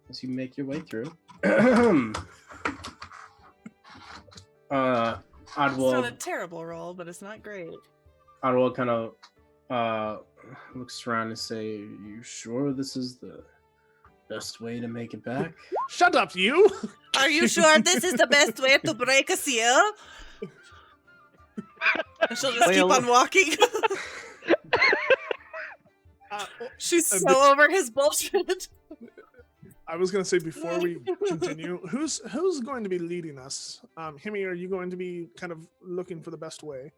as you make your way through, It's not a Oddwald terrible roll, but it's not great. kind of looks around and say, "You sure this is the best way to make it back?" Shut up, you! Are you sure this is the best way to break a seal? And she'll just keep on walking. She's so over his bullshit. I was gonna say before we continue, who's going to be leading us? Himi, are you going to be kind of looking for the best way?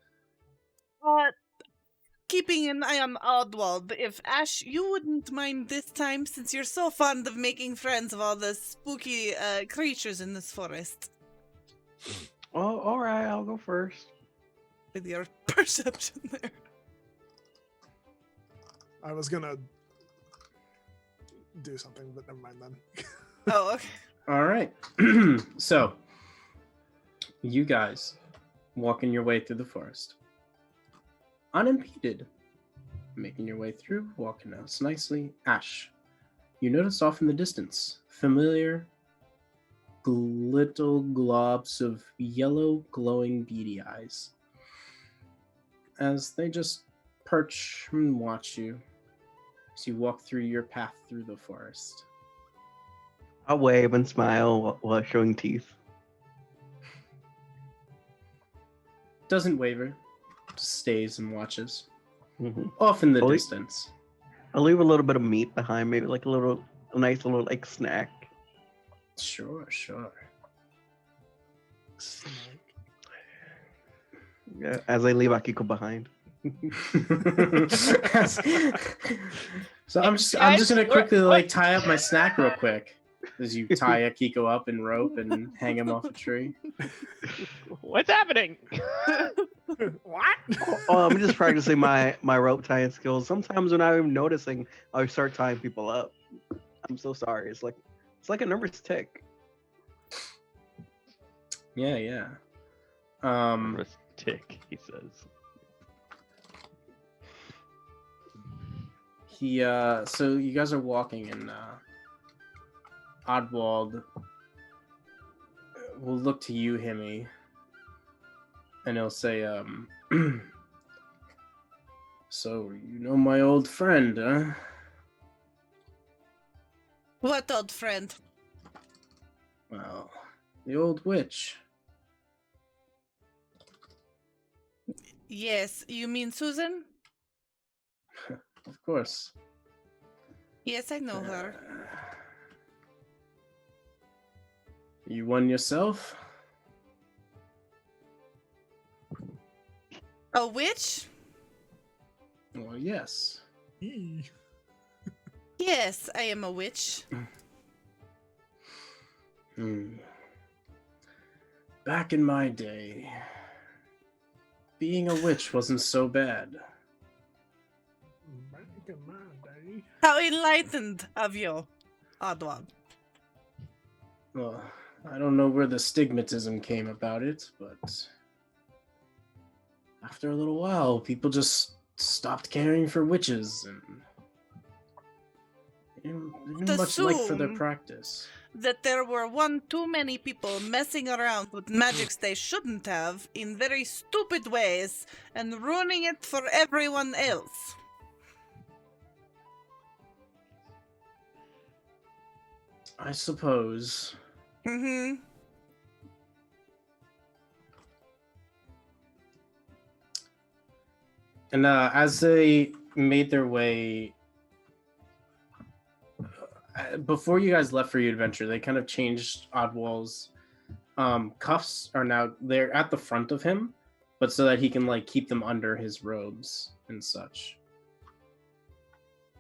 Keeping an eye on Oddwald. If Ash, you wouldn't mind this time, since you're so fond of making friends of all the spooky creatures in this forest. Oh, all right. I'll go first. With your perception there. I was gonna do something, but never mind then. Oh, okay. All right. So, you guys walking your way through the forest, unimpeded, making your way through, walking out nicely. Ash, you notice off in the distance familiar little globs of yellow, glowing, beady eyes, as they just perch and watch you as you walk through your path through the forest. I'll wave and smile while showing teeth. Doesn't waver, just stays and watches. Mm-hmm. Off in the I'll leave- distance. I'll leave a little bit of meat behind, maybe like a nice little like snack. Sure. Yeah, as I leave, I could go behind. So I'm just gonna quickly like tie up my snack real quick. As you tie Akiko up in rope and hang him off a tree. What's happening? What? Oh, I'm just practicing my rope tying skills. Sometimes when I'm even noticing, I start tying people up. I'm so sorry. It's like a nervous tick. Yeah. Tick, he says. So you guys are walking and Oddwald will look to you, Himi, and he'll say, so you know my old friend, huh? What old friend? Well, the old witch. Yes, you mean Susan? Of course. Yes, I know her. You won yourself? A witch? Well, yes. Yes, I am a witch. Back in my day, being a witch wasn't so bad. Back in my day. How enlightened of you, Oddwald. Well, I don't know where the stigmatism came about it, but after a little while, people just stopped caring for witches and they didn't much like for their Assume practice. That there were one too many people messing around with magics they shouldn't have in very stupid ways and ruining it for everyone else. I suppose. Mm-hmm. And as they made their way, before you guys left for your adventure, they kind of changed Oddwall's cuffs are now they're at the front of him, but so that he can like keep them under his robes and such.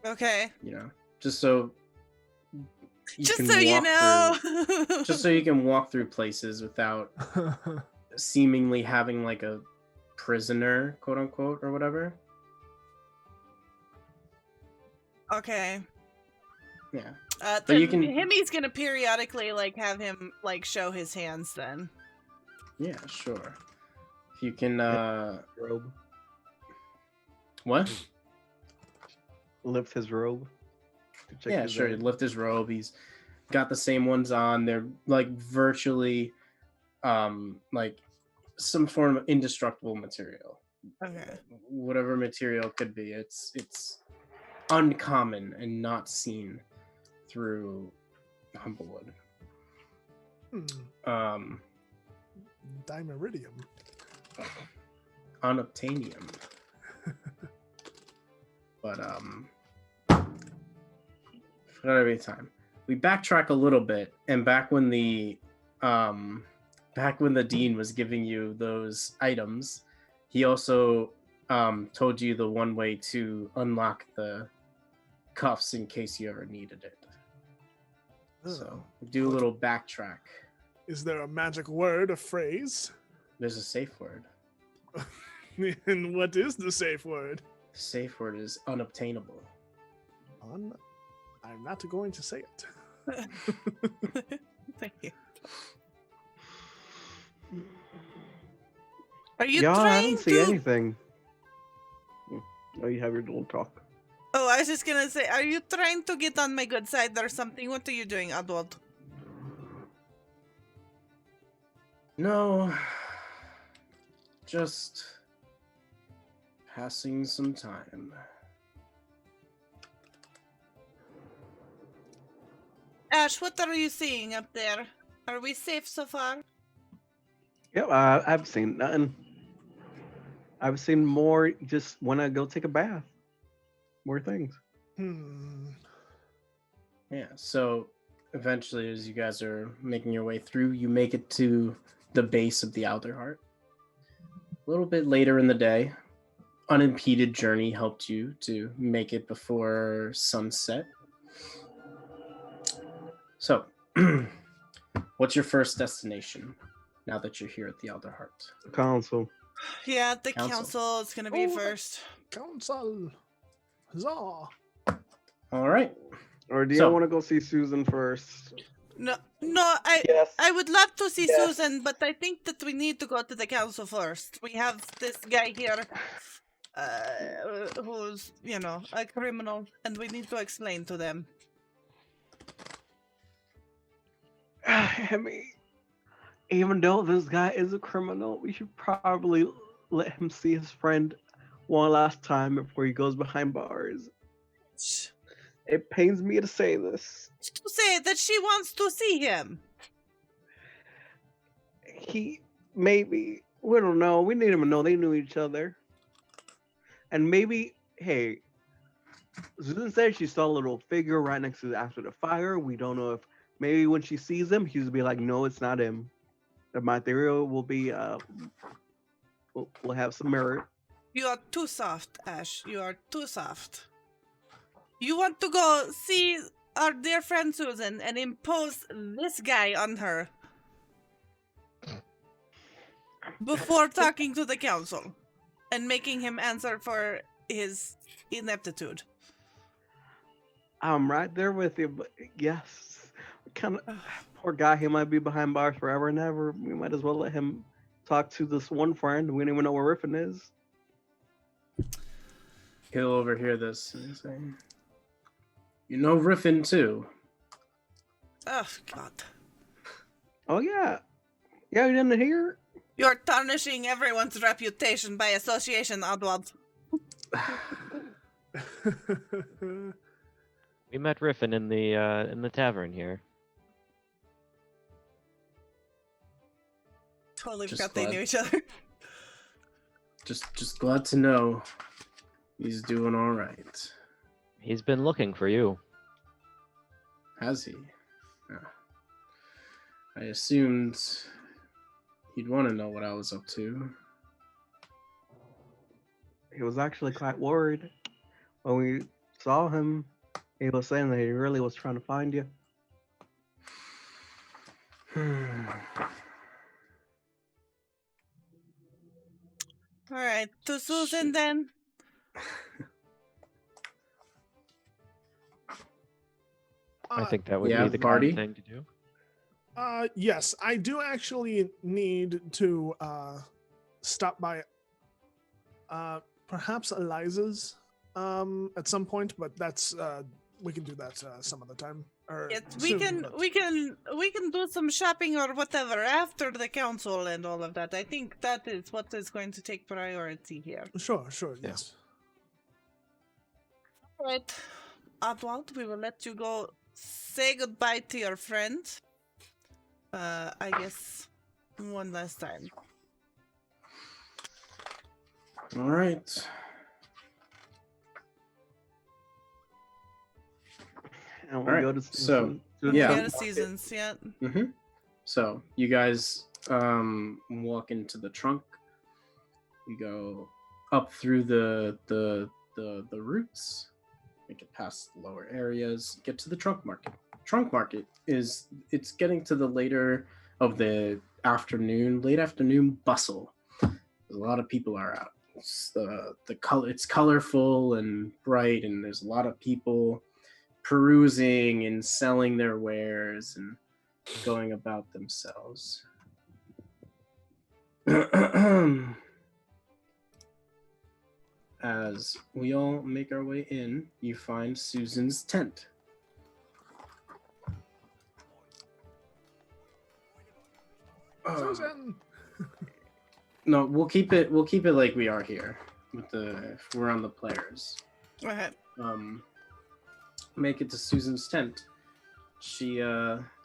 Okay. You know, just so you Just can so you walk know. through, just so you can walk through places without seemingly having like a prisoner, quote unquote, or whatever. Okay. Yeah. But you Then can- Himmy's gonna periodically like have him like show his hands. Then Yeah, sure. If you can, Robe. what? Lift his robe. to check Yeah, his sure. He ass. lift his robe. He's got the same ones on. They're like virtually, like some form of indestructible material. okay. Whatever material it could be, it's uncommon and not seen through Humblewood. Dimeridium. Unobtainium. But forgot every time. We backtrack a little bit, and back when the dean was giving you those items, he also told you the one way to unlock the cuffs in case you ever needed it. So do a little backtrack. Is there a magic word, a phrase? There's a safe word. And what is the safe word? The safe word is unobtainable. I'm not going to say it. Thank you. Are you Yeah, I trying didn't see to? anything. Oh, you have your little talk. Oh, I was just gonna say, are you trying to get on my good side or something? What are you doing, Adwald? No, just passing some time. Ash, what are you seeing up there? Are we safe so far? Yep, I've seen nothing. I've seen more just when I go take a bath. More things. Yeah, so eventually, as you guys are making your way through, you make it to the base of the Elderheart. A little bit later in the day, unimpeded journey helped you to make it before sunset. So, what's your first destination now that you're here at the Elderheart? Council. Yeah, the Council. council is gonna be Oh, first. Council. Huzzah. All right. Or do So- you want to go see Susan first? No, Yes. I would love to see Yes. Susan, but I think that we need to go to the council first. We have this guy here, who's, you know, a criminal, and we need to explain to them. I mean, even though this guy is a criminal, we should probably let him see his friend one last time before he goes behind bars. It pains me to say this. To say that she wants to see him. We don't know. We need him to know they knew each other. And maybe, hey, Susan said she saw a little figure right next to after the fire. We don't know if maybe when she sees him, he'll be like, no, it's not him. And my theory will be, we'll have some merit. You are too soft, Ash. You are too soft. You want to go see our dear friend Susan and impose this guy on her before talking to the council and making him answer for his ineptitude. I'm right there with you, but yes, kind of poor guy. He might be behind bars forever and ever. We might as well let him talk to this one friend. We don't even know where Riffin is. He'll overhear this and say, "You know Riffin too." Oh, God. Oh yeah, yeah. You didn't hear? You're tarnishing everyone's reputation by association, Adwald. We met Riffin in the tavern here. Totally Just forgot they glad. knew each other. Just glad to know he's doing all right. He's been looking for you. Has he? I assumed he'd want to know what I was up to. He was actually quite worried when we saw him. He was saying that he really was trying to find you. All right, to Susan then. I think that would yeah, be the party. kind thing to do. Yes, I do actually need to stop by perhaps Eliza's at some point, but that's we can do that some other time. Or Yes, soon, but- we can do some shopping or whatever after the council and all of that. I think that is what is going to take priority here. Sure, Yeah. yes. All right, Oswald, we will let you go say goodbye to your friend. I guess one last time. All right. And we'll Alright, go to so, Susan. yeah. Yeah, the seasons, yeah. Mm-hmm. So you guys walk into the trunk. You go up through the routes. Make it past the lower areas. Get to the trunk market. Trunk market it's getting to the later of the afternoon, late afternoon bustle. A lot of people are out. It's it's colorful and bright, and there's a lot of people perusing and selling their wares and going about themselves. As we all make our way in, you find Susan's tent. Susan. No, we'll keep it like we are here with if we're on the players. Okay. Make it to Susan's tent. She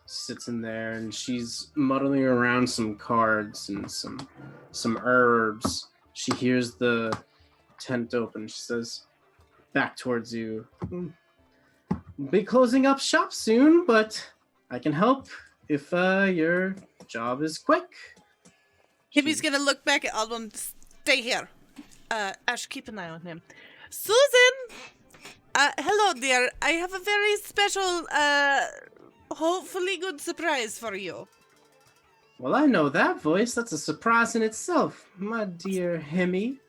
sits in there and she's muddling around some cards and some herbs. She hears the tent open. She says, back towards you, be closing up shop soon, but I can help if your job is quick. Himmy's gonna look back at Alden. Stay here. Ash, keep an eye on him. Susan! Hello, dear. I have a very special, hopefully good surprise for you. Well, I know that voice. That's a surprise in itself, my dear Hemi.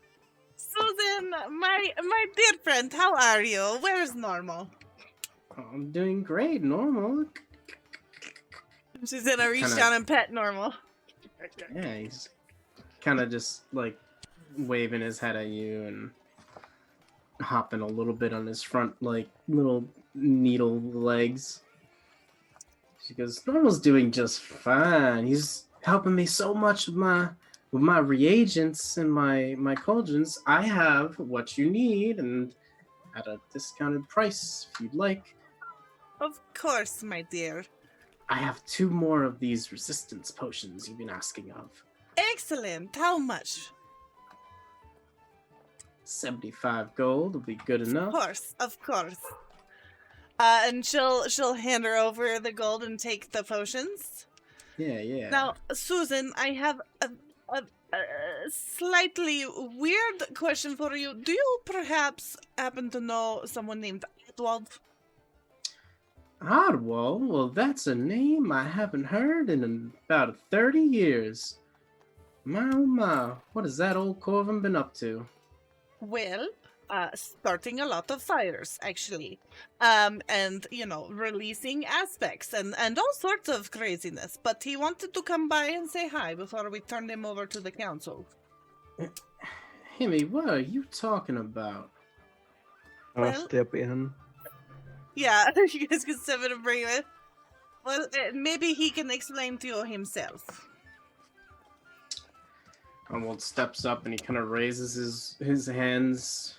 Susan, my dear friend, how are you? Where's Normal? Oh, I'm doing great, normal. She's gonna reach Kinda- down and pet Normal. Yeah, he's kind of just like waving his head at you and hopping a little bit on his front, like little needle legs. She goes, Normal's doing just fine. He's helping me so much with my reagents and my cauldrons. I have what you need and at a discounted price if you'd like. Of course, my dear. I have 2 more of these resistance potions you've been asking of. Excellent. How much? 75 gold will be good enough. Of course. And she'll hand her over the gold and take the potions. Yeah. Now, Susan, I have a slightly weird question for you. Do you perhaps happen to know someone named Edward? Oddwall? Well, that's a name I haven't heard in about 30 years. My oh my, what has that old Corvin been up to? Well, starting a lot of fires, actually. And, releasing aspects and all sorts of craziness. But he wanted to come by and say hi before we turned him over to the council. Himmy, what are you talking about? I'll Well- step in. Yeah, you guys can step in and bring him in. Well, maybe he can explain to you himself. Oddwall steps up and he kind of raises his hands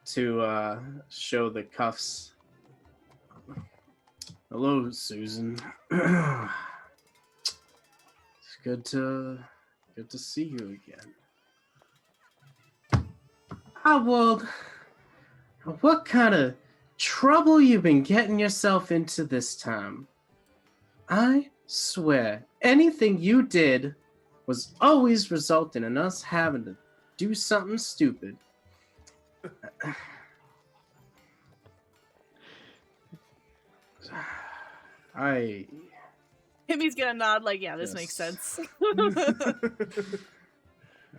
to show the cuffs. Hello, Susan. It's good to see you again. Oddwall, what kind of trouble you been getting yourself into this time? I swear, anything you did was always resulting in us having to do something stupid. Himmy's gonna nod like, yeah, this makes Yes. sense.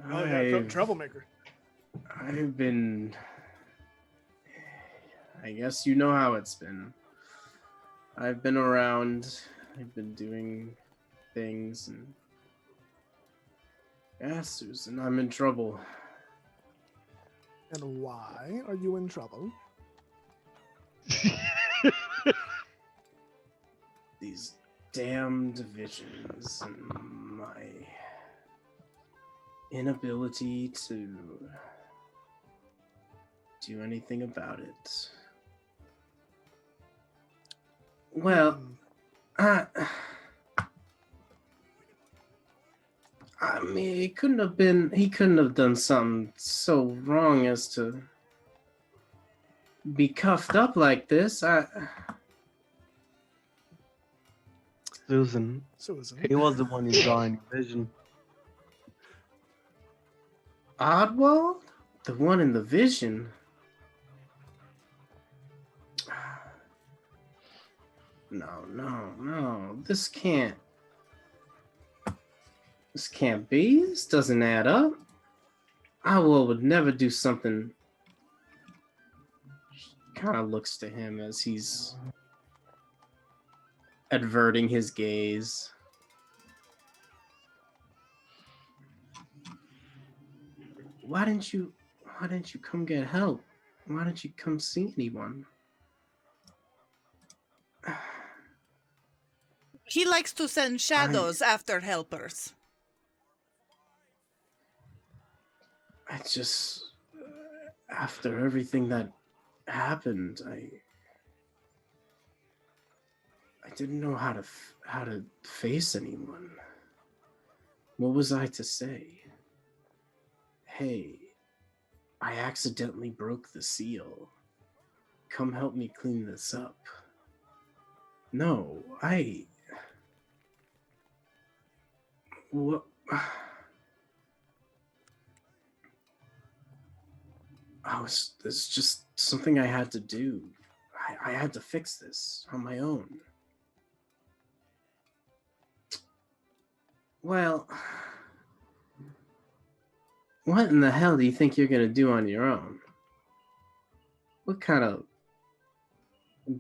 Oh yeah, troublemaker. I've been. I guess you know how it's been. I've been around. I've been doing things, and yeah, Susan, I'm in trouble. And why are you in trouble? These damn divisions and my inability to do anything about it. Well, Hmm. I mean, he couldn't have done something so wrong as to be cuffed up like this. Susan, Susan. he was the one you saw in your vision. Oddwald? The one in the vision? No. This can't be. This doesn't add up. Oddwald would never do something. Kind of looks to him as he's averting his gaze. Why didn't you come get help? Why didn't you come see anyone? He likes to send shadows after helpers. I just, after everything that happened, I didn't know how to face anyone. What was I to say? Hey, I accidentally broke the seal. Come help me clean this up. No, what? It's just something I had to do. I had to fix this on my own. Well, what in the hell do you think you're gonna do on your own? What kind of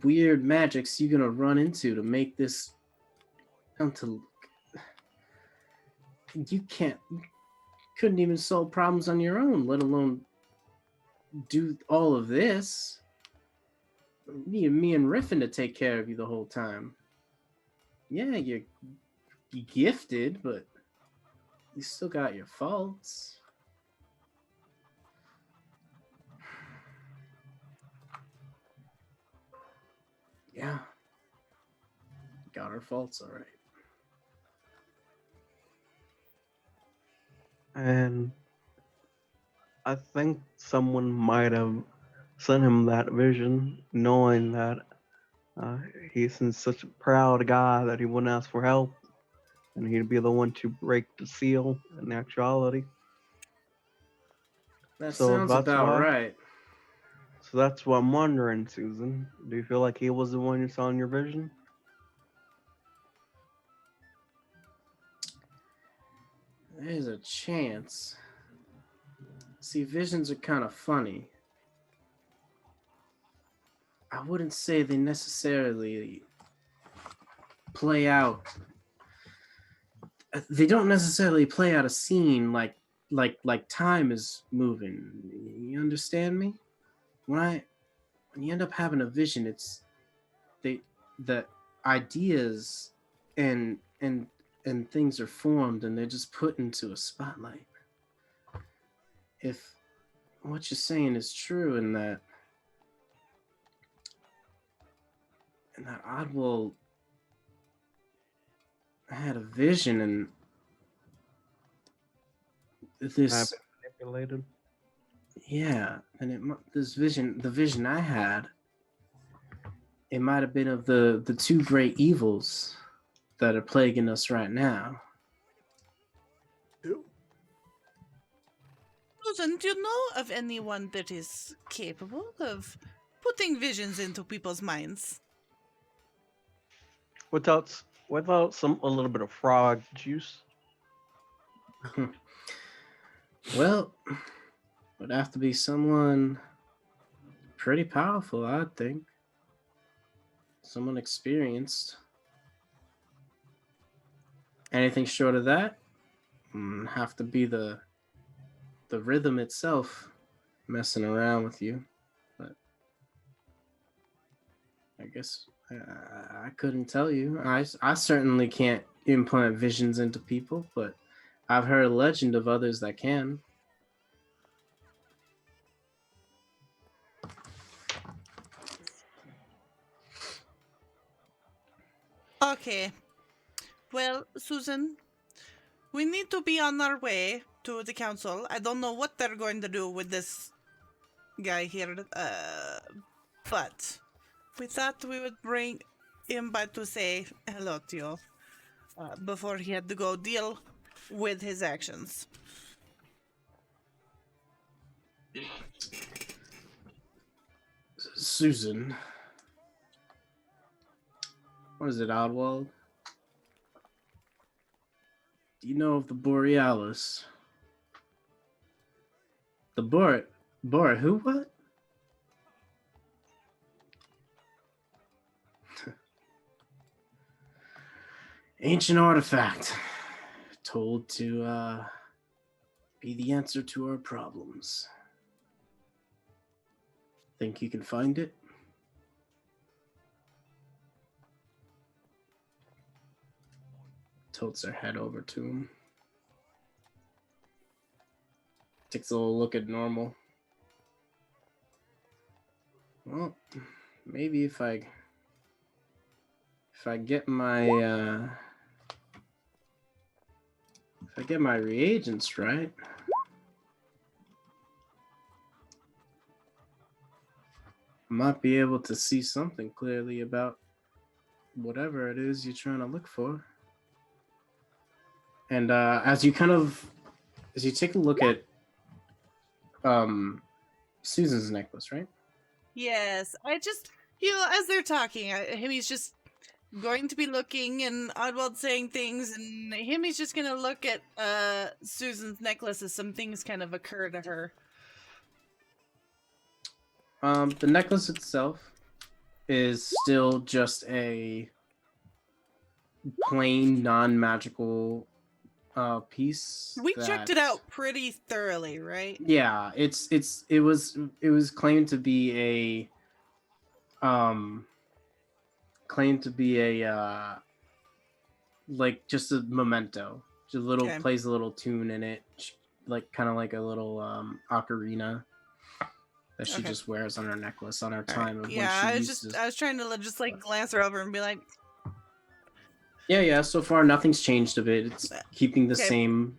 weird magics you gonna run into to make this come to? You couldn't even solve problems on your own, let alone do all of this. You need me and Riffin to take care of you the whole time. Yeah, you're gifted, but you still got your faults. Yeah, got our faults, all right. And I think someone might have sent him that vision, knowing that he's such a proud guy that he wouldn't ask for help, and he'd be the one to break the seal in actuality. That So sounds that's about why. right. So that's what I'm wondering, Susan. Do you feel like he was the one you saw in your vision? There's a chance. See, visions are kind of funny. I wouldn't say they necessarily play out. They don't necessarily play out a scene like time is moving. You understand me? When you end up having a vision, it's the ideas and things are formed and they're just put into a spotlight. If what you're saying is true, and that Oddwell had a vision, and this Manipulated. yeah, and the vision I had, it might have been of the two great evils that are plaguing us right now. Who? Susan, do you know of anyone that is capable of putting visions into people's minds? Without a little bit of frog juice. Well, would have to be someone pretty powerful, I think. someone experienced. Anything short of that, have to be the rhythm itself messing around with you. But I guess I couldn't tell you. I certainly can't implant visions into people, but I've heard a legend of others that can. Okay. Well, Susan, we need to be on our way to the council. I don't know what they're going to do with this guy here, but we thought we would bring him by to say hello to you before he had to go deal with his actions. Susan. What is it, Oddwald? Do you know of the Borealis? The who, what? Ancient artifact. Told to, be the answer to our problems. Think you can find it? Tilts her head over to him. Takes a little look at Normal. Well, maybe if I get my reagents right, I might be able to see something clearly about whatever it is you're trying to look for. And as you take a look at Susan's necklace, right? Yes, I just, as they're talking, he's just going to be looking and Oddwald saying things, and he's just going to look at Susan's necklace as some things kind of occur to her. The necklace itself is still just a plain non-magical piece. We checked it out pretty thoroughly, right? Yeah, it was claimed to be a like just a memento. Just a little plays a little tune in it, like kind of like a little ocarina that she just wears on her necklace on her time of when she I was trying to just like glance her over and be like, yeah, so far nothing's changed of it. It's keeping the same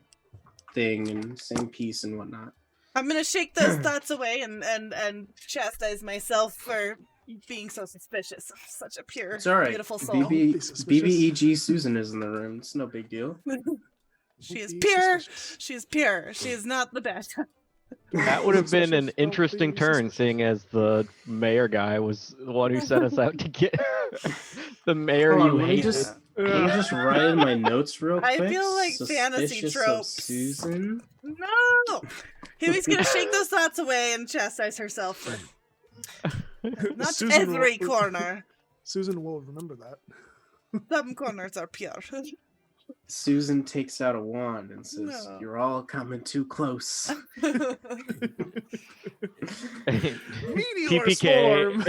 thing and same piece and whatnot. I'm gonna shake those thoughts away and chastise myself for being so suspicious of such a pure, it's all right. Beautiful soul. BBEG Susan is in the room. It's no big deal. She is pure. She is pure. She is not the best. That would have been an interesting turn, seeing as the mayor guy was the one who set us out to get the mayor you hated. Can you just write in my notes real quick? I feel like fantasy tropes. Susan? No! Himmy's gonna shake those thoughts away and chastise herself for not Susan every corner. Susan will remember that. Some corners are pure. Susan takes out a wand and says, "You're all coming too close." TPK.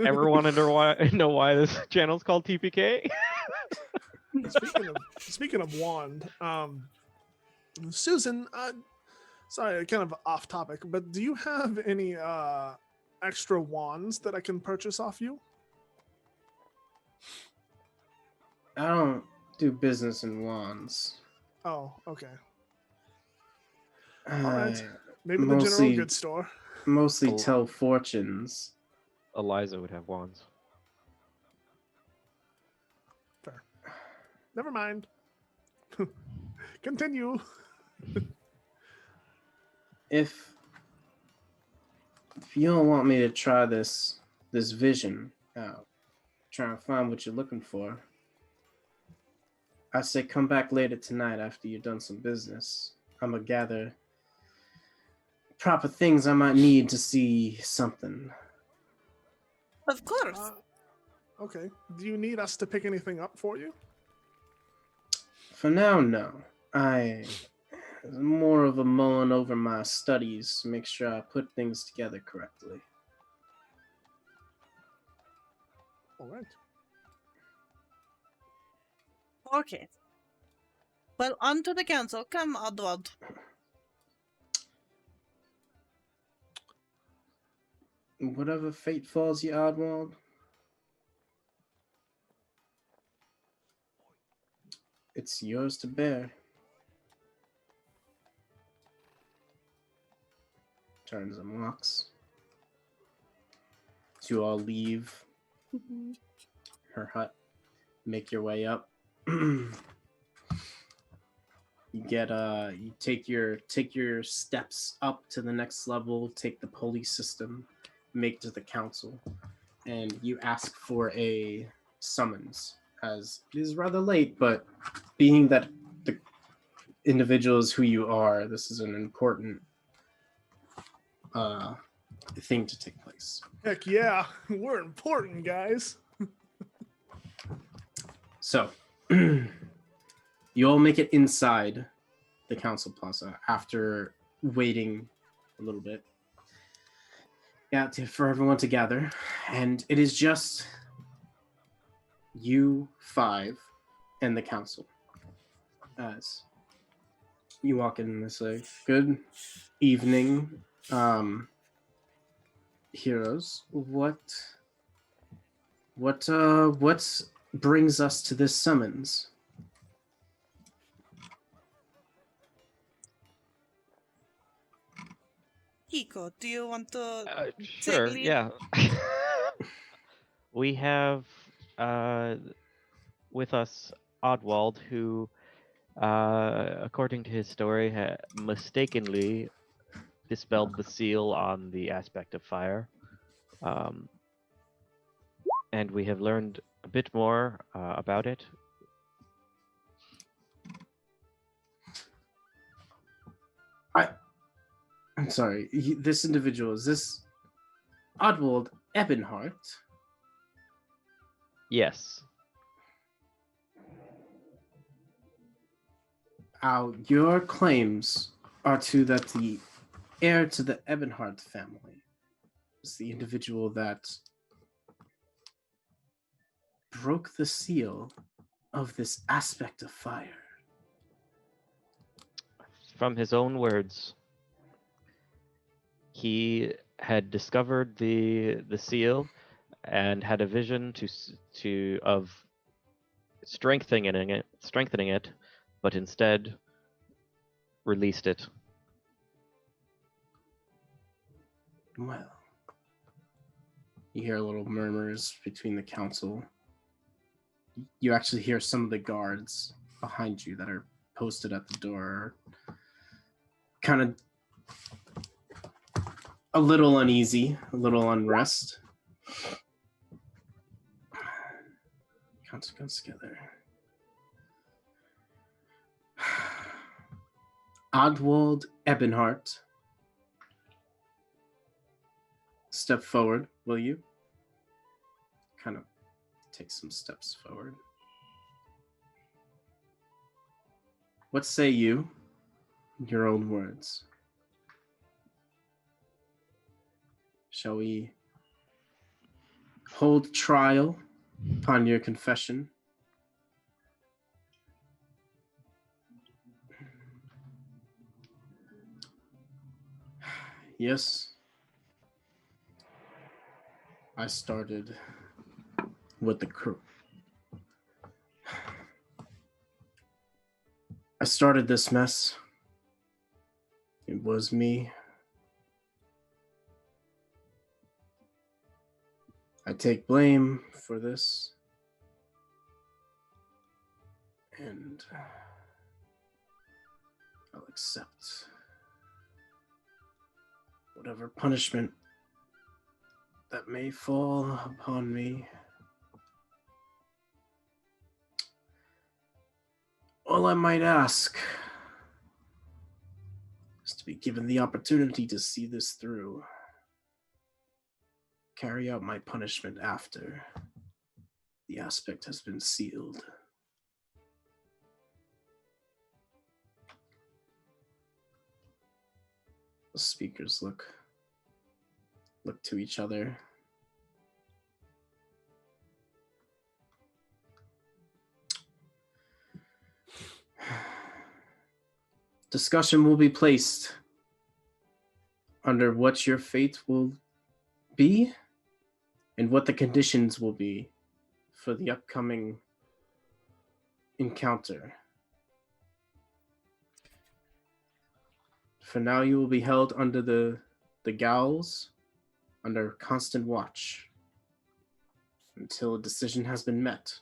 Ever wanted to know why this channel's called TPK? Speaking of wand, Susan, sorry, kind of off topic, but do you have any extra wands that I can purchase off you? I don't do business in wands. Oh, okay. All right. Maybe the general goods store. Mostly tell fortunes. Eliza would have wands. Fair. Never mind. Continue. If you don't want me to try this vision out, trying to find what you're looking for, I say come back later tonight after you've done some business. I'm gonna gather proper things I might need to see something. Of course. Okay. Do you need us to pick anything up for you? For now, no. I more of a mulling over my studies to make sure I put things together correctly. All right. Okay. Well, on to the council. Come, Oddwald. Whatever fate falls you, Oddwald, it's yours to bear. Turns and walks. So you all leave her hut, make your way up. You take your steps up to the next level, take the police system, make to the council, and you ask for a summons, as it is rather late, but being that the individuals who you are, this is an important thing to take place. Heck yeah, we're important, guys. So, you all make it inside the council plaza after waiting a little bit. Yeah, for everyone to gather, and it is just you five and the council. As you walk in and say, "Good evening, heroes. What brings us to this summons?" Hiko, do you want to Sure, lead? yeah. We have with us Oddwald, who, according to his story, mistakenly dispelled the seal on the aspect of fire. And we have learned a bit more about it. I'm sorry. This individual, is this Oddwald Ebonheart? Yes. Your claims are to that the heir to the Ebonheart family is the individual that broke the seal of this aspect of fire. From his own words, he had discovered the seal and had a vision of strengthening it, but instead released it. Well, you hear little murmurs between the council. You actually hear some of the guards behind you that are posted at the door, kind of a little uneasy, a little unrest. Council comes together. Oddwald Ebonheart, step forward, will you? Kind of take some steps forward. What say you? Your own words. Shall we hold trial upon your confession? Yes. I started with the crew. I started this mess. It was me. I take blame for this. And I'll accept whatever punishment that may fall upon me. All I might ask is to be given the opportunity to see this through. carry out my punishment after the aspect has been sealed. The speakers look to each other. Discussion will be placed under what your fate will be and what the conditions will be for the upcoming encounter. For now, you will be held under the gallows, under constant watch, until a decision has been met.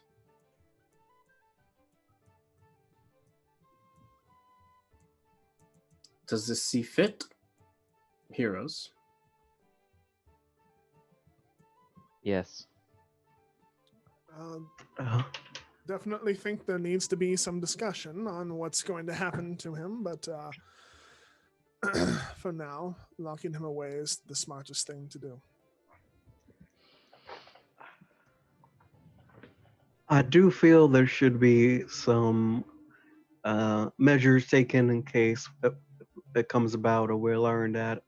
Does this see fit, heroes? Yes. Definitely think there needs to be some discussion on what's going to happen to him, but for now, locking him away is the smartest thing to do. I do feel there should be some measures taken in case it comes about, or we learn that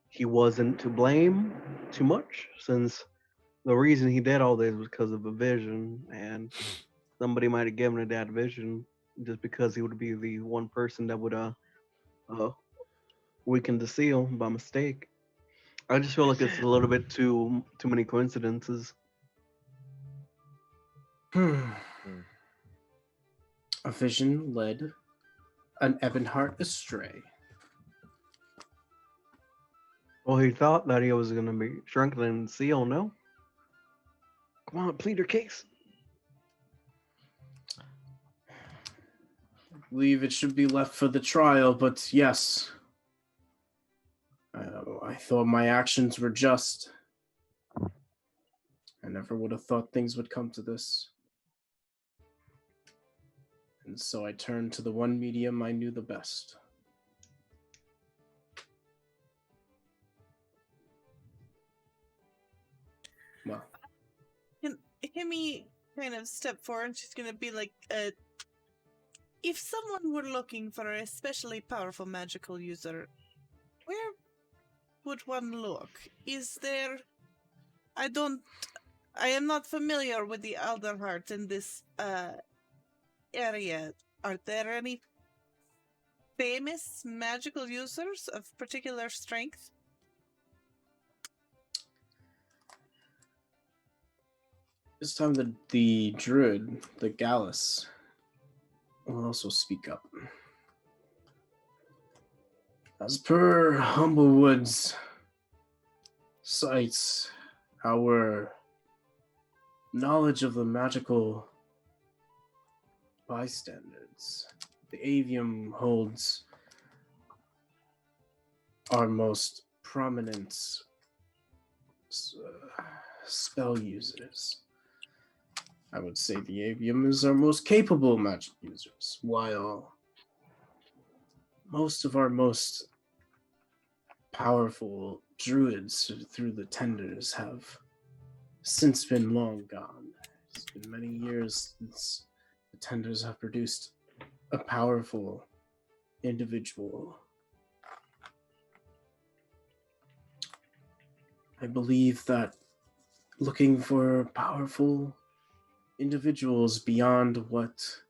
he wasn't to blame too much, since the reason he did all this was because of a vision, and somebody might have given him that vision just because he would be the one person that would weaken the seal by mistake. I just feel like it's a little bit too many coincidences. A vision led an Ebonheart astray. Well, he thought that he was going to be strengthening the seal, no? Come on, plead your case. I believe it should be left for the trial, but yes. I thought my actions were just. I never would have thought things would come to this. And so I turned to the one medium I knew the best. Well. Can we kind of step forward? And she's going to be like, if someone were looking for a especially powerful magical user, where would one look? Is there... I am not familiar with the Ebonheart in this area. Are there any famous magical users of particular strength? This time the druid, the Gallus, will also speak up. As per Humblewood's sites, our knowledge of the magical bystanders, the avium holds our most prominent spell users. I would say the avium is our most capable magic users, while most of our most powerful druids through the tenders have since been long gone. It's been many years since the tenders have produced a powerful individual. I believe that looking for powerful individuals beyond what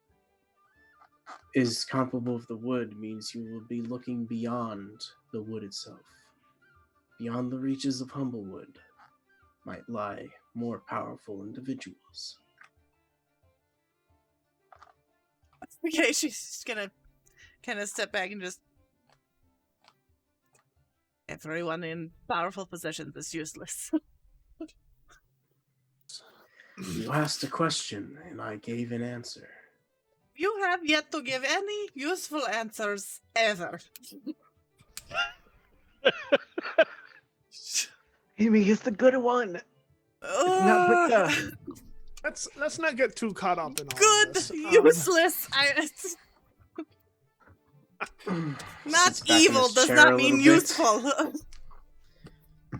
is comparable with the wood means you will be looking beyond the wood itself. Beyond the reaches of Humblewood might lie more powerful individuals. Okay, she's just gonna kind of step back and just... Everyone in powerful positions is useless. You asked a question, and I gave an answer. You have yet to give any useful answers, ever. Amy is the good one. It's not Britta. Let's not get too caught up in all Good, this. useless. Not Sits back in evil his does chair not a mean little bit. useful.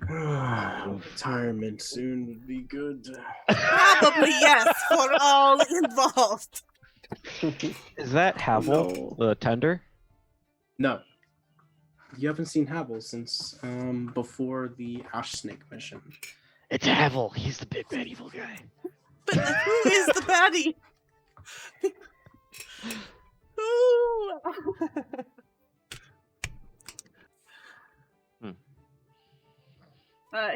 Retirement soon would be good. Probably yes, for all involved. Is that Havel, the tender? No. You haven't seen Havel since before the Ash Snake mission. It's Havel. He's the big bad evil guy. But who is the baddie? Who?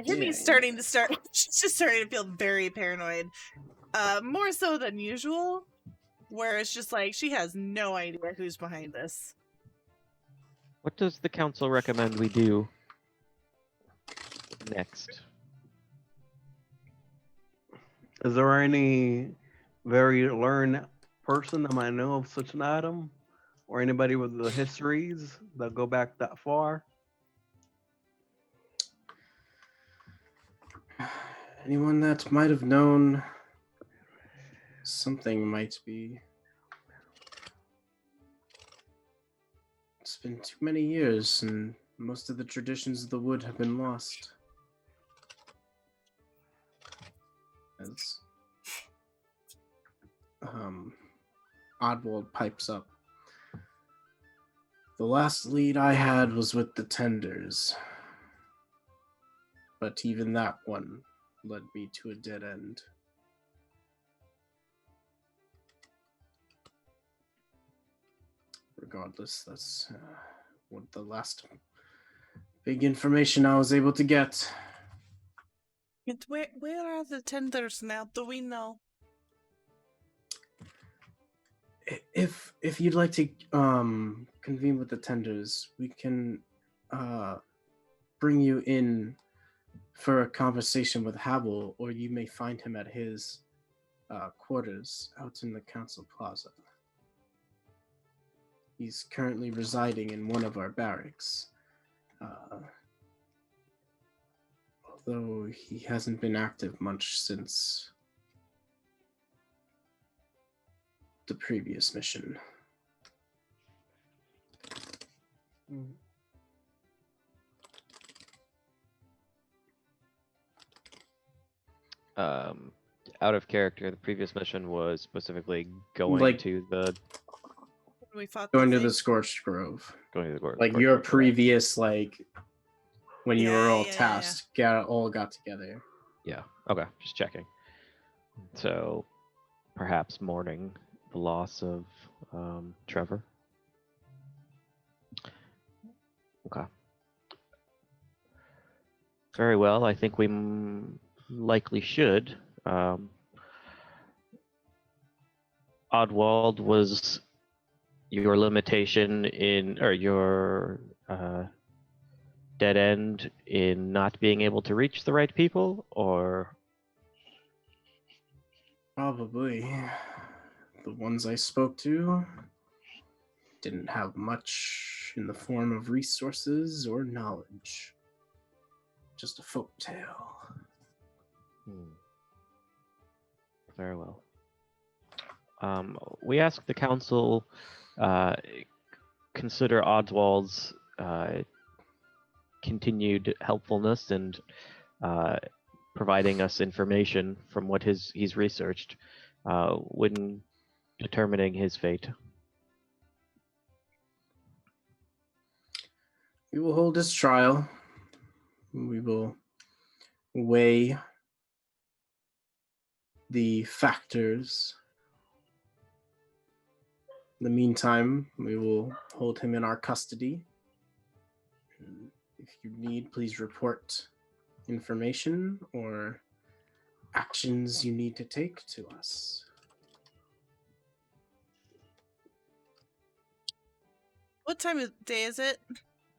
Himmy's she's just starting to feel very paranoid. More so than usual, where it's just like she has no idea who's behind this. What does the council recommend we do next? Is there any very learned person that might know of such an item? Or anybody with the histories that go back that far? Anyone that might have known something might be. It's been too many years, and most of the traditions of the wood have been lost. As Oddwald pipes up. The last lead I had was with the tenders, but even that one led me to a dead end. Regardless, that's what the last big information I was able to get. And where are the tenders now? Do we know? If you'd like to convene with the tenders, we can bring you in for a conversation with Havel, or you may find him at his quarters out in the council plaza. He's currently residing in one of our barracks. Although he hasn't been active much since the previous mission. Out of character, the previous mission was specifically going to the We fought going to thing? the Scorched Grove. going to the Like Scorched your Grove. previous, like when you were all Yeah. tasked, all got together. Yeah. Okay. Just checking. So, perhaps mourning the loss of Trevor. Okay. Very well. I think we likely should. Oddwald, was your limitation in, or your dead end in not being able to reach the right people, or? Probably. The ones I spoke to didn't have much in the form of resources or knowledge. Just a folk tale. Very well. We ask the council consider Oswald's continued helpfulness and providing us information from what he's researched when determining his fate. We will hold his trial. We will weigh the factors. In the meantime, we will hold him in our custody. If you need, please report information or actions you need to take to us. What time of day is it?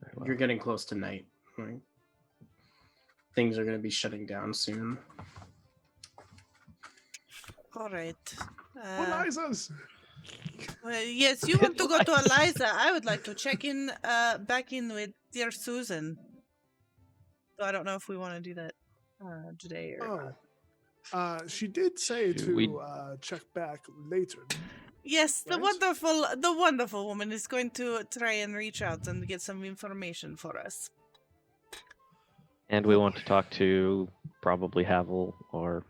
Very well. You're getting close to night, right? Things are going to be shutting down soon. All right. Eliza's. Well, yes, you want to go to Eliza. I would like to check in, back in with dear Susan. So I don't know if we want to do that today or. She did say Should to we- check back later. Yes, the Right? wonderful woman is going to try and reach out and get some information for us. And we want to talk to probably Havel or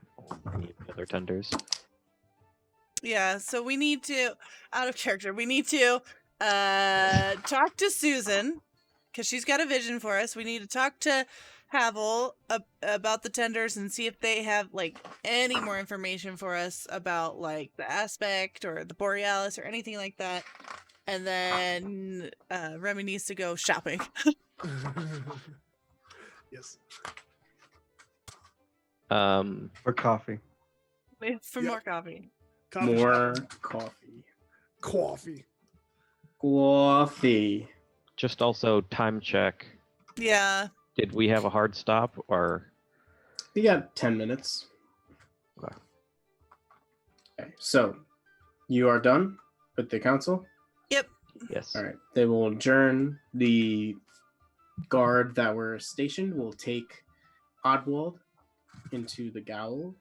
any of the other tenders. Yeah, so we need to, out of character, we need to talk to Susan, because she's got a vision for us. We need to talk to Havel about the tenders and see if they have, like, any more information for us about, like, the aspect or the Borealis or anything like that. And then Remy needs to go shopping. Yes. For coffee. For Yep. more coffee. Coffee More shop. coffee. Coffee. Coffee. Just also time check. Yeah. Did we have a hard stop or? You got 10 minutes. Okay, so you are done with the council? Yep. Yes. All right. They will adjourn. The guard that were stationed will take Oddwald into the gaol,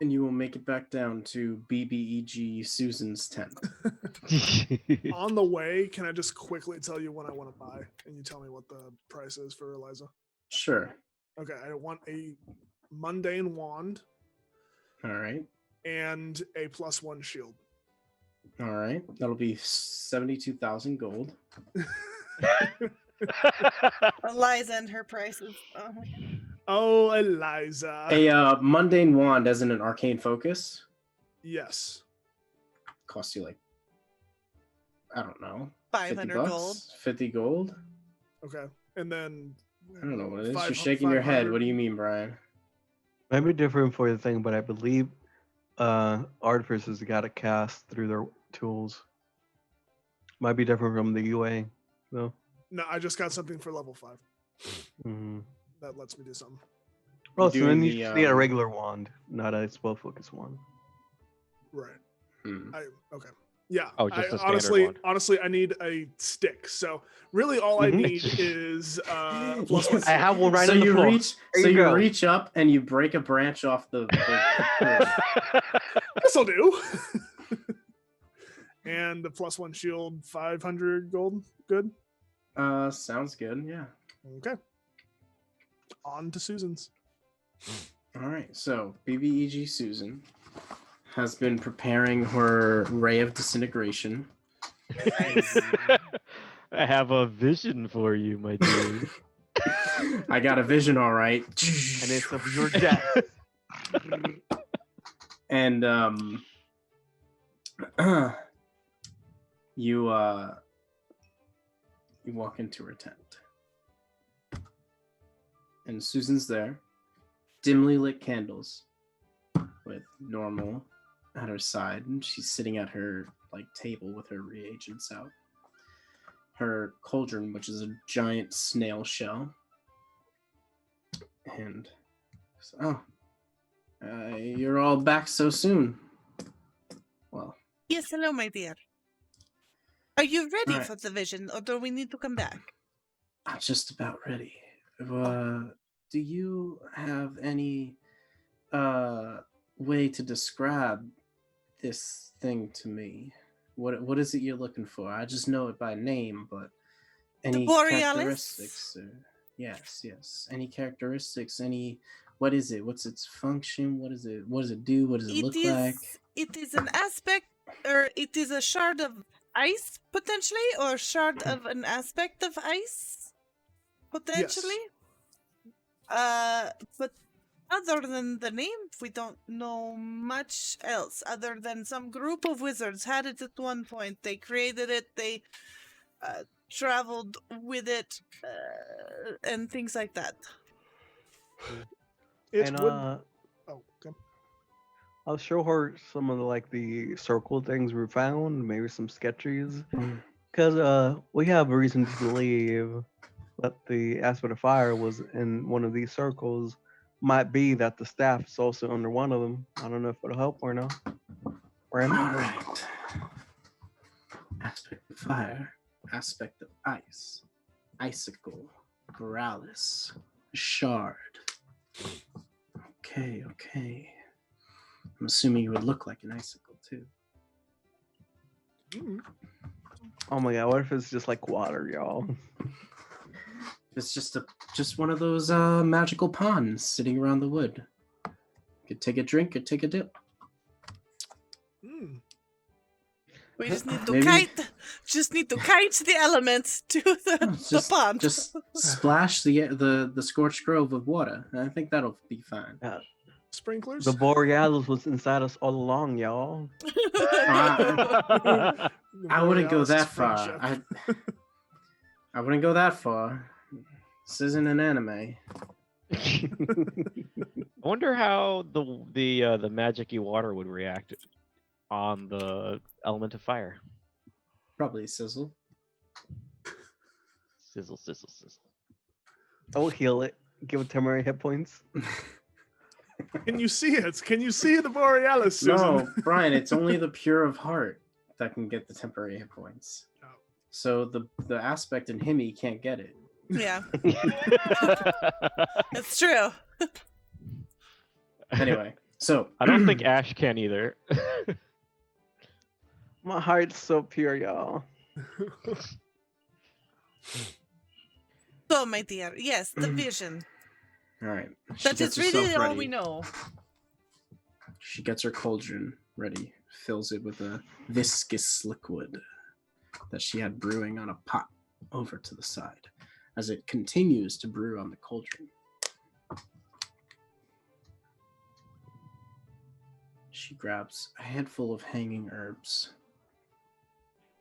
and you will make it back down to BBEG Susan's tent. On the way, can I just quickly tell you what I want to buy, and you tell me what the price is for Eliza? Sure. Okay, I want a mundane wand All right. and a +1 shield. All right. That'll be 72,000 gold. Eliza and her prices. Oh, Eliza. A mundane wand as in an arcane focus Yes. costs you like, I don't know, 50 500 bucks? gold. 50 gold? Okay, and then I don't know what it is. You're 500 shaking your head. What do you mean, Brian? Might be different for the thing, but I believe artificers got to cast through their tools. Might be different from the UA, though. No, I just got something for level 5 Mm-hmm. that lets me do something. Oh, so then doing you the, just need a regular wand, not a spell focus wand. Right. Hmm. Okay. Yeah. Oh, just a standard honestly, wand. honestly, I need a stick. So really, all I Mhm. need is a +1. I have one right so on the you floor. reach, There so you you go. reach up and you break a branch off the This'll do. And the +1 shield, 500 gold. Good. sounds good. Yeah. Okay. On to Susan's. All right. So BBEG Susan has been preparing her ray of disintegration. I have a vision for you, my dear. I got a vision, all right. And it's of your death. And you walk into her tent, and Susan's there, dimly lit candles, with Normal at her side, and she's sitting at her table with her reagents out. Her cauldron, which is a giant snail shell, and so, you're all back so soon. Well, Yes, hello, my dear. Are you ready Alright. for the vision, or do we need to come back? I'm just about ready. Do you have any way to describe this thing to me? What is it you're looking for? I just know it by name, but any Borealis? characteristics? Yes. Any characteristics? What is it? What's its function? What does it do? What does it look like? It is an aspect, or it is a shard of ice, potentially, or shard of an aspect of ice, potentially. But other than the name, we don't know much else, other than some group of wizards had it at one point. They created it, they traveled with it, and things like that. It And would. Oh, okay. I'll show her some of the circle things we found, maybe some sketches, because we have reason to believe that the aspect of fire was in one of these circles. Might be that the staff is also under one of them. I don't know if it'll help or not. Bryan? All right. Aspect of fire, aspect of ice, icicle, Borealis, shard. Okay. I'm assuming you would look like an icicle too. Mm. Oh my god, what if it's just like water, y'all? It's just one of those magical ponds sitting around the wood. You could take a drink or take a dip. We just need to Maybe- kite the elements to the pond. Just splash the scorched grove of water. I think that'll be fine. Sprinklers? The Borealis was inside us all along, y'all. The I wouldn't go Borealis that is far. friendship. I wouldn't go that far. This isn't an anime. I wonder how the magic-y water would react on the element of fire. Probably sizzle. Sizzle, sizzle, sizzle. I'll heal it. Give it temporary hit points. Can you see it? Can you see the Borealis, Susan? No, Brian, it's only the pure of heart that can get the temporary hit points. Oh. So the aspect in him, he can't get it. Yeah, it's true. Anyway, so I don't think Ash can either. My heart's so pure, y'all. So, my dear, yes, the vision. All right. She That gets is really herself all ready. we know. She gets her cauldron ready, fills it with a viscous liquid that she had brewing on a pot over to the side as it continues to brew on the cauldron. She grabs a handful of hanging herbs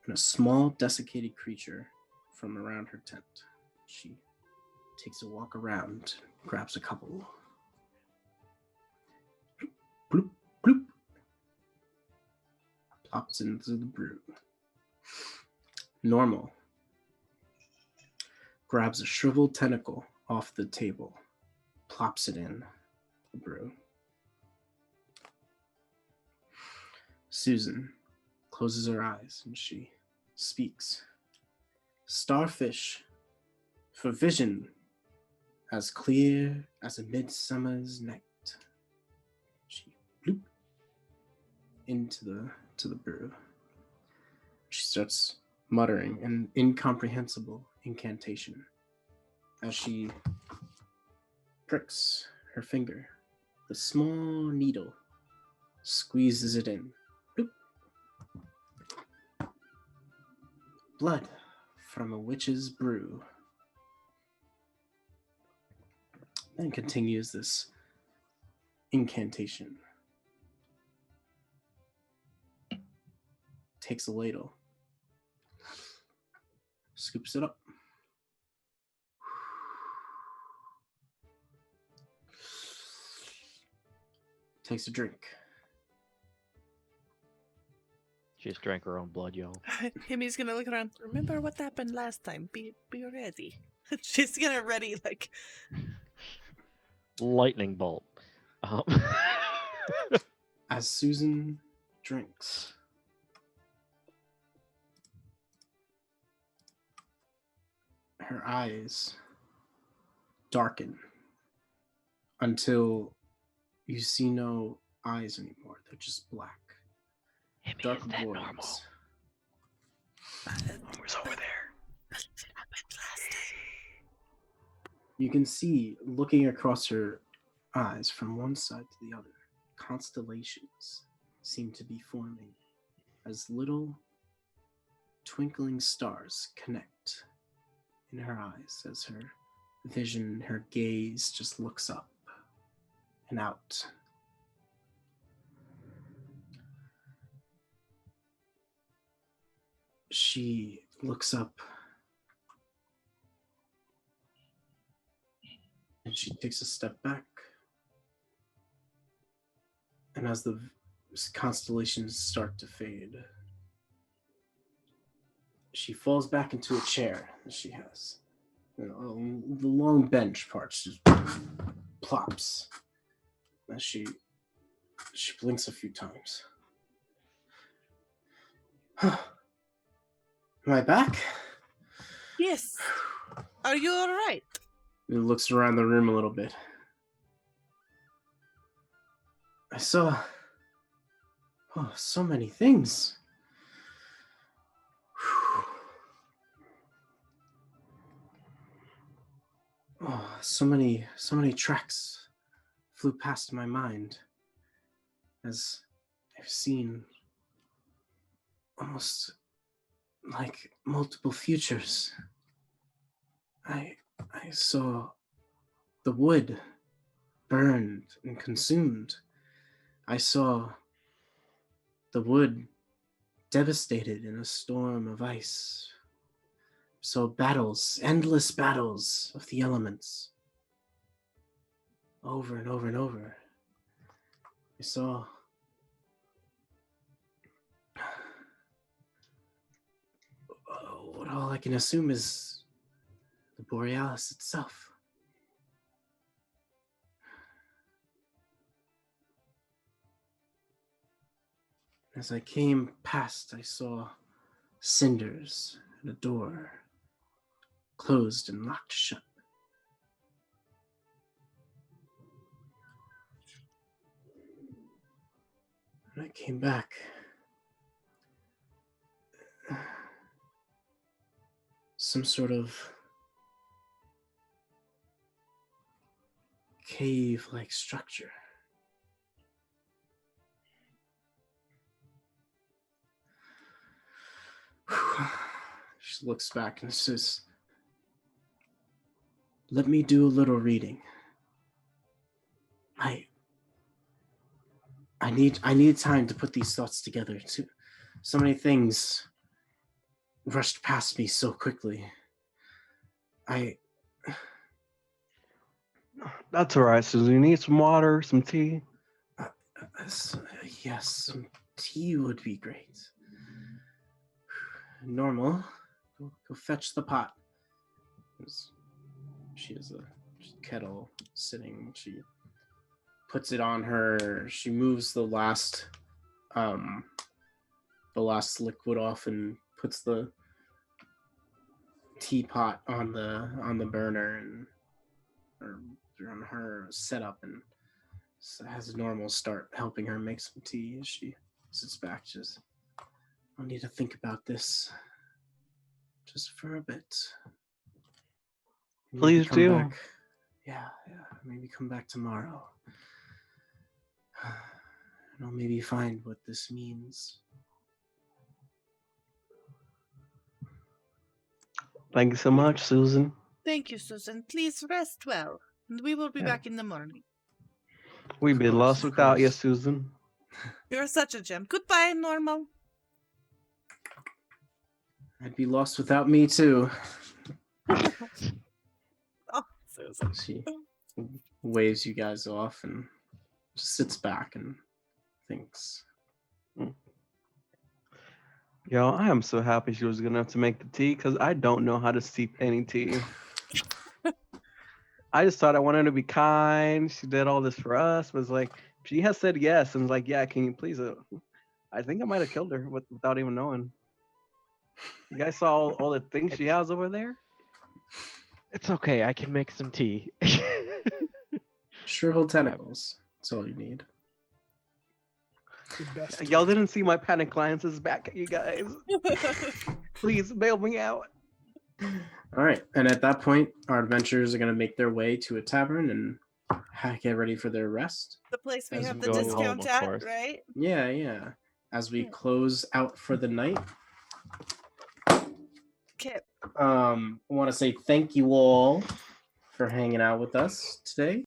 and a small desiccated creature from around her tent. She takes a walk around, grabs a couple. Bloop, bloop. Plops into the brew. Normal grabs a shriveled tentacle off the table, plops it in the brew. Susan closes her eyes and she speaks. Starfish for vision as clear as a midsummer's night. She bloop into the brew. She starts muttering an incomprehensible incantation as she pricks her finger. The small needle squeezes it in. Bloop. Blood from a witch's brew. Then continues this incantation. Takes a ladle. Scoops it up. Takes a drink. She just drank her own blood, y'all. Himmy's gonna look around. Remember what happened last time? Be ready. She's gonna ready like. Lightning bolt. As Susan drinks, her eyes darken until you see no eyes anymore. They're just black. Dark voids. Who's over there? You can see, looking across her eyes from one side to the other, constellations seem to be forming as little twinkling stars connect in her eyes as her vision, her gaze just looks up and out. She looks up and she takes a step back. And as the constellations start to fade, she falls back into a chair that she has. You know, the long bench parts just plops as she blinks a few times. Am I back? Yes. Are you all right? And looks around the room a little bit. I saw so many things. Oh, so many tracks flew past my mind as I've seen almost like multiple futures. I saw the wood burned and consumed. I saw the wood devastated in a storm of ice. So battles, endless battles of the elements. Over and over and over. I saw what all I can assume is the Borealis itself. As I came past, I saw cinders and a door closed and locked shut. When I came back, some sort of cave-like structure. She looks back and says, "Let me do a little reading. I need time to put these thoughts together. So many things rushed past me so quickly. That's all right, Susan. You need some water, some tea? Yes, some tea would be great. Normal, go fetch the pot." She has a kettle sitting. She puts it on her. She moves the last liquid off and puts the teapot on the burner and or on her setup, and has Normal start helping her make some tea as she sits back. Just, I'll need to think about this just for a bit. Maybe Please come do. back. Yeah, maybe come back tomorrow. And I'll maybe find what this means. Thank you so much, Susan. Thank you, Susan. Please rest well, and we will be Yeah. back in the morning. We'd be course, lost of without you, course. Susan. You're such a gem. Goodbye, Normal. I'd be lost without me too. Oh, Susan. She waves you guys off and just sits back and thinks. Yo, I am so happy she was good enough to make the tea because I don't know how to steep any tea. I just thought I wanted to be kind. She did all this for us. Was like, she has said yes, and was like, yeah, can you please? I think I might have killed her without even knowing. You guys saw all the things she has over there? It's okay. I can make some tea. Shriveled tentacles. That's all you need. The best. Y'all didn't see my panic glances back at you guys. Please bail me out. All right, and at that point, our adventurers are going to make their way to a tavern and get ready for their rest. The place we As have we the go discount home, of at, course. right? Yeah. As we Yeah. close out for the night, Okay. I want to say thank you all for hanging out with us today.